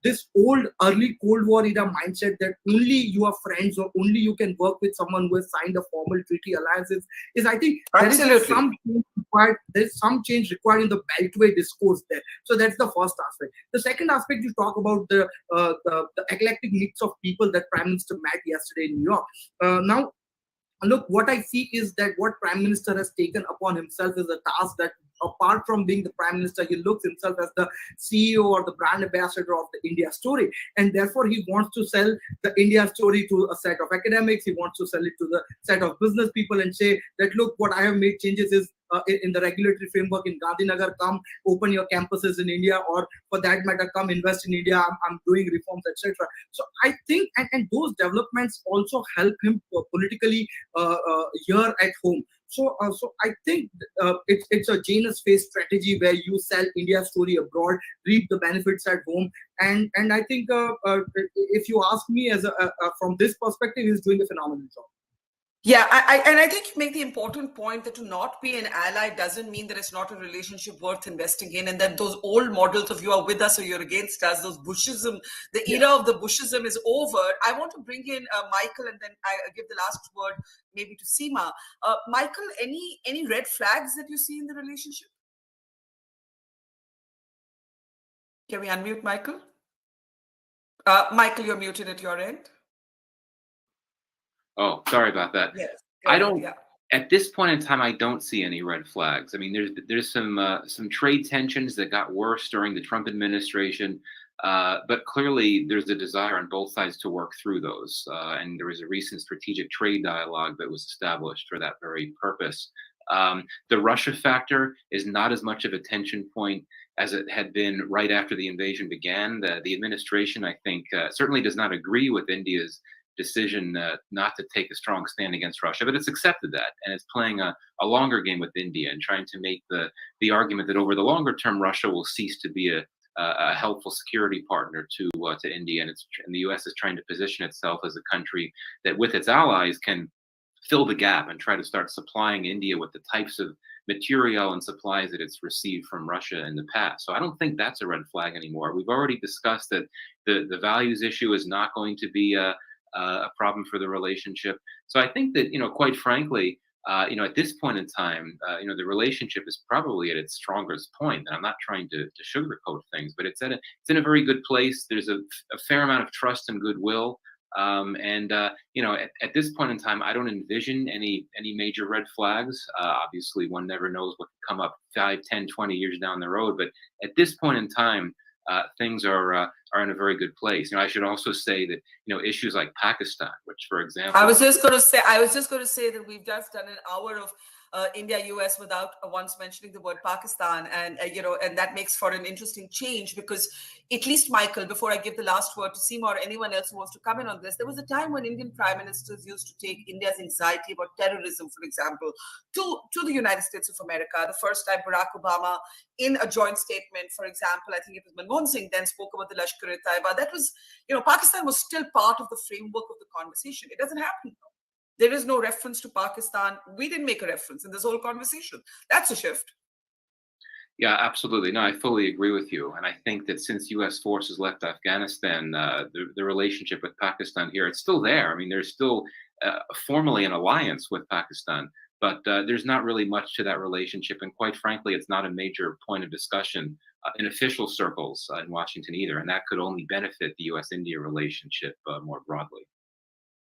Speaker 16: this old early Cold War era mindset that only you are friends or only you can work with someone who has signed a formal treaty alliances is, I think, there is some change required. There's some change required in the Beltway discourse there. So that's the first aspect. The second aspect, you talk about the eclectic mix of people that Prime Minister met yesterday in New York. Now, look, what I see is that what Prime Minister has taken upon himself is a task that, apart from being the Prime Minister, he looks himself as the CEO or the brand ambassador of the India story. And therefore, he wants to sell the India story to a set of academics. He wants to sell it to the set of business people and say that, look, what I have made changes is in the regulatory framework in Gandhinagar, come open your campuses in India, or for that matter, come invest in India. I'm doing reforms, etc. So I think, and those developments also help him politically here at home. So I think it's a Janus phase strategy where you sell India's story abroad, reap the benefits at home, and I think if you ask me, as from this perspective, he's doing a phenomenal job.
Speaker 12: Yeah, I think you make the important point that to not be an ally doesn't mean that it's not a relationship worth investing in, and that those old models of you are with us or you're against us, those Bushism, the era of the Bushism is over. I want to bring in Michael, and then I give the last word maybe to Seema. Michael, any red flags that you see in the relationship? Can we unmute Michael? Michael, you're muted at your end.
Speaker 14: Oh, sorry about that.
Speaker 12: Yes.
Speaker 14: I don't At this point in time, I don't see any red flags. I mean, there's some trade tensions that got worse during the Trump administration, but clearly there's a desire on both sides to work through those. And there was a recent strategic trade dialogue that was established for that very purpose. The Russia factor is not as much of a tension point as it had been right after the invasion began. The administration, I think, certainly does not agree with India's decision not to take a strong stand against Russia, but it's accepted that, and it's playing a longer game with India and trying to make the argument that over the longer term, Russia will cease to be a helpful security partner to India, and the U.S. is trying to position itself as a country that, with its allies, can fill the gap and try to start supplying India with the types of material and supplies that it's received from Russia in the past. So I don't think that's a red flag anymore. We've already discussed that the values issue is not going to be a problem for the relationship. So I think that, quite frankly, at this point in time, the relationship is probably at its strongest point. And I'm not trying to sugarcoat things, but it's in a very good place. There's a fair amount of trust and goodwill. At this point in time, I don't envision any major red flags. Obviously, one never knows what could come up 5, 10, 20 years down the road. But at this point in time, things are in a very good place. I should also say that issues like Pakistan, which, for example,
Speaker 12: I was just going to say that we've just done an hour of India-US without once mentioning the word Pakistan, and and that makes for an interesting change, because at least, Michael, before I give the last word to Seema or anyone else who wants to come in on this, there was a time when Indian prime ministers used to take India's anxiety about terrorism, for example, to the United States of America. The first time Barack Obama, in a joint statement, for example, I think it was Manmohan Singh, then spoke about the Lashkar-e-Taiba. That was, Pakistan was still part of the framework of the conversation. It doesn't happen now. There is no reference to Pakistan. We didn't make a reference in this whole conversation. That's a shift.
Speaker 14: Yeah, absolutely. No, I fully agree with you. And I think that since U.S. forces left Afghanistan, the relationship with Pakistan here, it's still there. I mean, there's still formally an alliance with Pakistan, but there's not really much to that relationship. And quite frankly, it's not a major point of discussion in official circles in Washington either. And that could only benefit the U.S.-India relationship more broadly.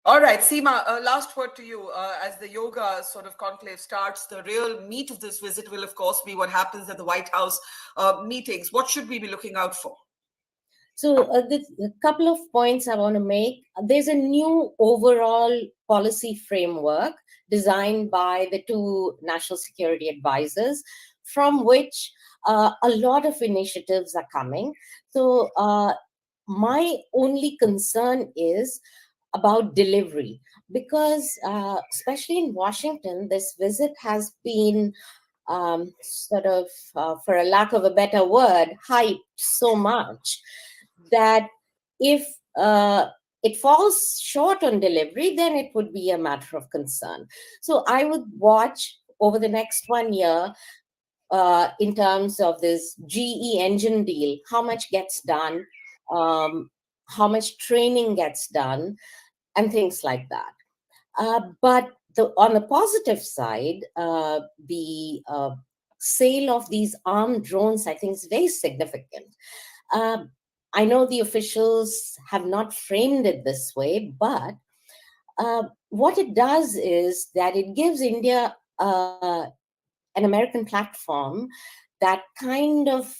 Speaker 12: All right, Seema, last word to you. As the yoga sort of conclave starts, the real meat of this visit will, of course, be what happens at the White House meetings. What should we be looking out for?
Speaker 15: So a couple of points I want to make. There's a new overall policy framework designed by the two national security advisors, from which a lot of initiatives are coming. So my only concern is about delivery, because especially in Washington, this visit has been sort of, for a lack of a better word, hyped so much that if it falls short on delivery, then it would be a matter of concern. So I would watch over the next 1 year in terms of this GE engine deal, how much gets done, how much training gets done, and things like that. But on the positive side, the sale of these armed drones, I think, is very significant. I know the officials have not framed it this way, but what it does is that it gives India an American platform that kind of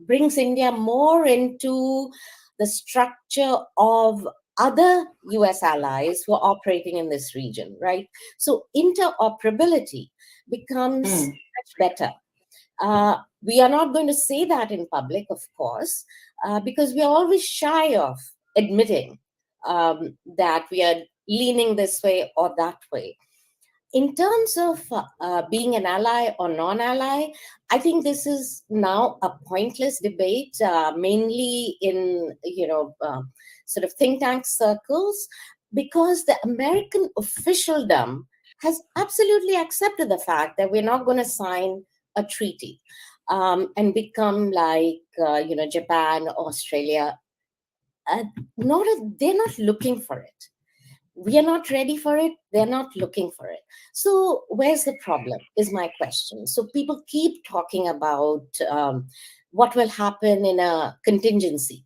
Speaker 15: brings India more into the structure of other US allies who are operating in this region, right? So interoperability becomes much better. We are not going to say that in public, of course, because we are always shy of admitting that we are leaning this way or that way. In terms of being an ally or non-ally, I think this is now a pointless debate, mainly in sort of think tank circles, because the American officialdom has absolutely accepted the fact that we're not going to sign a treaty and become like Japan, Australia. They're not looking for it. We are not ready for it. They're not looking for it. So where's the problem is my question. So people keep talking about what will happen in a contingency.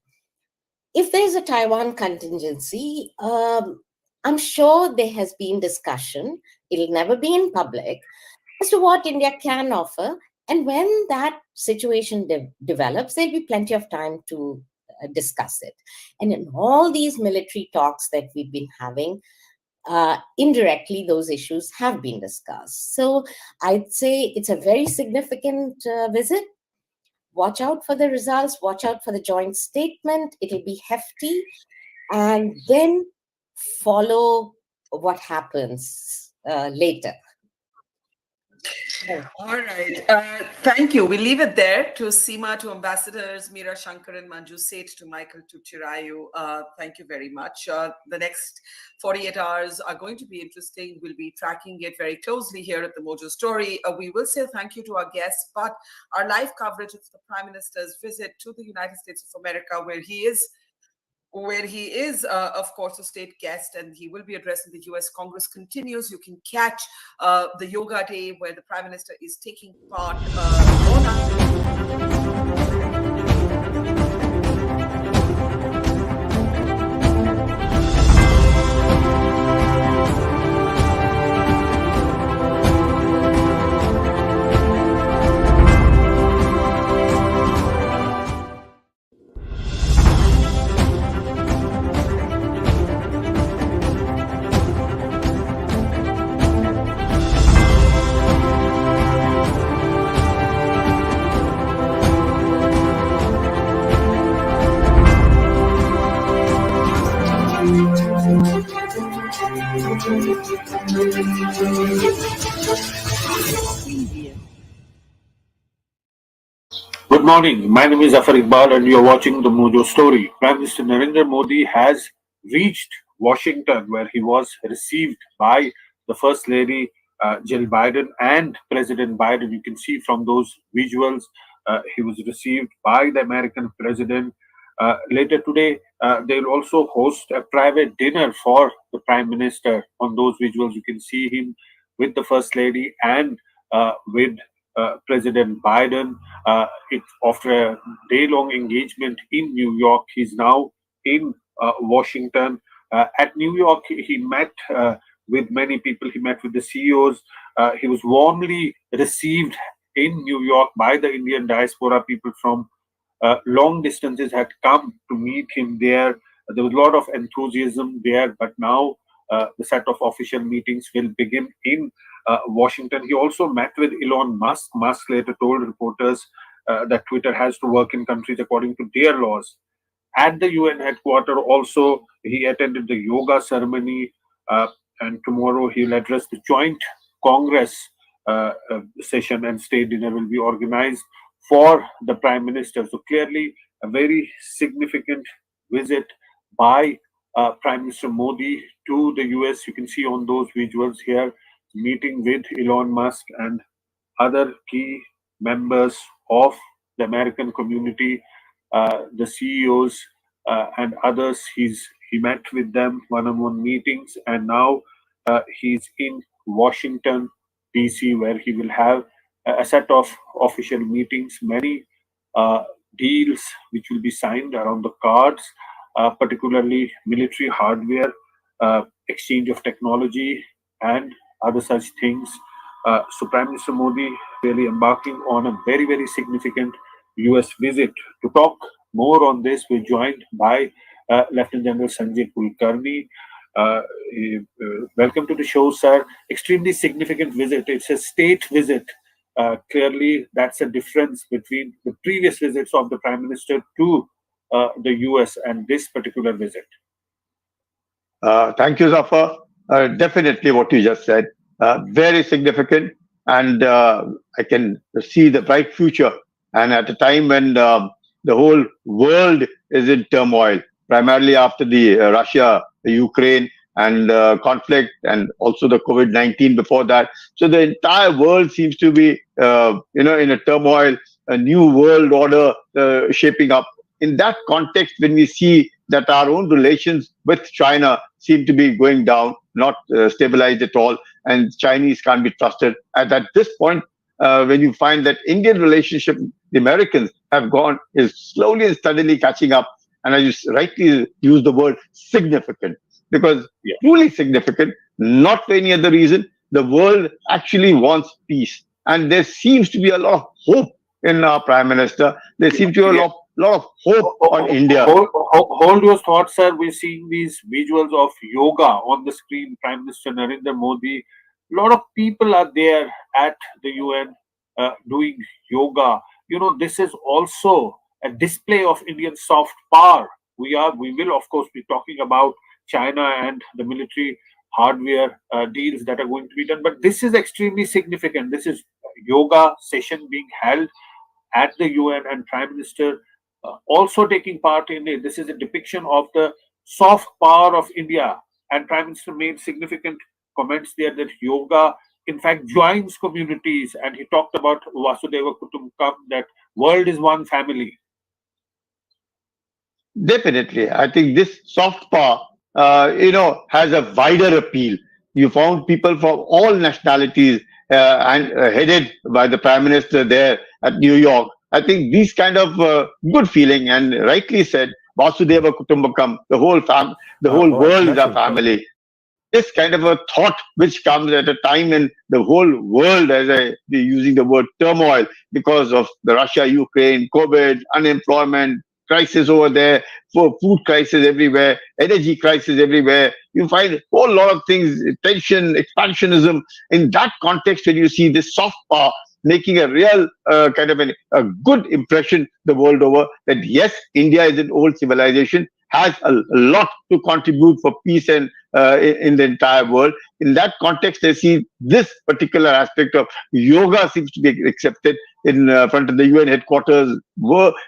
Speaker 15: If there's a Taiwan contingency, I'm sure there has been discussion It'll never be in public, as to what India can offer. And when that situation develops, there'll be plenty of time to discuss it. And in all these military talks that we've been having, indirectly, those issues have been discussed. So I'd say it's a very significant visit. Watch out for the results, watch out for the joint statement. It'll be hefty. And then follow what happens later.
Speaker 12: All right. Thank you. We'll leave it there. To Seema, to Ambassadors Meera Shankar and Manju Seth, to Michael, to Chirayu. Thank you very much. The next 48 hours are going to be interesting. We'll be tracking it very closely here at the Mojo Story. We will say thank you to our guests, but our live coverage of the Prime Minister's visit to the United States of America, where he is, of course, a state guest, and he will be addressing the US Congress, continues. You can catch the Yoga Day, where the Prime Minister is taking part
Speaker 1: Good morning. My name is Zafar Iqbal, and you're watching the Mojo Story. Prime Minister Narendra Modi has reached Washington, where he was received by the First Lady Jill Biden and President Biden. You can see from those visuals, he was received by the American president. Later today, they'll also host a private dinner for the Prime Minister. On those visuals, you can see him with the First Lady and with President Biden. After a day-long engagement in New York, he's now in Washington. At New York, he met with many people. He met with the CEOs. He was warmly received in New York by the Indian diaspora. People from long distances had come to meet him there. There was a lot of enthusiasm there, but now the set of official meetings will begin in Washington. He also met with Elon Musk. Musk later told reporters that Twitter has to work in countries according to their laws. At the UN headquarters, also, he attended the yoga ceremony, and tomorrow he'll address the joint Congress session, and state dinner will be organized for the Prime Minister. So clearly, a very significant visit by Prime Minister Modi to the US. You can see on those visuals here, meeting with Elon Musk and other key members of the American community, the CEOs and others. He met with them, one-on-one meetings, and now he's in Washington, D.C., where he will have a set of official meetings, many deals which will be signed around the cards, particularly military hardware, exchange of technology, and other such things. So Prime Minister Modi really embarking on a very, very significant US visit. To talk more on this, we're joined by Lieutenant General Sanjay Kulkarni. Welcome to the show, sir. Extremely significant visit. It's a state visit. Clearly, that's a difference between the previous visits of the Prime Minister to the US and this particular visit.
Speaker 2: Thank you, Zafar. Definitely what you just said. Very significant, and I can see the bright future. And at a time when the whole world is in turmoil, primarily after the Russia, the Ukraine, and conflict, and also the COVID-19 before that. So the entire world seems to be, in a turmoil, a new world order shaping up. In that context, when we see that our own relations with China seem to be going down, not stabilized at all, and Chinese can't be trusted. And at this point, when you find that Indian relationship, the Americans is slowly and steadily catching up. And I just rightly use the word significant, because truly significant, not for any other reason the world actually wants peace. And there seems to be a lot of hope in our Prime Minister. There seems to be a lot of hope on India.
Speaker 1: Hold your thoughts, sir. We're seeing these visuals of yoga on the screen. Prime Minister Narendra Modi. A lot of people are there at the UN doing yoga. You know, this is also a display of Indian soft power. We will, of course, be talking about China and the military hardware deals that are going to be done. But this is extremely significant. This is yoga session being held at the UN and Prime Minister also taking part in it. This is a depiction of the soft power of India, and Prime Minister made significant comments there that yoga, in fact, joins communities, and he talked about Vasudeva Kutumbakam, that world is one family.
Speaker 2: Definitely. I think this soft power, has a wider appeal. You found people from all nationalities and headed by the Prime Minister there at New York. I think these kind of good feeling, and rightly said, Vasudeva Kutumbakam, the whole world is a family. This kind of a thought which comes at a time when the whole world, as I be using the word turmoil, because of the Russia, Ukraine, COVID, unemployment, crisis over there, for food crisis everywhere, energy crisis everywhere. You find a whole lot of things, tension, expansionism. In that context, when you see this soft power making a real a good impression the world over, that yes, India is an old civilization, has a lot to contribute for peace and in the entire world. In that context, I see this particular aspect of yoga seems to be accepted in front of the UN headquarters,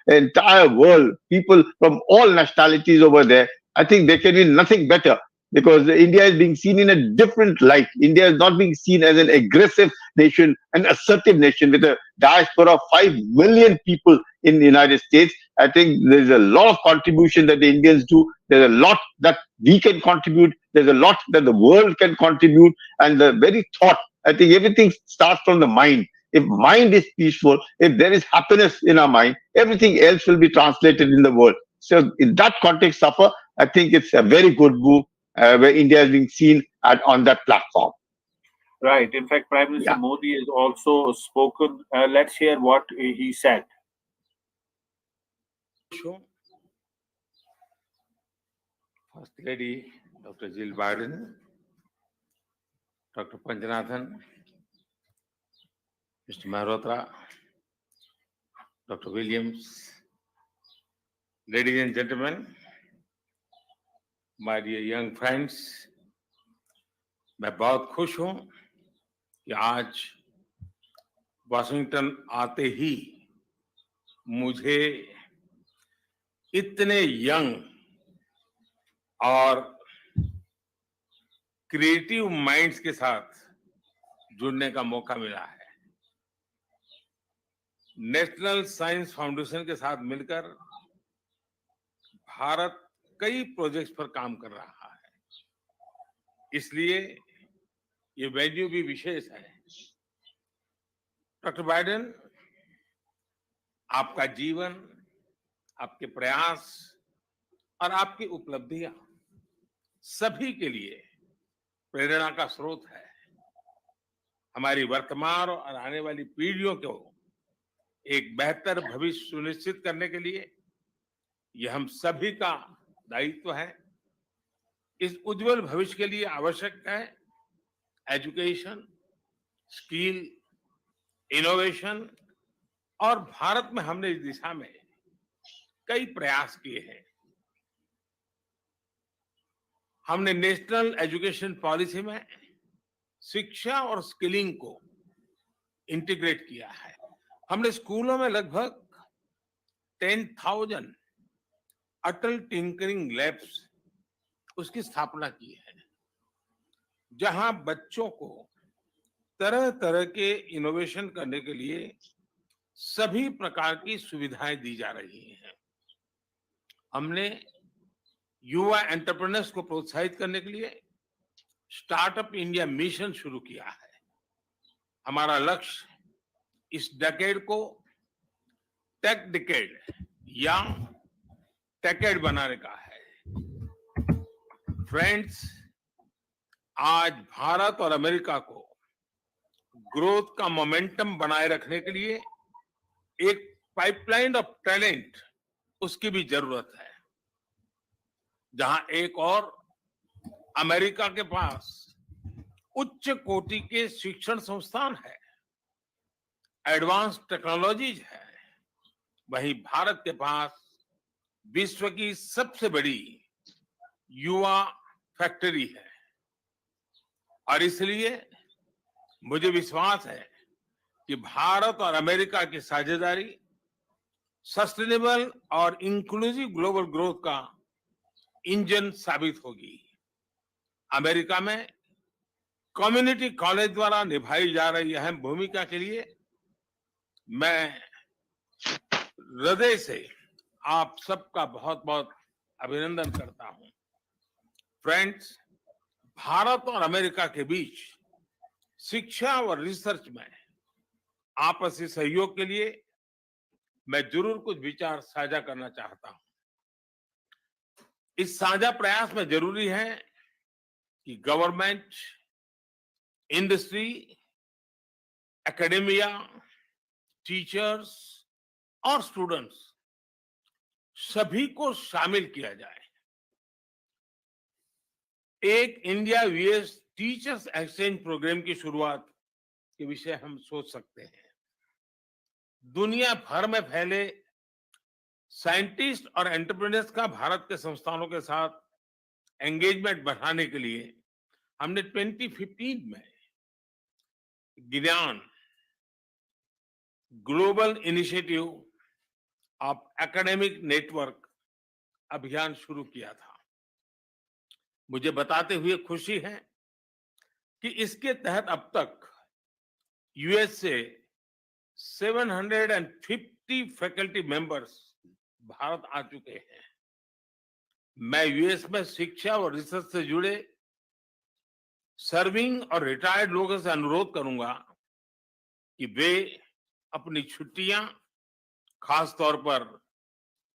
Speaker 2: entire world, people from all nationalities over there. I think there can be nothing better, because India is being seen in a different light. India is not being seen as an aggressive nation, an assertive nation with a diaspora of 5 million people in the United States. I think there's a lot of contribution that the Indians do. There's a lot that we can contribute. There's a lot that the world can contribute. And the very thought, I think everything starts from the mind. If mind is peaceful, if there is happiness in our mind, everything else will be translated in the world. So in that context, Safa, I think it's a very good move where India is being seen on that platform.
Speaker 1: Right. In fact, Prime Minister Modi has also spoken. Let's hear what he said.
Speaker 3: First Lady Dr. Jill Biden, Dr. Panjanathan, Mr. Malhotra, Dr. Williams, ladies and gentlemen, my dear young friends, मैं बहुत खुश हूं कि आज Washington आते ही मुझे इतने young और क्रिएटिव माइंड्स के साथ जुड़ने का मौका मिला है। नेशनल साइंस फाउंडेशन के साथ मिलकर भारत कई प्रोजेक्ट्स पर काम कर रहा है, इसलिए ये वेन्यू भी विशेष है। डॉक्टर बाइडेन, आपका जीवन, आपके प्रयास और आपकी उपलब्धियां सभी के लिए प्रेरणा का स्रोत है। हमारी वर्तमान और आने वाली पीढ़ियों को एक बेहतर भविष्य सुनिश्चित करने के लिए यह हम सभी का दायित्व है। इस उज्जवल भविष्य के लिए आवश्यक है एजुकेशन, स्किल, इनोवेशन, और भारत में हमने इस दिशा में कई प्रयास किए हैं। हमने नेशनल एजुकेशन पॉलिसी में शिक्षा और स्किलिंग को इंटीग्रेट किया है। हमने स्कूलों में लगभग 10,000 अटल टिंकरिंग लैब्स उसकी स्थापना की है, जहां बच्चों को तरह तरह के इनोवेशन करने के लिए सभी प्रकार की सुविधाएं दी जा रही हैं। हमने युवा एंटरप्रेन्योर्स को प्रोत्साहित करने के लिए स्टार्टअप इंडिया मिशन शुरू किया है। हमारा लक्ष्य इस डेकेड को टेक डेकेड या टेकेड बनाने का है। फ्रेंड्स, आज भारत और अमेरिका को ग्रोथ का मोमेंटम बनाए रखने के लिए एक पाइपलाइन ऑफ टैलेंट उसकी भी जरूरत है। जहां एक और अमेरिका के पास उच्च कोटि के शिक्षण संस्थान है, एडवांस टेक्नोलॉजीज है, वहीं भारत के पास विश्व की सबसे बड़ी युवा फैक्ट्री है। और इसलिए मुझे विश्वास है कि भारत और अमेरिका की साझेदारी सस्टेनेबल और इंक्लूसिव ग्लोबल ग्रोथ का इंजन साबित होगी। अमेरिका में कम्युनिटी कॉलेज द्वारा निभाई जा रही अहम भूमिका के लिए मैं हृदय से आप सबका बहुत बहुत अभिनंदन करता हूं। फ्रेंड्स, भारत और अमेरिका के बीच शिक्षा और रिसर्च में आपसी सहयोग के लिए मैं जरूर कुछ विचार साझा करना चाहता हूं। इस साझा प्रयास में जरूरी है कि गवर्नमेंट, इंडस्ट्री, एकेडेमिया, टीचर्स और स्टूडेंट्स सभी को शामिल किया जाए। एक India US teachers exchange programme की शुरुआत के विषय हम सोच सकते हैं। दुनिया भर में फैले साइंटिस्ट और एंटरप्रेन्योर्स का भारत के संस्थानों के साथ एंगेजमेंट बढ़ाने के लिए हमने 2015 में ज्ञान global initiative of academic network अभियान शुरू किया था। मुझे बताते हुए खुशी है कि इसके तहत अब तक यूएस से 750 फैकल्टी मेंबर्स भारत आ चुके हैं। मैं यूएस में शिक्षा और रिसर्च से जुड़े सर्विंग और रिटायर्ड लोगों से अनुरोध करूंगा कि वे अपनी छुट्टियां, खास तौर पर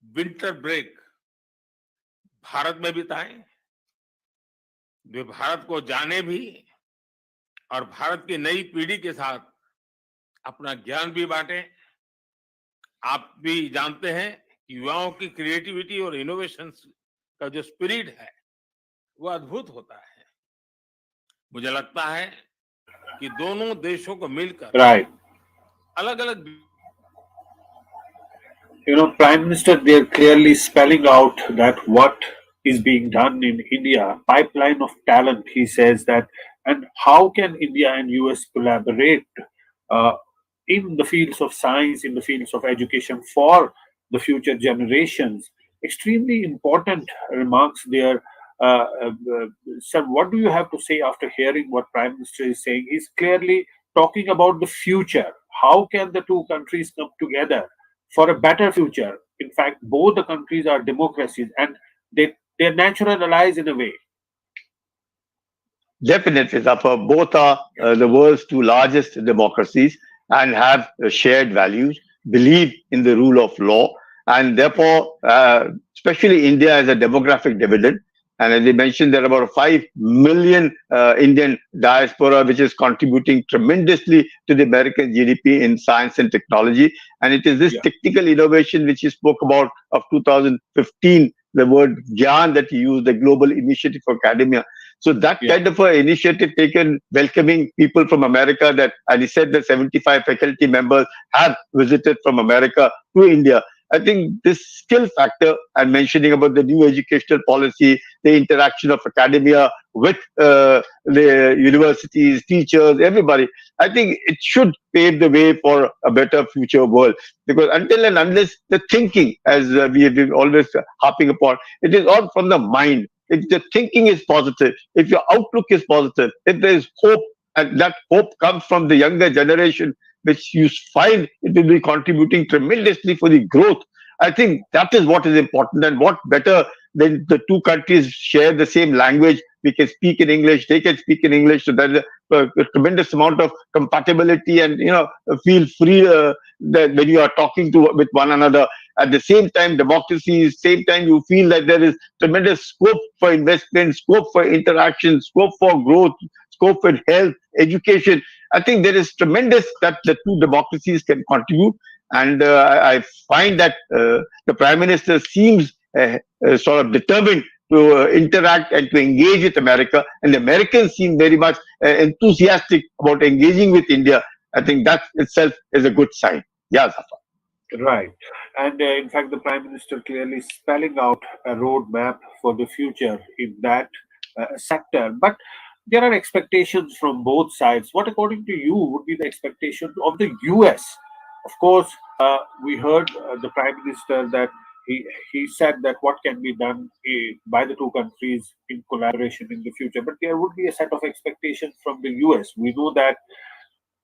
Speaker 3: विंटर ब्रेक, भारत में बिताएं। वे भारत को जाने भी और भारत की नई पीढ़ी के साथ अपना ज्ञान भी बांटें। आप भी जानते हैं कि युवाओं की क्रिएटिविटी और इनोवेशन का जो स्पिरिट है वो अद्भुत होता है। मुझे लगता है कि दोनों देशों को मिलकर
Speaker 1: Right.
Speaker 3: अलग-अलग
Speaker 1: Prime Minister, they're clearly spelling out that what is being done in India, pipeline of talent, he says that, and how can India and US collaborate uh, in the fields of science, in the fields of education for the future generations. Extremely important remarks there. Sir, what do you have to say after hearing what Prime Minister is saying? He's clearly talking about the future. How can the two countries come together for a better future? In fact, both the countries are democracies and they're natural allies in a way.
Speaker 2: Definitely, Zafar. Both are the world's two largest democracies and have shared values, believe in the rule of law, and therefore, especially India has a demographic dividend. And as they mentioned, there are about 5 million Indian diaspora, which is contributing tremendously to the American GDP in science and technology. And it is this technical innovation which you spoke about of 2015, the word GYAN that you used, the Global Initiative for Academia. So that kind of an initiative taken, welcoming people from America, that, and he said that 75 faculty members have visited from America to India. I think this skill factor and mentioning about the new educational policy, the interaction of academia with the universities, teachers, everybody, I think it should pave the way for a better future world. Because until and unless the thinking, as we have been always harping upon, it is all from the mind. If the thinking is positive, if your outlook is positive, if there is hope, and that hope comes from the younger generation, which you find it will be contributing tremendously for the growth. I think that is what is important, and what better than the two countries share the same language. We can speak in English, they can speak in English, so there is a tremendous amount of compatibility, and feel free that when you are talking with one another. At the same time, democracy, same time you feel that there is tremendous scope for investment, scope for interaction, scope for growth, scope in health, education. I think there is tremendous that the two democracies can contribute. And I find that the Prime Minister seems sort of determined to interact and to engage with America. And the Americans seem very much enthusiastic about engaging with India. I think that itself is a good sign. Yeah, Zafar.
Speaker 1: Right. And in fact, the Prime Minister clearly spelling out a roadmap for the future in that sector. But there are expectations from both sides. What, according to you, would be the expectation of the US? Of course, we heard the Prime Minister that he said that what can be done by the two countries in collaboration in the future. But there would be a set of expectations from the US. We know that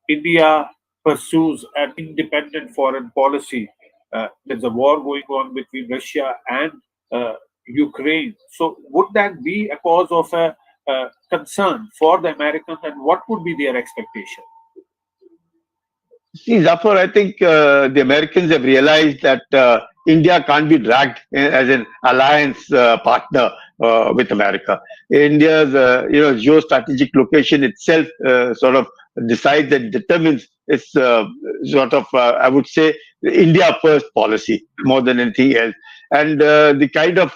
Speaker 1: India pursues an independent foreign policy. There's a war going on between Russia and Ukraine. So, would that be a cause of a concern for the Americans, and what would be their expectation?
Speaker 2: See, Zafar, I think the Americans have realized that India can't be dragged as an alliance partner with America. India's geostrategic location itself sort of decides and determines its sort of, I would say, India first policy more than anything else. And the kind of,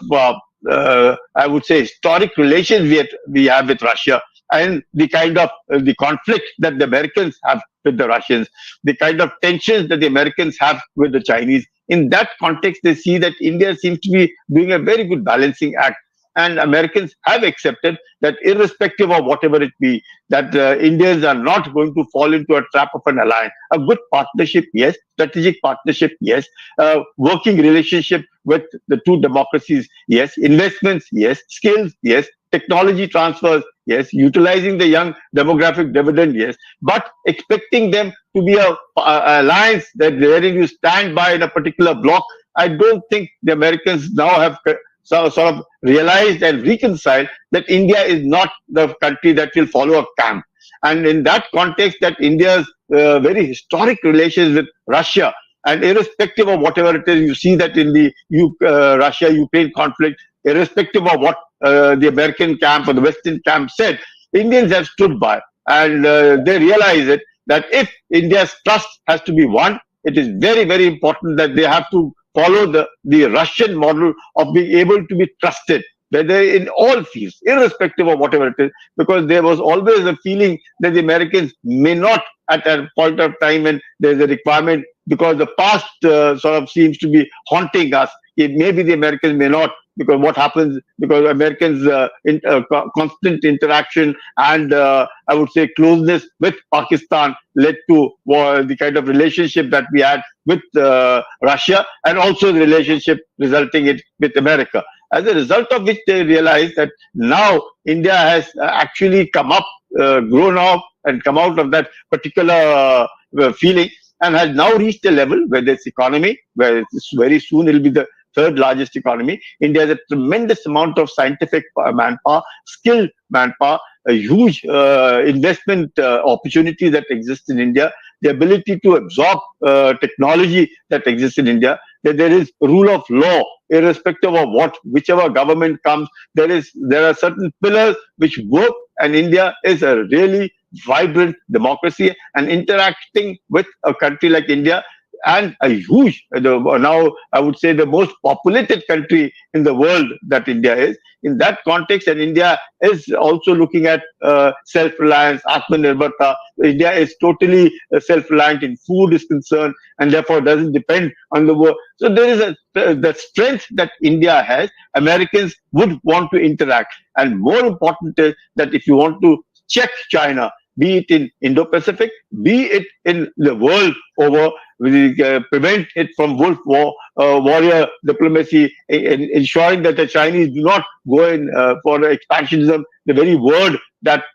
Speaker 2: I would say, historic relations we have with Russia, and the kind of the conflict that the Americans have with the Russians, the kind of tensions that the Americans have with the Chinese. In that context, they see that India seems to be doing a very good balancing act. And Americans have accepted that irrespective of whatever it be, that Indians are not going to fall into a trap of an alliance. A good partnership, yes. Strategic partnership, yes. Working relationship with the two democracies, yes. Investments, yes. Skills, yes. Technology transfers, yes. Utilizing the young demographic dividend, yes. But expecting them to be a alliance that wherein you stand by in a particular block, I don't think the Americans now have sort of realized and reconciled that India is not the country that will follow a camp. And in that context, that India's very historic relations with Russia, and irrespective of whatever it is, you see that in the Russia-Ukraine conflict, irrespective of what the American camp or the Western camp said, Indians have stood by. And they realize it, that if India's trust has to be won, it is very, very important that they have to follow the Russian model of being able to be trusted, whether in all fields, irrespective of whatever it is, because there was always a feeling that the Americans may not, at a point of time when there's a requirement, because the past sort of seems to be haunting us. Maybe the Americans may not, because what happens, because Americans' constant interaction and I would say closeness with Pakistan led to the kind of relationship that we had with Russia, and also the relationship resulting in with America. As a result of which they realized that now India has actually come up, grown up and come out of that particular feeling, and has now reached a level where this economy, where it's very soon it will be the third largest economy. India has a tremendous amount of scientific manpower, skilled manpower, a huge investment opportunity that exists in India, the ability to absorb technology that exists in India, that there is rule of law, irrespective of whichever government comes, there are certain pillars which work, and India is a really vibrant democracy, and interacting with a country like India, and a huge, now I would say the most populated country in the world that India is. In that context, and India is also looking at self-reliance, Atmanirbharta. India is totally self-reliant in food is concerned, and therefore doesn't depend on the world. So there is the strength that India has. Americans would want to interact, and more important is that if you want to check China, be it in Indo-Pacific, be it in the world over, prevent it from wolf warrior diplomacy, ensuring that the Chinese do not go in for expansionism, the very word that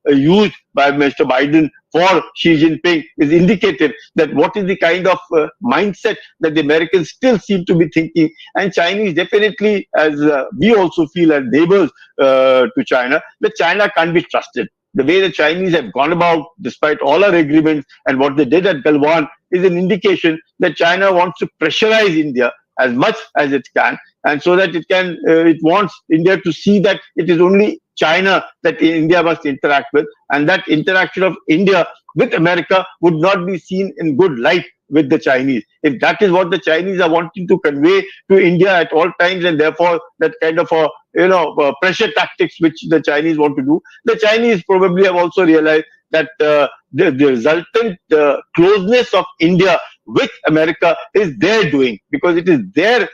Speaker 2: used by Mr. Biden for Xi Jinping is indicative that what is the kind of mindset that the Americans still seem to be thinking. And Chinese definitely, as we also feel as neighbors to China, that China can't be trusted. The way the Chinese have gone about, despite all our agreements, and what they did at Galwan is an indication that China wants to pressurize India as much as it can. and so that it wants India to see that it is only China that India must interact with, and that interaction of India with America would not be seen in good light with the Chinese. If that is what the Chinese are wanting to convey to India at all times, and therefore that kind of a pressure tactics which the Chinese want to do, the Chinese probably have also realized that the resultant closeness of India with America is their doing, because it is their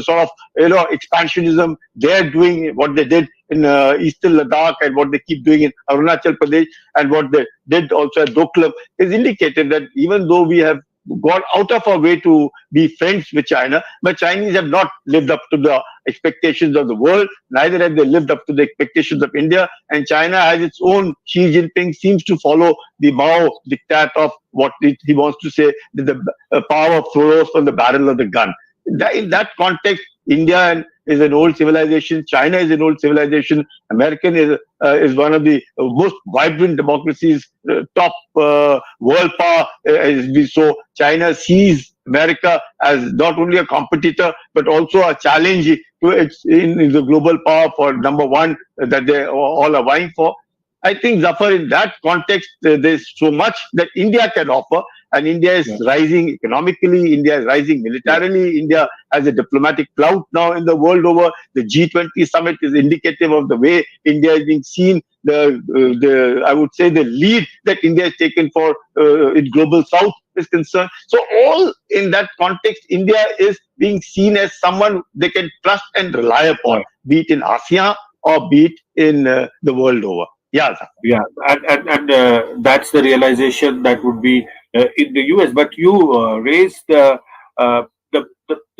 Speaker 2: sort of expansionism. They're doing what they did in eastern Ladakh and what they keep doing in Arunachal Pradesh and what they did also at Doklam is indicated that even though we have gone out of our way to be friends with China, but Chinese have not lived up to the expectations of the world, neither have they lived up to the expectations of India, and China has its own. Xi Jinping seems to follow the Mao diktat of what he wants to say, that the power flows from the barrel of the gun. In that context, India is an old civilization. China is an old civilization. American is one of the most vibrant democracies, top world power as we saw. China sees America as not only a competitor but also a challenge to its in the global power for number one that they all are vying for. I think, Zafar, in that context, there's so much that India can offer, and India is rising economically, India is rising militarily, India has a diplomatic clout now in the world over. The G20 summit is indicative of the way India is being seen, I would say the lead that India has taken for its global south is concerned. So all in that context, India is being seen as someone they can trust and rely upon, be it in ASEAN or be it in the world over. Yeah,
Speaker 1: and that's the realization that would be in the US. But you raised the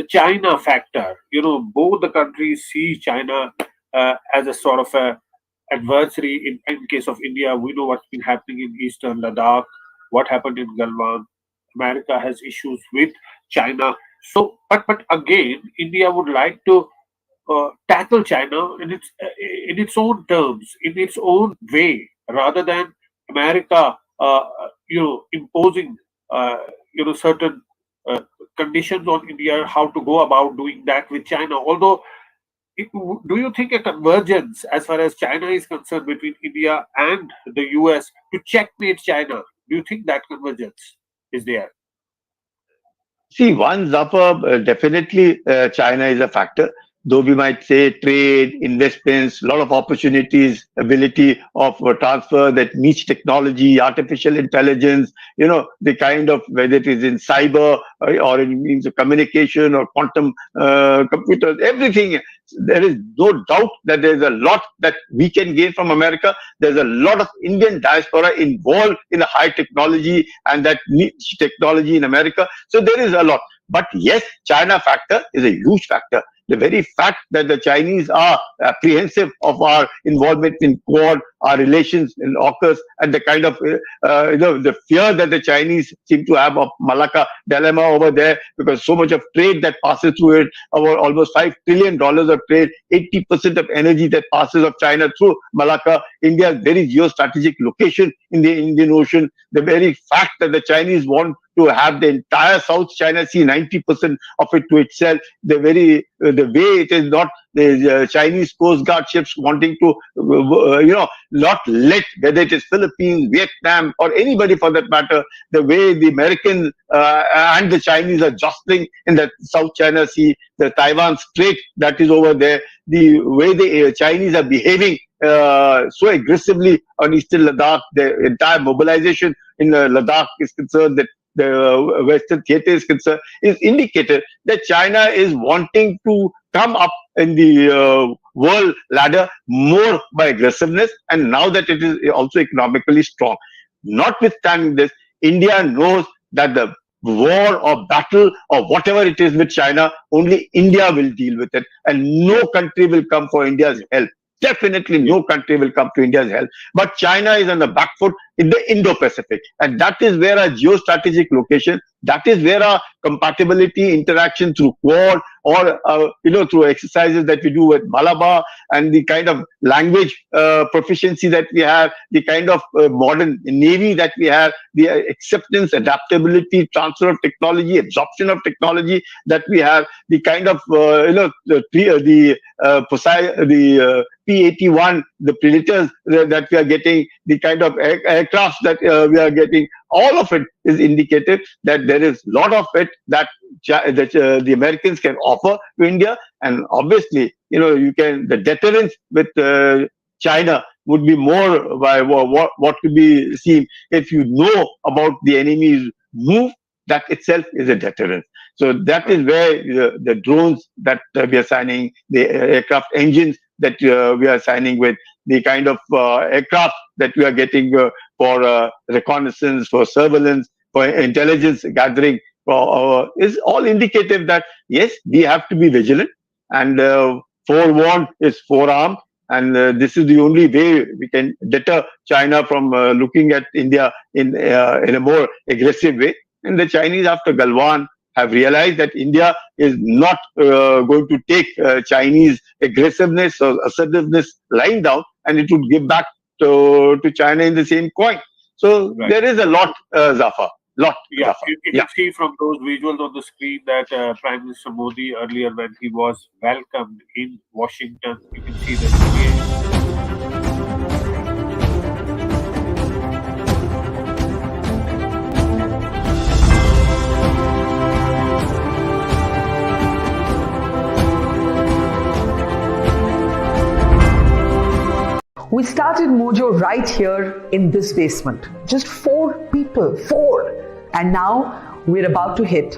Speaker 1: China factor. Both the countries see China as a sort of a adversary. In case of India, we know what's been happening in eastern Ladakh, what happened in Galwan. America has issues with China. So, but again, India would like to tackle China in its own terms, in its own way, rather than America, imposing, certain conditions on India, how to go about doing that with China. Although, do you think a convergence as far as China is concerned between India and the US to checkmate China? Do you think that convergence is there?
Speaker 2: See, one, Zafar, definitely China is a factor. Though we might say trade, investments, a lot of opportunities, ability of transfer, that niche technology, artificial intelligence, the kind of, whether it is in cyber or in means of communication or quantum computers, everything. There is no doubt that there is a lot that we can gain from America. There's a lot of Indian diaspora involved in the high technology and that niche technology in America. So there is a lot. But yes, China factor is a huge factor. The very fact that the Chinese are apprehensive of our involvement in Quad, our relations in AUKUS, and the kind of the fear that the Chinese seem to have of Malacca dilemma over there, because so much of trade that passes through it, over almost $5 trillion of trade, 80% of energy that passes of China through Malacca, India's very geostrategic location in the Indian Ocean, the very fact that the Chinese want to have the entire South China Sea, 90% of it to itself, the way it is not the Chinese Coast Guard ships wanting to, not let, whether it is Philippines, Vietnam, or anybody for that matter, the way the Americans and the Chinese are jostling in the South China Sea, the Taiwan Strait that is over there, the way the Chinese are behaving so aggressively on Eastern Ladakh, the entire mobilization in Ladakh is concerned, that the Western theater is concerned, is indicated that China is wanting to come up in the world ladder more by aggressiveness, and now that it is also economically strong. Notwithstanding this, India knows that the war or battle or whatever it is with China, only India will deal with it, and no country will come for India's help. definitely no country will come to India's help. But China is on the back foot in the Indo-Pacific, and that is where our geostrategic location, that is where our compatibility, interaction through Quad, or through exercises that we do with Malabar, and the kind of language proficiency that we have, the kind of modern navy that we have, the acceptance, adaptability, transfer of technology, absorption of technology that we have, the kind of P-81, the Predators that we are getting, the kind of aircrafts that we are getting, all of it is indicative that there is a lot of it that the Americans can offer to India. And obviously, the deterrence with China would be more by what could be seen if you know about the enemy's move. That itself is a deterrent. So that is where the drones that we are signing, the aircraft engines that we are signing with, the kind of aircraft that we are getting for reconnaissance, for surveillance, for intelligence gathering, is all indicative that, yes, we have to be vigilant, and forewarned is forearmed. And this is the only way we can deter China from looking at India in a more aggressive way. And the Chinese, after Galwan, have realized that India is not going to take Chinese aggressiveness or assertiveness lying down, and it would give back to China in the same coin. So there is a lot, Zafar.
Speaker 1: Yeah, you can see from those visuals on the screen that Prime Minister Modi earlier, when he was welcomed in Washington, you can see that.
Speaker 18: We started Mojo right here in this basement. Just 4 people, 4. And now we're about to hit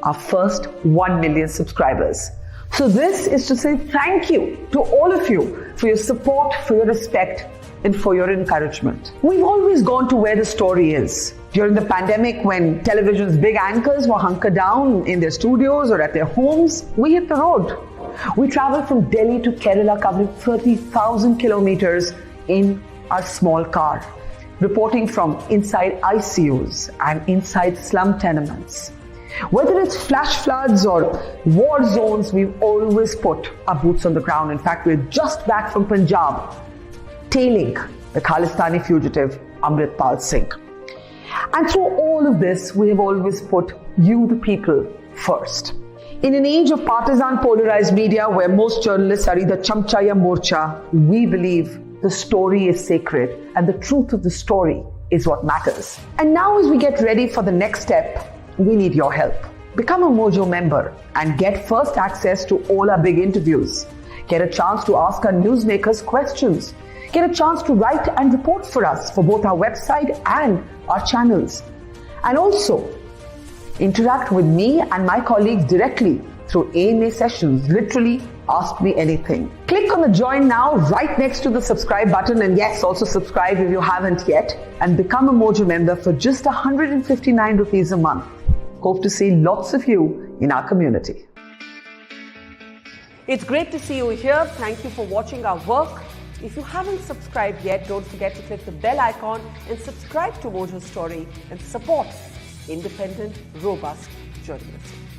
Speaker 18: our first 1 million subscribers. So this is to say thank you to all of you for your support, for your respect, and for your encouragement. We've always gone to where the story is. During the pandemic, when television's big anchors were hunkered down in their studios or at their homes, we hit the road. We traveled from Delhi to Kerala, covering 30,000 kilometers in our small car, reporting from inside ICUs and inside slum tenements. Whether it's flash floods or war zones, we've always put our boots on the ground. In fact, we're just back from Punjab, tailing the Khalistani fugitive Amritpal Singh. And through all of this, we have always put you, the people, first. In an age of partisan polarized media where most journalists are either chamcha ya morcha, we believe the story is sacred and the truth of the story is what matters. And now as we get ready for the next step, we need your help. Become a Mojo member and get first access to all our big interviews. Get a chance to ask our newsmakers questions. Get a chance to write and report for us for both our website and our channels. And also, interact with me and my colleagues directly through AMA sessions. Literally, ask me anything. Click on the join now right next to the subscribe button, and yes, also subscribe if you haven't yet, and become a Mojo member for just 159 rupees a month. Hope to see lots of you in our community.
Speaker 19: It's great to see you here. Thank you for watching our work. If you haven't subscribed yet, don't forget to click the bell icon and subscribe to Mojo Story and support independent, robust journalism.